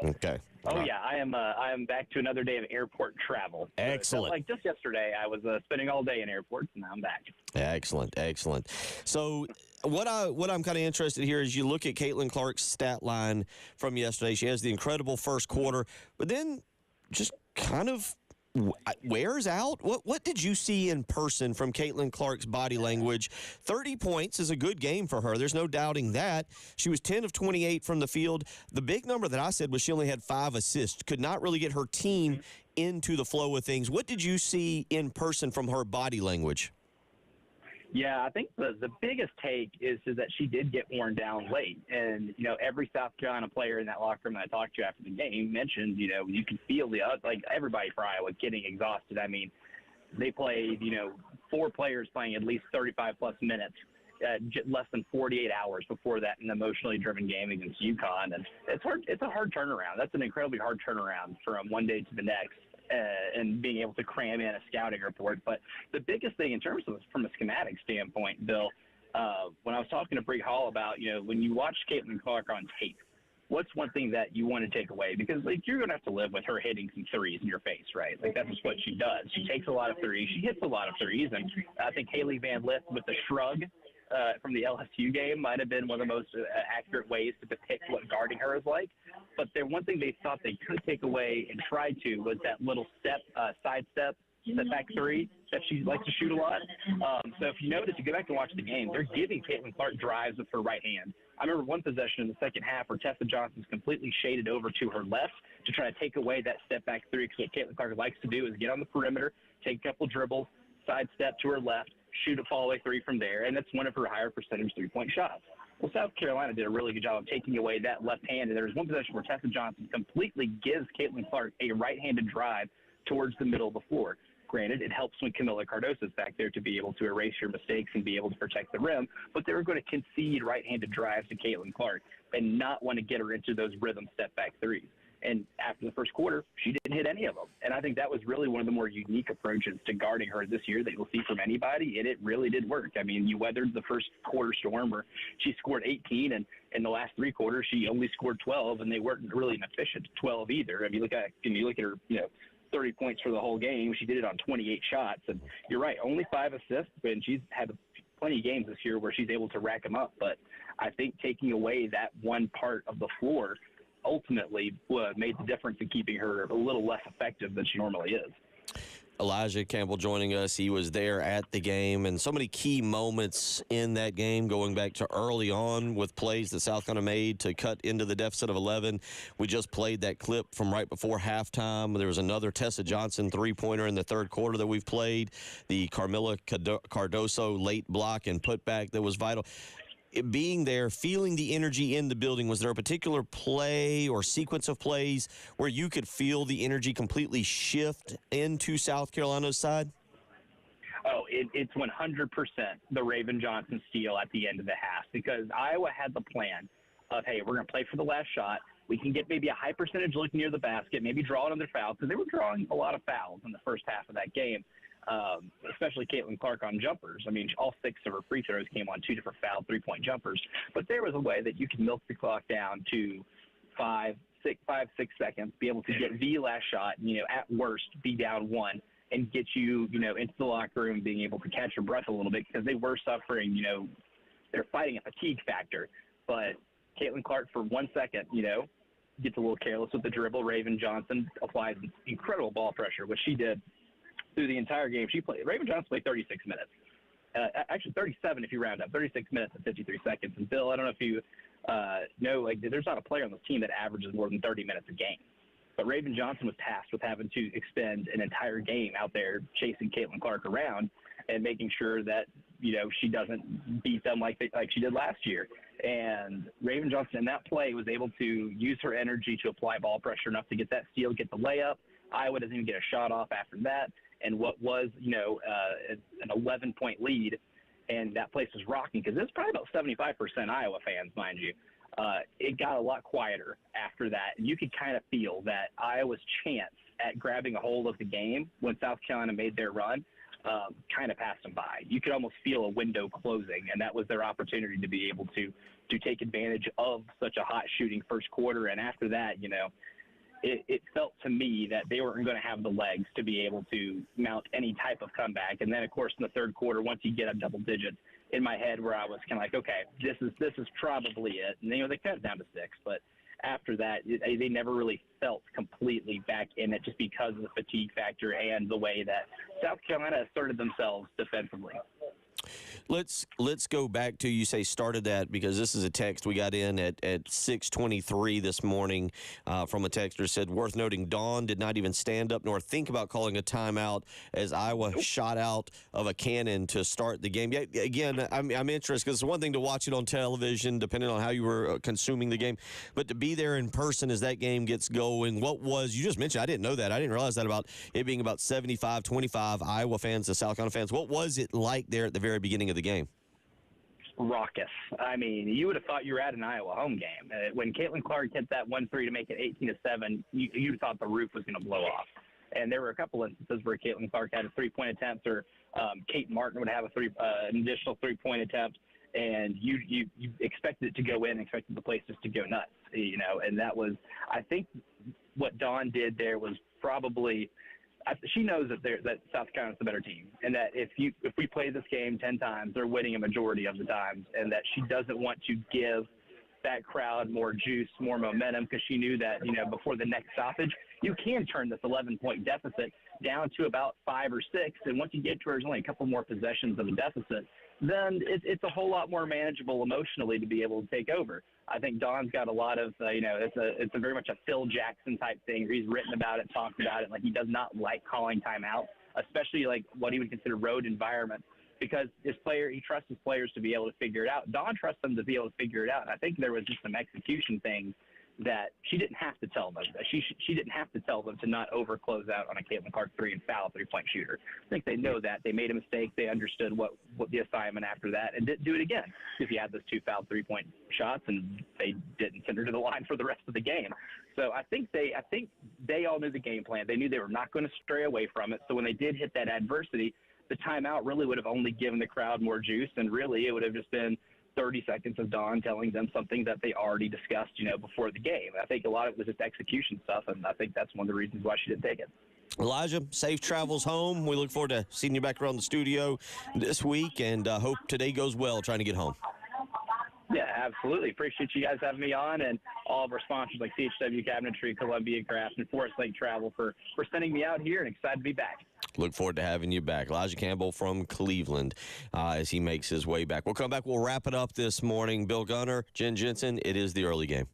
Okay. Oh, yeah. I am back to another day of airport travel. Excellent. So, like just yesterday, I was spending all day in airports, and now I'm back. Excellent. So what I'm kind of interested here is you look at Caitlin Clark's stat line from yesterday. She has the incredible first quarter, but then just kind of wears out. What did you see in person from Caitlin Clark's body language? 30 points is a good game for her. There's no doubting that. She was 10 of 28 from the field. The big number that I said was she only had 5 assists. Could not really get her team into the flow of things. What did you see in person from her body language? Yeah, I think the biggest take is that she did get worn down late. And, every South Carolina player in that locker room that I talked to after the game mentioned, you can feel everybody for Iowa getting exhausted. I mean, they played, 4 players playing at least 35-plus minutes, less than 48 hours before that in an emotionally driven game against UConn. And it's a hard turnaround. That's an incredibly hard turnaround from one day to the next. And being able to cram in a scouting report. But the biggest thing in terms of from a schematic standpoint, Bill, when I was talking to Bree Hall about, when you watch Caitlin Clark on tape, what's one thing that you want to take away? Because, you're going to have to live with her hitting some threes in your face, right? That's just what she does. She takes a lot of threes. She hits a lot of threes. And I think Haley Van Lith with the shrug from the LSU game might have been one of the most accurate ways to depict what guarding her is like. But one thing they thought they could take away and try to was that little side step back 3 that she likes to shoot a lot. So if you notice, you go back and watch the game, they're giving Caitlin Clark drives with her right hand. I remember one possession in the second half where Tessa Johnson's completely shaded over to her left to try to take away that step back 3, because what Caitlin Clark likes to do is get on the perimeter, take a couple dribbles, side step to her left, shoot a fall away 3 from there, and that's one of her higher percentage 3-point shots. Well, South Carolina did a really good job of taking away that left hand, and there was one possession where Tessa Johnson completely gives Caitlin Clark a right-handed drive towards the middle of the floor. Granted, it helps when Camila Cardoso's back there to be able to erase your mistakes and be able to protect the rim, but they were going to concede right-handed drives to Caitlin Clark and not want to get her into those rhythm step-back threes. And after the first quarter, she didn't hit any of them. And I think that was really one of the more unique approaches to guarding her this year that you'll see from anybody, and it really did work. I mean, you weathered the first quarter storm where she scored 18, and in the last 3 quarters, she only scored 12, and they weren't really an efficient 12 either. I mean, you look at her, 30 points for the whole game. She did it on 28 shots. And you're right, only 5 assists, and she's had plenty of games this year where she's able to rack them up. But I think taking away that one part of the floor ultimately made the difference in keeping her a little less effective than she normally is. Elijah Campbell joining us. He was there at the game, and so many key moments in that game going back to early on with plays that South Carolina made to cut into the deficit of 11. We just played that clip from right before halftime. There was another Tessa Johnson three-pointer in the third quarter that we've played. The Camila Cardoso late block and putback that was vital. being there, feeling the energy in the building, was there a particular play or sequence of plays where you could feel the energy completely shift into South Carolina's side? Oh, it's 100% the Raven Johnson steal at the end of the half, because Iowa had the plan of, hey, we're going to play for the last shot. We can get maybe a high percentage look near the basket, maybe draw another foul, because they were drawing a lot of fouls in the first half of that game, especially Caitlin Clark on jumpers. I mean, all 6 of her free throws came on 2 different foul 3-point jumpers. But there was a way that you could milk the clock down to 5, 6 seconds, be able to get the last shot, at worst, be down 1, and get you, into the locker room, being able to catch your breath a little bit, because they were suffering, they're fighting a fatigue factor. But Caitlin Clark, for 1 second, gets a little careless with the dribble. Raven Johnson applies incredible ball pressure, which she did through the entire game. Raven Johnson played 36 minutes. Actually 37 if you round up, 36 minutes and 53 seconds. And Bill, I don't know if you know, there's not a player on this team that averages more than 30 minutes a game. But Raven Johnson was tasked with having to extend an entire game out there chasing Caitlin Clark around and making sure that, she doesn't beat them like she did last year. And Raven Johnson in that play was able to use her energy to apply ball pressure enough to get that steal, get the layup. Iowa doesn't even get a shot off after that. And what was, an 11-point lead, and that place was rocking, because it's probably about 75% Iowa fans, mind you. It got a lot quieter after that. And you could kind of feel that Iowa's chance at grabbing a hold of the game when South Carolina made their run kind of passed them by. You could almost feel a window closing, and that was their opportunity to be able to take advantage of such a hot shooting first quarter. And after that, it felt to me that they weren't going to have the legs to be able to mount any type of comeback. And then, of course, in the third quarter, once you get up double digits, in my head where I was kind of like, okay, this is probably it. And, they cut it down to 6. But after that, they never really felt completely back in it, just because of the fatigue factor and the way that South Carolina asserted themselves defensively. Let's go back to, you say started that, because this is a text we got in at 6:23 this morning from a texter. Said, worth noting, Dawn did not even stand up nor think about calling a timeout as Iowa shot out of a cannon to start the game. Yeah, again, I'm interested, because it's one thing to watch it on television, depending on how you were consuming the game, but to be there in person as that game gets going. You just mentioned, I didn't know that. I didn't realize that about it being about 75-25 Iowa fans to South Carolina fans. What was it like there at the very beginning of the game? Raucous. I mean, you would have thought you were at an Iowa home game. When Caitlin Clark hit that 1-3 to make it 18-7, you thought the roof was going to blow off. And there were a couple instances where Caitlin Clark had a 3-point attempt, or Kate Martin would have an additional 3-point attempt, and you expected it to go in, expected the place just to go nuts, And that was, I think, what Dawn did there was probably. She knows that South Carolina's the better team, and that if we play this game 10 times, they're winning a majority of the times, and that she doesn't want to give that crowd more juice, more momentum, because she knew that, before the next stoppage, you can turn this 11-point deficit down to about 5 or 6, and once you get to where there's only a couple more possessions of a deficit, then it's a whole lot more manageable emotionally to be able to take over. I think Don's got a lot of, it's a very much a Phil Jackson type thing, where he's written about it, talked about it. Like, he does not like calling timeout, especially like what he would consider road environment, because he trusts his players to be able to figure it out. Don trusts them to be able to figure it out. And I think there was just some execution things that she didn't have to tell them. She didn't have to tell them to not over-close out on a Caitlin Clark 3 and foul 3-point shooter. I think they know that. They made a mistake. They understood what the assignment after that, and didn't do it again, because he had those 2 foul 3-point shots, and they didn't send her to the line for the rest of the game. So I think they all knew the game plan. They knew they were not going to stray away from it. So when they did hit that adversity, the timeout really would have only given the crowd more juice, and really it would have just been 30 seconds of Dawn telling them something that they already discussed, before the game. I think a lot of it was just execution stuff, and I think that's one of the reasons why she didn't take it. Elijah, safe travels home. We look forward to seeing you back around the studio this week, and hope today goes well trying to get home. Yeah, absolutely. Appreciate you guys having me on, and all of our sponsors like CHW Cabinetry, Columbia Craft, and Forest Lake Travel for sending me out here, and excited to be back. Look forward to having you back. Elijah Campbell from Cleveland as he makes his way back. We'll come back. We'll wrap it up this morning. Bill Gunner, Jen Jensen, it is the early game.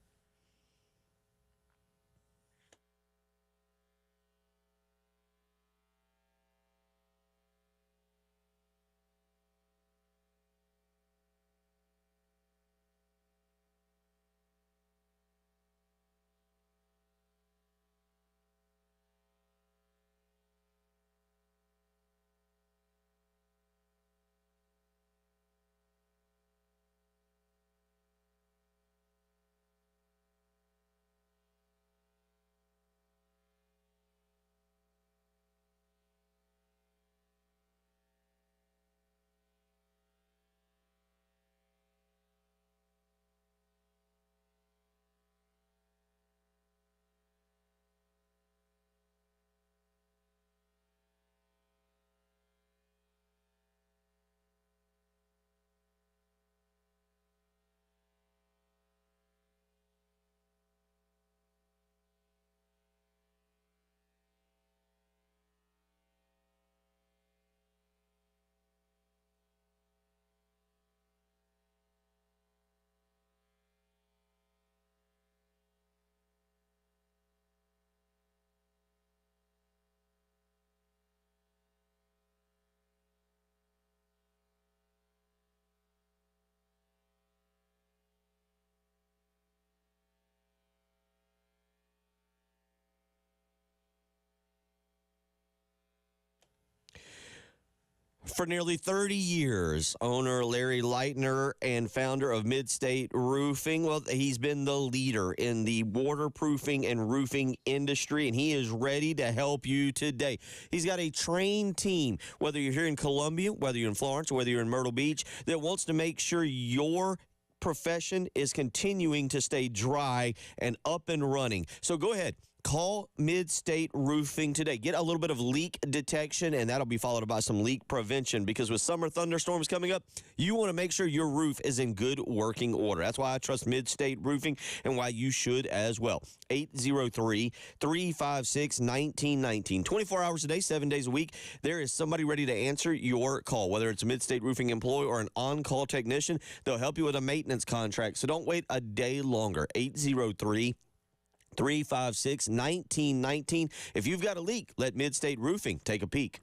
For nearly 30 years, owner Larry Leitner and founder of Midstate Roofing, well, he's been the leader in the waterproofing and roofing industry, and he is ready to help you today. He's got a trained team, whether you're here in Columbia, whether you're in Florence, or whether you're in Myrtle Beach, that wants to make sure your profession is continuing to stay dry and up and running. So go ahead. Call Midstate Roofing today. Get a little bit of leak detection, and that'll be followed by some leak prevention, because with summer thunderstorms coming up, you want to make sure your roof is in good working order. That's why I trust Midstate Roofing and why you should as well. 803-356-1919. 24 hours a day, 7 days a week. There is somebody ready to answer your call, whether it's a Midstate Roofing employee or an on-call technician. They'll help you with a maintenance contract, so don't wait a day longer. 803-356-1919. If you've got a leak, let Midstate Roofing take a peek.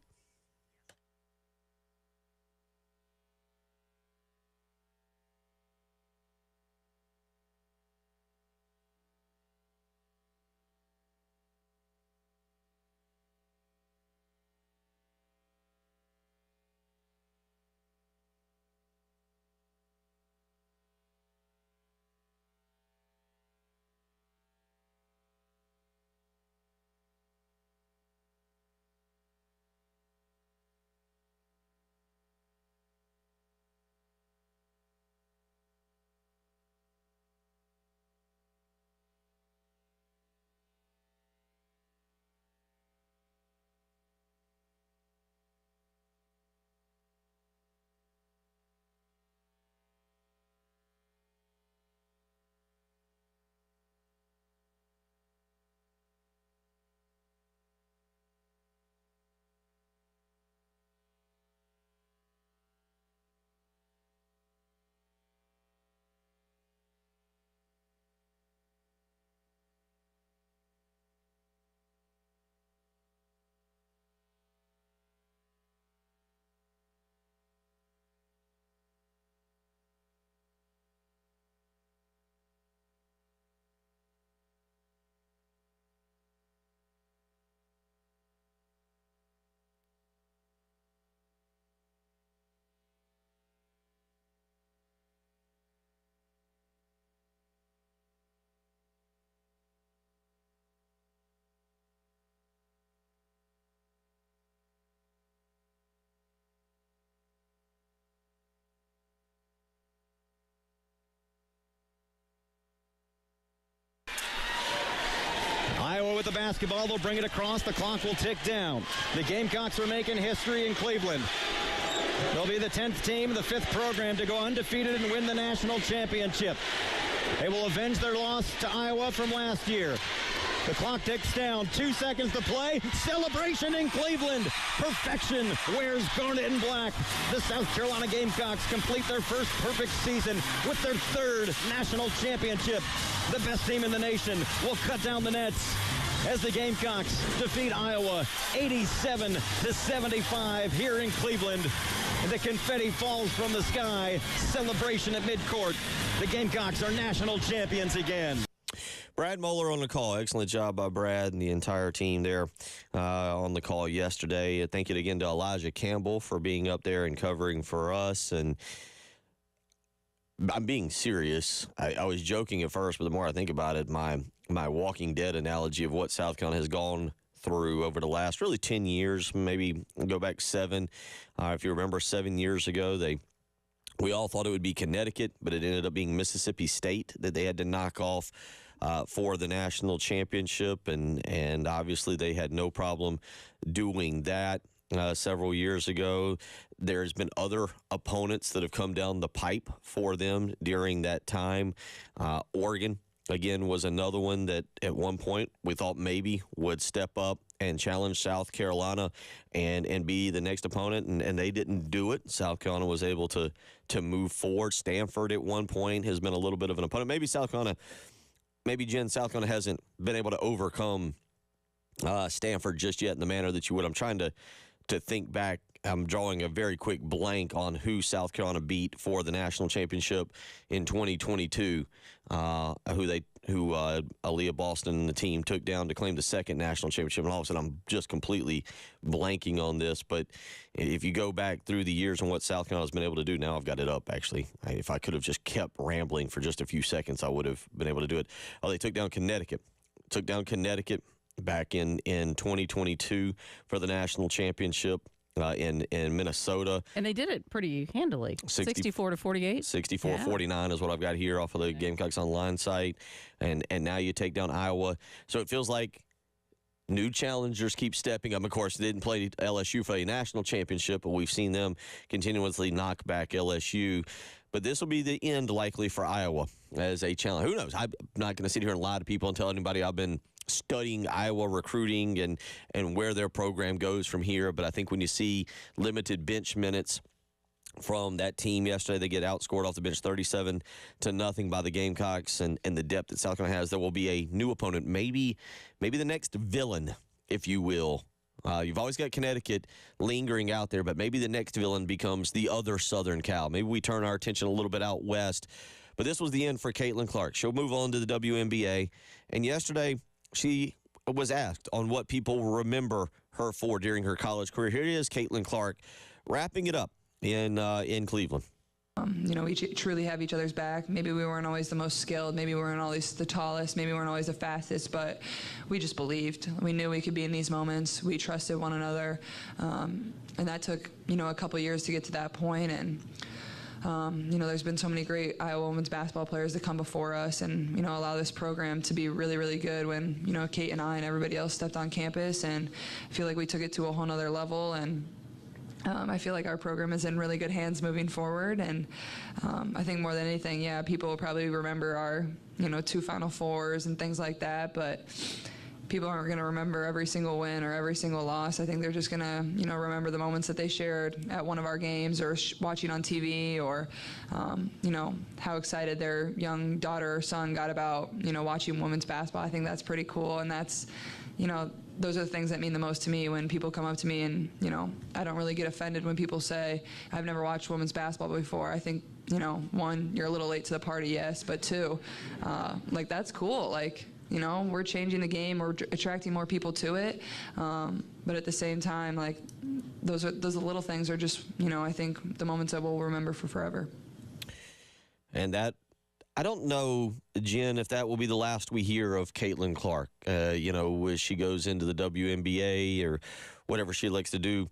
Iowa with the basketball. They'll bring it across. The clock will tick down. The Gamecocks are making history in Cleveland. They'll be the 10th team, the 5th program to go undefeated and win the national championship. They will avenge their loss to Iowa from last year. The clock ticks down. 2 seconds to play. Celebration in Cleveland. Perfection wears garnet and black. The South Carolina Gamecocks complete their first perfect season with their 3rd national championship. The best team in the nation will cut down the nets as the Gamecocks defeat Iowa 87-75 here in Cleveland. And the confetti falls from the sky. Celebration at midcourt. The Gamecocks are national champions again. Brad Moeller on the call. Excellent job by Brad and the entire team there on the call yesterday. Thank you again to Elijah Campbell for being up there and covering for us. And I'm being serious. I was joking at first, but the more I think about it, my Walking Dead analogy of what South Carolina has gone through over the last really 10 years, maybe go back 7. If you remember 7 years ago, we all thought it would be Connecticut, but it ended up being Mississippi State that they had to knock off for the national championship, and obviously they had no problem doing that several years ago. There's been other opponents that have come down the pipe for them during that time. Oregon, again, was another one that at one point we thought maybe would step up and challenge South Carolina and be the next opponent, and they didn't do it. South Carolina was able to move forward. Stanford at one point has been a little bit of an opponent. Maybe South Carolina hasn't been able to overcome Stanford just yet in the manner that you would. I'm trying to think back. I'm drawing a very quick blank on who South Carolina beat for the national championship in 2022, who who Aaliyah Boston and the team took down to claim the second national championship. And all of a sudden, I'm just completely blanking on this. But if you go back through the years and what South Carolina's been able to do, now I've got it up, actually. If I could have just kept rambling for just a few seconds, I would have been able to do it. Oh, they took down Connecticut. Back in 2022 for the national championship. In Minnesota. And they did it pretty handily. 64-48. 64-49 is what I've got here off of the Gamecocks Online site. And now you take down Iowa. So it feels like new challengers keep stepping up. Of course, they didn't play LSU for a national championship, but we've seen them continuously knock back LSU. But this will be the end, likely, for Iowa as a challenge. Who knows? I'm not going to sit here and lie to people and tell anybody I've been studying Iowa recruiting and where their program goes from here. But I think when you see limited bench minutes from that team yesterday, they get outscored off the bench 37-0 by the Gamecocks, and the depth that South Carolina has, there will be a new opponent, maybe the next villain, if you will. You've always got Connecticut lingering out there, but maybe the next villain becomes the other Southern Cal. Maybe we turn our attention a little bit out west. But this was the end for Caitlin Clark. She'll move on to the WNBA. And yesterday, she was asked on what people remember her for during her college career. Here is Caitlin Clark wrapping it up in Cleveland. We truly have each other's back. Maybe we weren't always the most skilled. Maybe we weren't always the tallest. Maybe we weren't always the fastest, but we just believed. We knew we could be in these moments. We trusted one another. And that took, a couple years to get to that point. And there's been so many great Iowa women's basketball players that come before us and, allow this program to be really, really good when, Kate and I and everybody else stepped on campus. And I feel like we took it to a whole nother level. And I feel like our program is in really good hands moving forward. And I think more than anything, people will probably remember our, 2 Final Fours and things like that. But people aren't going to remember every single win or every single loss. I think they're just going to, remember the moments that they shared at one of our games or watching on TV or, how excited their young daughter or son got about, watching women's basketball. I think that's pretty cool. And that's, those are the things that mean the most to me when people come up to me and, I don't really get offended when people say, I've never watched women's basketball before. I think, 1, you're a little late to the party, yes, but 2, that's cool. We're changing the game, we're attracting more people to it. But at the same time, those little things are just, I think the moments that we'll remember for forever. And that, I don't know, Jen, if that will be the last we hear of Caitlin Clark, as she goes into the WNBA or whatever she likes to do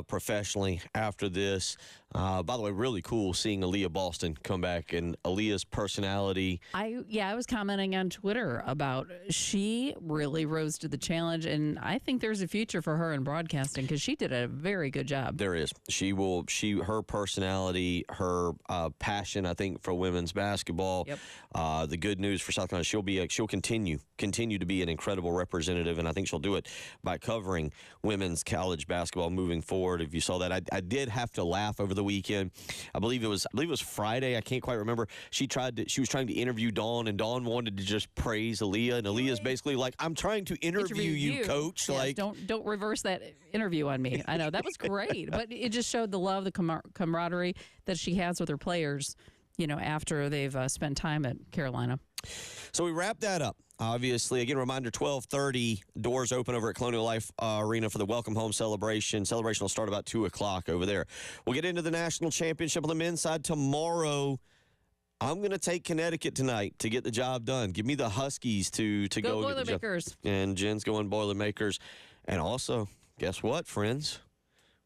professionally after this. By the way, really cool seeing Aaliyah Boston come back and Aaliyah's personality. I was commenting on Twitter about she really rose to the challenge, and I think there's a future for her in broadcasting because she did a very good job. There is. Her personality, her passion, I think, for women's basketball. Yep. The good news for South Carolina, she'll continue to be an incredible representative, and I think she'll do it by covering women's college basketball moving forward. If you saw that, I did have to laugh over the weekend. I believe it was Friday. I can't quite remember. She was trying to interview Dawn, and Dawn wanted to just praise Aaliyah, and Aaliyah's basically like, "I'm trying to interview you, coach." Yes, don't reverse that interview on me. I know that was great, but it just showed the love, the camaraderie that she has with her players. After they've spent time at Carolina. So we wrap that up. Obviously, again, reminder, 12:30, doors open over at Colonial Life Arena for the Welcome Home celebration. Celebration will start about 2 o'clock over there. We'll get into the national championship on the men's side tomorrow. I'm going to take Connecticut tonight to get the job done. Give me the Huskies to go. Boilermakers. And Jen's going Boilermakers. And also, guess what, friends?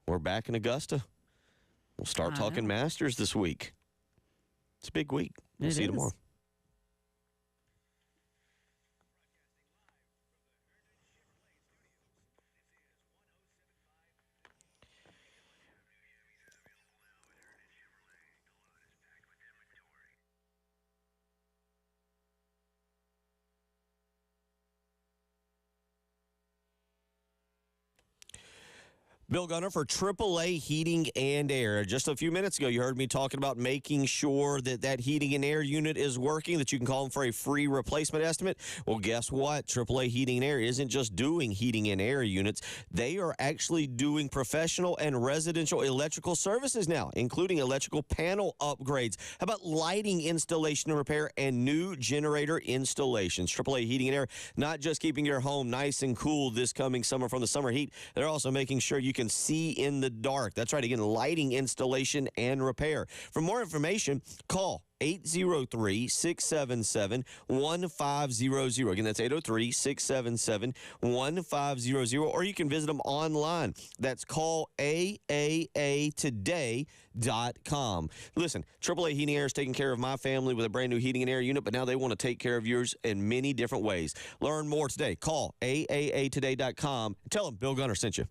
We're back in Augusta. We'll start talking Masters this week. It's a big week. We'll see you tomorrow. Bill Gunner for AAA Heating and Air. Just a few minutes ago, you heard me talking about making sure that that heating and air unit is working, that you can call them for a free replacement estimate. Well, guess what? AAA Heating and Air isn't just doing heating and air units. They are actually doing professional and residential electrical services now, including electrical panel upgrades. How about lighting installation and repair and new generator installations? AAA Heating and Air, not just keeping your home nice and cool this coming summer from the summer heat, they're also making sure you can see in the dark. That's right, again, lighting installation and repair. For more information, call 803-677-1500. Again, that's 803-677-1500. Or you can visit them online. That's callaatoday.com. Listen, AAA Heating and Air is taking care of my family with a brand new heating and air unit, but now they want to take care of yours in many different ways. Learn more today. Call AAAtoday.com. Tell them Bill Gunner sent you.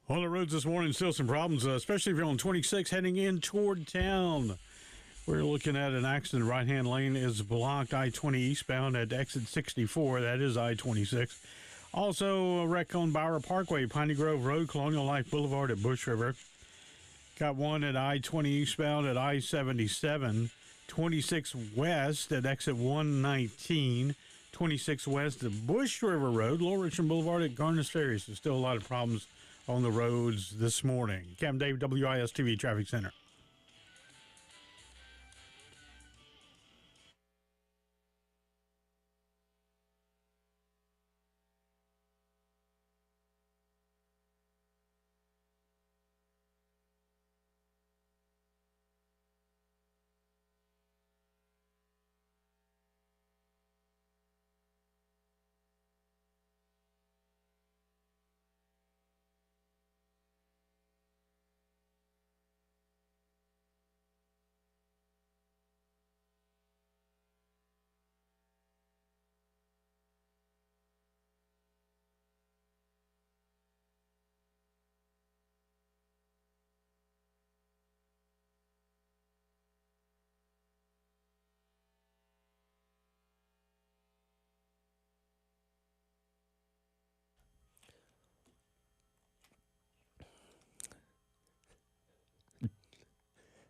On the roads this morning, still some problems, especially if you're on 26 heading in toward town. We're looking at an accident. Right-hand lane is blocked. I-20 eastbound at exit 64. That is I-26. Also, a wreck on Bower Parkway, Piney Grove Road, Colonial Life Boulevard at Bush River. Got one at I-20 eastbound at I-77. 26 west at exit 119. 26 west at Bush River Road, Lower Richmond Boulevard at Garners Ferry. So still a lot of problems on the roads this morning. Captain Dave, WIS-TV Traffic Center.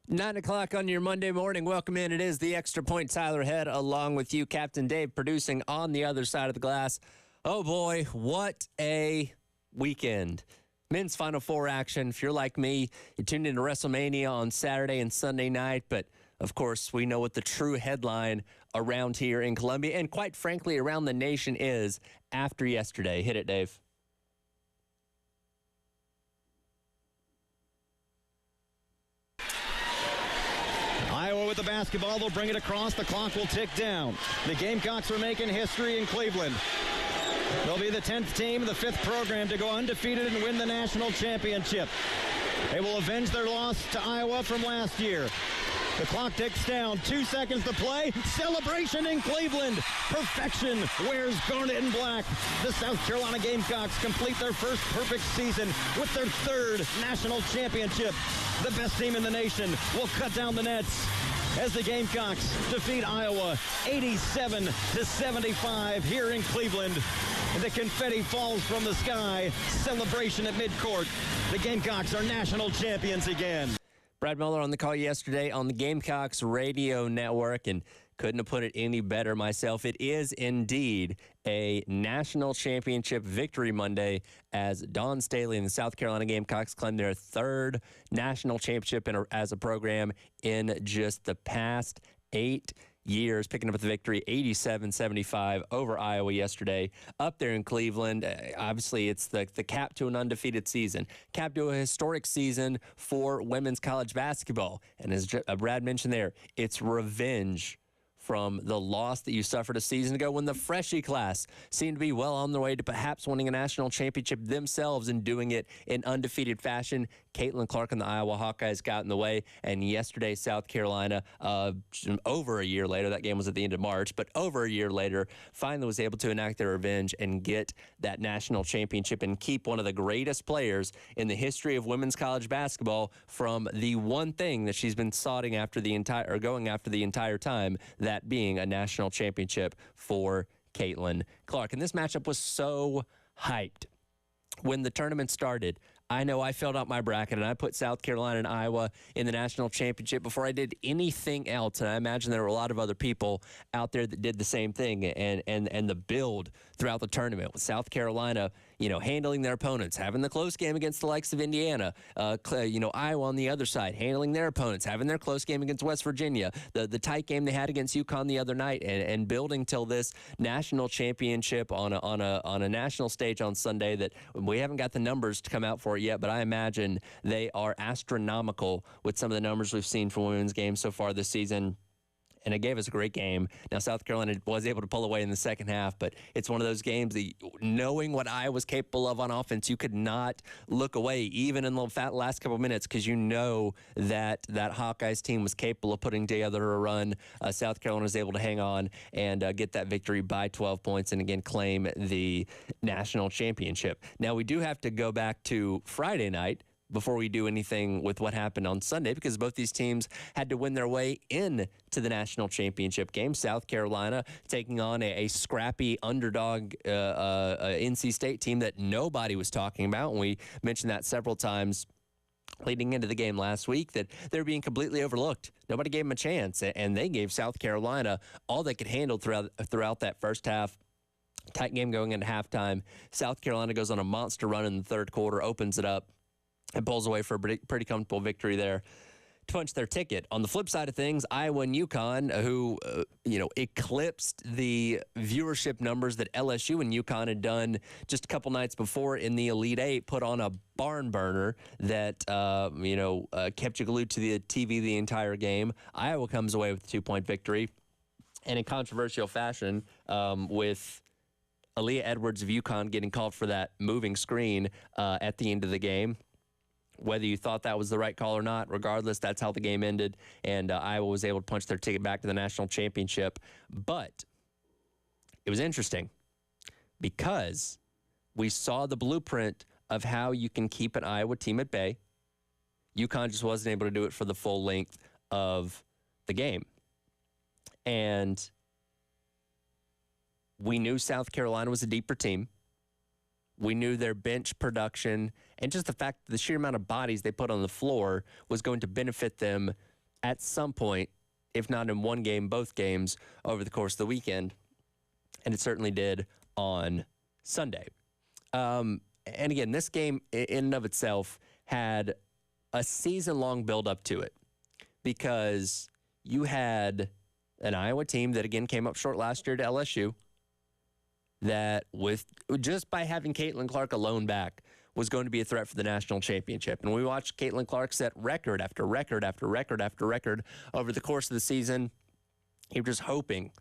Nine o'clock on your Monday morning. Welcome in. It is the Extra Point. Tyler Head along with you, Captain Dave, producing on the other side of the glass. Oh boy, what a weekend. Men's Final Four action. If you're like me, you tuned into WrestleMania on Saturday and Sunday night, but Of course, we know what the true headline around here in Columbia and quite frankly around the nation is after yesterday. Hit it, Dave. Iowa with the basketball. They'll bring it across. The clock will tick down. The Gamecocks are making history in Cleveland. They'll be the 10th team, the 5th program to go undefeated and win the national championship. They will avenge their loss to Iowa from last year. The clock ticks down. 2 seconds to play. Celebration in Cleveland. Perfection wears garnet and black. The South Carolina Gamecocks complete their first perfect season with their 3rd national championship. The best team in the nation will cut down the nets as the Gamecocks defeat Iowa 87-75 here in Cleveland. And the confetti falls from the sky. Celebration at midcourt. The Gamecocks are national champions again. Brad Miller on the call yesterday on the Gamecocks radio network, and couldn't have put it any better myself. It is indeed a national championship victory Monday as Dawn Staley and the South Carolina Gamecocks claim their 3rd national championship as a program in just the past 8 years, picking up the victory 87-75 over Iowa yesterday up there in Cleveland. Obviously, it's the cap to an undefeated season, cap to a historic season for women's college basketball. And as Brad mentioned there, it's revenge from the loss that you suffered a season ago when the freshie class seemed to be well on their way to perhaps winning a national championship themselves and doing it in undefeated fashion. Caitlin Clark and the Iowa Hawkeyes got in the way, and yesterday South Carolina, over a year later, that game was at the end of March, but over a year later, finally was able to enact their revenge and get that national championship and keep one of the greatest players in the history of women's college basketball from the one thing that she's been going after the entire time, that being a national championship for Caitlin Clark. And this matchup was so hyped when the tournament started. I know I filled out my bracket, and I put South Carolina and Iowa in the national championship before I did anything else. And I imagine there were a lot of other people out there that did the same thing. And the build throughout the tournament with South Carolina, handling their opponents, having the close game against the likes of Indiana, Iowa on the other side, handling their opponents, having their close game against West Virginia, the tight game they had against UConn the other night, and building till this national championship on a national stage on Sunday that we haven't got the numbers to come out for it yet, but I imagine they are astronomical with some of the numbers we've seen from women's games so far this season. And it gave us a great game. Now, South Carolina was able to pull away in the second half, but it's one of those games that, knowing what Iowa was capable of on offense, you could not look away, even in the last couple of minutes, because you know that Hawkeyes team was capable of putting together a run. South Carolina was able to hang on and get that victory by 12 points and, again, claim the national championship. Now, we do have to go back to Friday night before we do anything with what happened on Sunday, because both these teams had to win their way in to the national championship game. South Carolina taking on a scrappy underdog NC State team that nobody was talking about, and we mentioned that several times leading into the game last week, that they're being completely overlooked. Nobody gave them a chance, and they gave South Carolina all they could handle throughout that first half. Tight game going into halftime. South Carolina goes on a monster run in the third quarter, opens it up, and pulls away for a pretty comfortable victory there to punch their ticket. On the flip side of things, Iowa and UConn, who eclipsed the viewership numbers that LSU and UConn had done just a couple nights before in the Elite Eight, put on a barn burner that kept you glued to the TV the entire game. Iowa comes away with a 2-point victory, and in controversial fashion, with Aaliyah Edwards of UConn getting called for that moving screen at the end of the game. Whether you thought that was the right call or not, regardless, that's how the game ended, and Iowa was able to punch their ticket back to the national championship. But it was interesting because we saw the blueprint of how you can keep an Iowa team at bay. UConn just wasn't able to do it for the full length of the game. And we knew South Carolina was a deeper team. We knew their bench production and just the fact that the sheer amount of bodies they put on the floor was going to benefit them at some point, if not in one game, both games over the course of the weekend. And it certainly did on Sunday. And again, this game in and of itself had a season-long build-up to it because you had an Iowa team that, again, came up short last year to LSU, that with just by having Caitlin Clark alone back was going to be a threat for the national championship. And we watched Caitlin Clark set record after record after record after record over the course of the season. You're just hoping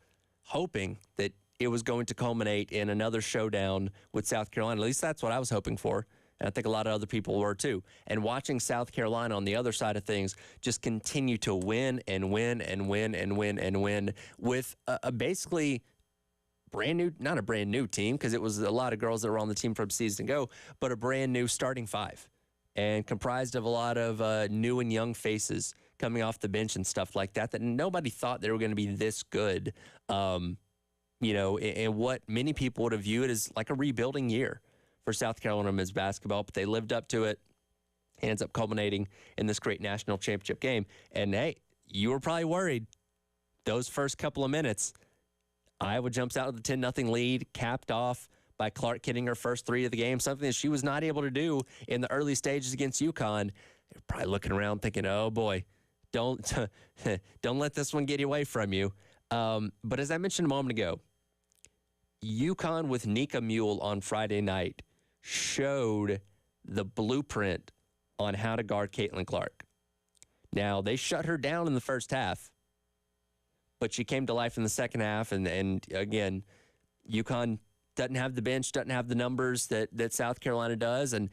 that it was going to culminate in another showdown with South Carolina. At least that's what I was hoping for. And I think a lot of other people were too. And watching South Carolina on the other side of things just continue to win and win and win and win and win with a basically brand new, not a brand new team, because it was a lot of girls that were on the team from season ago, but a brand new starting five and comprised of a lot of new and young faces coming off the bench and stuff like that nobody thought they were going to be this good, and what many people would have viewed as like a rebuilding year for South Carolina men's basketball, but they lived up to it. Ends up culminating in this great national championship game. And, hey, you were probably worried those first couple of minutes. Iowa jumps out with a 10-0 lead, capped off by Clark hitting her first three of the game, something that she was not able to do in the early stages against UConn. You're probably looking around thinking, oh, boy, don't let this one get away from you. But as I mentioned a moment ago, UConn with Nika Mule on Friday night showed the blueprint on how to guard Caitlin Clark. Now, they shut her down in the first half, but she came to life in the second half. And again, UConn doesn't have the bench, doesn't have the numbers that South Carolina does. And,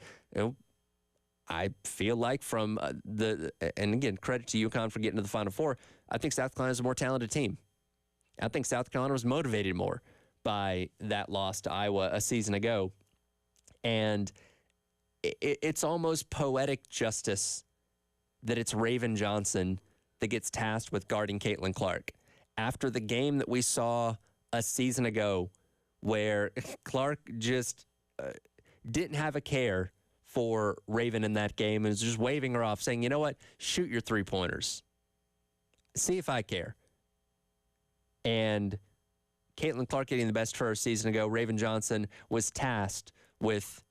I feel like from and again, credit to UConn for getting to the Final Four, I think South Carolina is a more talented team. I think South Carolina was motivated more by that loss to Iowa a season ago. And it's almost poetic justice that it's Raven Johnson that gets tasked with guarding Caitlin Clark. After the game that we saw a season ago where Clark just didn't have a care for Raven in that game and was just waving her off, saying, you know what, shoot your three-pointers. See if I care. And Caitlin Clark getting the best for her a season ago, Raven Johnson was tasked with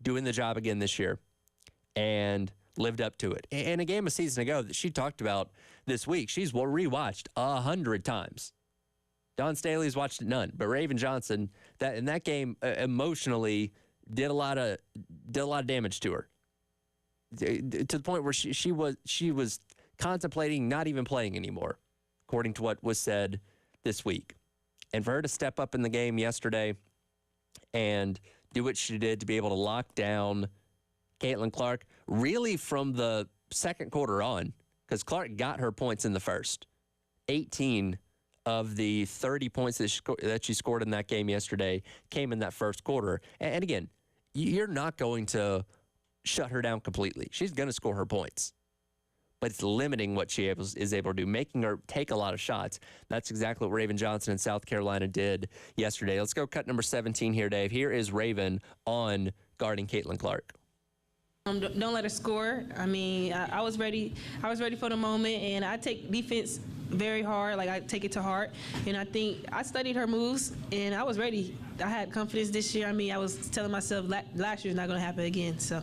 doing the job again this year and lived up to it. In a game a season ago that she talked about this week, she's rewatched 100 times. Dawn Staley's watched it none, but Raven Johnson, that in that game emotionally did a lot of damage to her, to the point where she was contemplating not even playing anymore, according to what was said this week. And for her to step up in the game yesterday and do what she did to be able to lock down Caitlin Clark, really from the second quarter on, because Clark got her points in the first. 18 of the 30 points that she scored in that game yesterday came in that first quarter. And again, you're not going to shut her down completely. She's going to score her points. But it's limiting what she is able to do, making her take a lot of shots. That's exactly what Raven Johnson in South Carolina did yesterday. Let's go cut number 17 here, Dave. Here is Raven on guarding Caitlin Clark. Don't let her score. I mean, I was ready. I was ready for the moment, and I take defense very hard. Like, I take it to heart. And I think I studied her moves, and I was ready. I had confidence this year. I mean, I was telling myself last year's not going to happen again, so.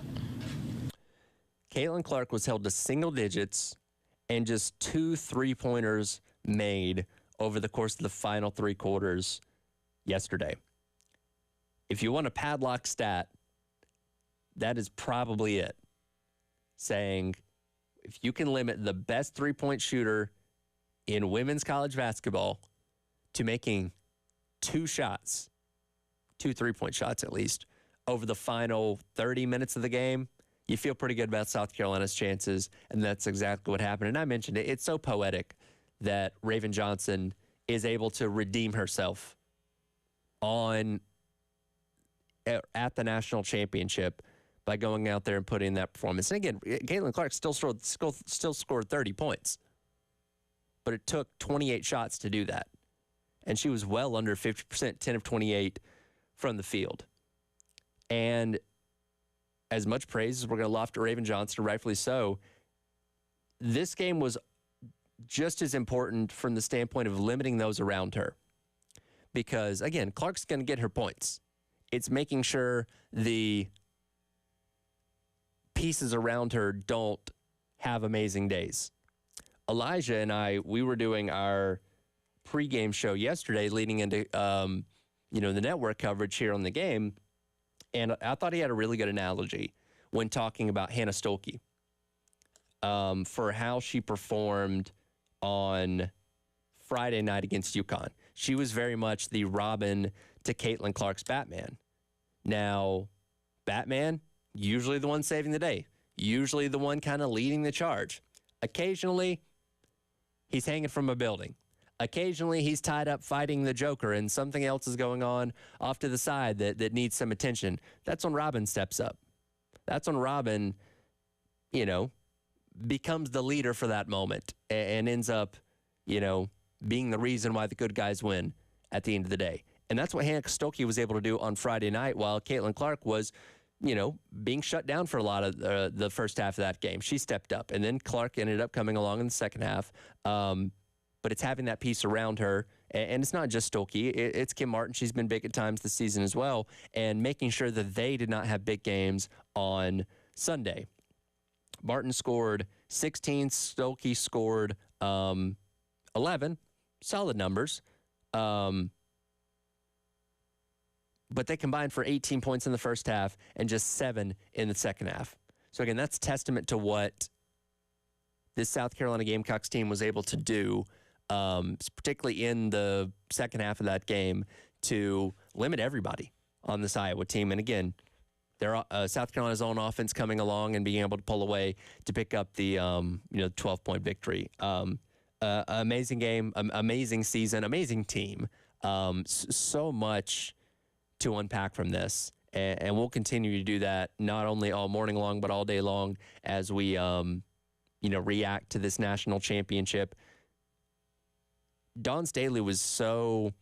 Caitlin Clark was held to single digits and just 2 3-pointers made over the course of the final 3 quarters yesterday. If you want a padlock stat, that is probably it. Saying if you can limit the best 3-point shooter in women's college basketball to making 2 shots, 2 3-point shots at least, over the final 30 minutes of the game, you feel pretty good about South Carolina's chances, and that's exactly what happened. And I mentioned it. It's so poetic that Raven Johnson is able to redeem herself at the national championship by going out there and putting in that performance. And again, Caitlin Clark still scored 30 points, but it took 28 shots to do that. And she was well under 50%, 10 of 28 from the field. And as much praise as we're going to loft to Raven Johnson, rightfully so, this game was just as important from the standpoint of limiting those around her. Because, again, Clark's going to get her points. It's making sure the pieces around her don't have amazing days. Elijah and I, we were doing our pregame show yesterday leading into, the network coverage here on the game. And I thought he had a really good analogy when talking about Hannah Stolke for how she performed on Friday night against UConn. She was very much the Robin to Caitlin Clark's Batman. Now, Batman, usually the one saving the day, usually the one kind of leading the charge. Occasionally, he's hanging from a building. Occasionally, he's tied up fighting the Joker and something else is going on off to the side that needs some attention. That's when Robin steps up. That's when Robin, becomes the leader for that moment and ends up, being the reason why the good guys win at the end of the day. And that's what Hannah Stolke was able to do on Friday night while Caitlin Clark was, being shut down for a lot of the first half of that game. She stepped up, and then Clark ended up coming along in the second half. But it's having that piece around her, and it's not just Stolke. It's Kim Martin. She's been big at times this season as well, and making sure that they did not have big games on Sunday. Martin scored 16. Stolke scored 11. Solid numbers. But they combined for 18 points in the first half and just 7 in the second half. So, again, that's testament to what this South Carolina Gamecocks team was able to do, particularly in the second half of that game, to limit everybody on this Iowa team. And, again, South Carolina's own offense coming along and being able to pull away to pick up the 12-point victory. Amazing game, amazing season, amazing team. So much to unpack from this, and we'll continue to do that not only all morning long but all day long as we react to this national championship. Dawn Staley was so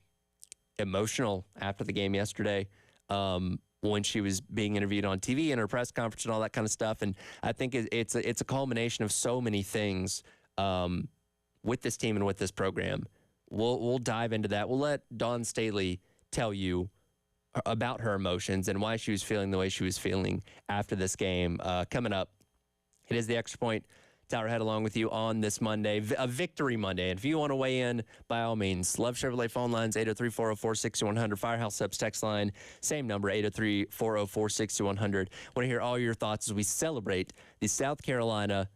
emotional after the game yesterday when she was being interviewed on TV and her press conference and all that kind of stuff, and I think it's a culmination of so many things with this team and with this program. We'll dive into that. We'll let Dawn Staley tell you about her emotions and why she was feeling the way she was feeling after this game. Coming up, it is the Extra Point Tyler Head along with you on this Monday, a victory Monday. And if you want to weigh in, by all means, Love Chevrolet phone lines, 803-404-6100, Firehouse Subs text line, same number, 803-404-6100. Want to hear all your thoughts as we celebrate the South Carolina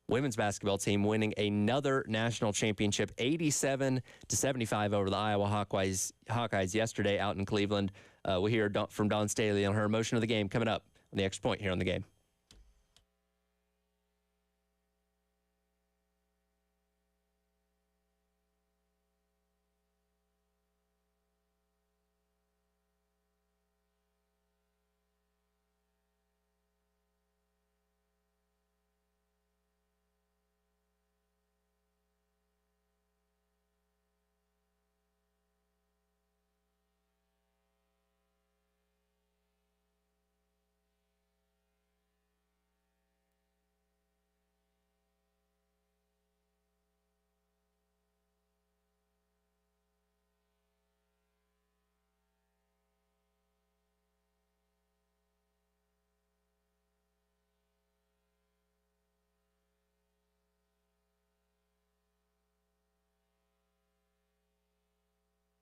women's basketball team winning another national championship, 87-75 over the Iowa Hawkeyes yesterday out in Cleveland. We'll hear from Dawn Staley on her emotion of the game coming up on the Extra Point here on the game.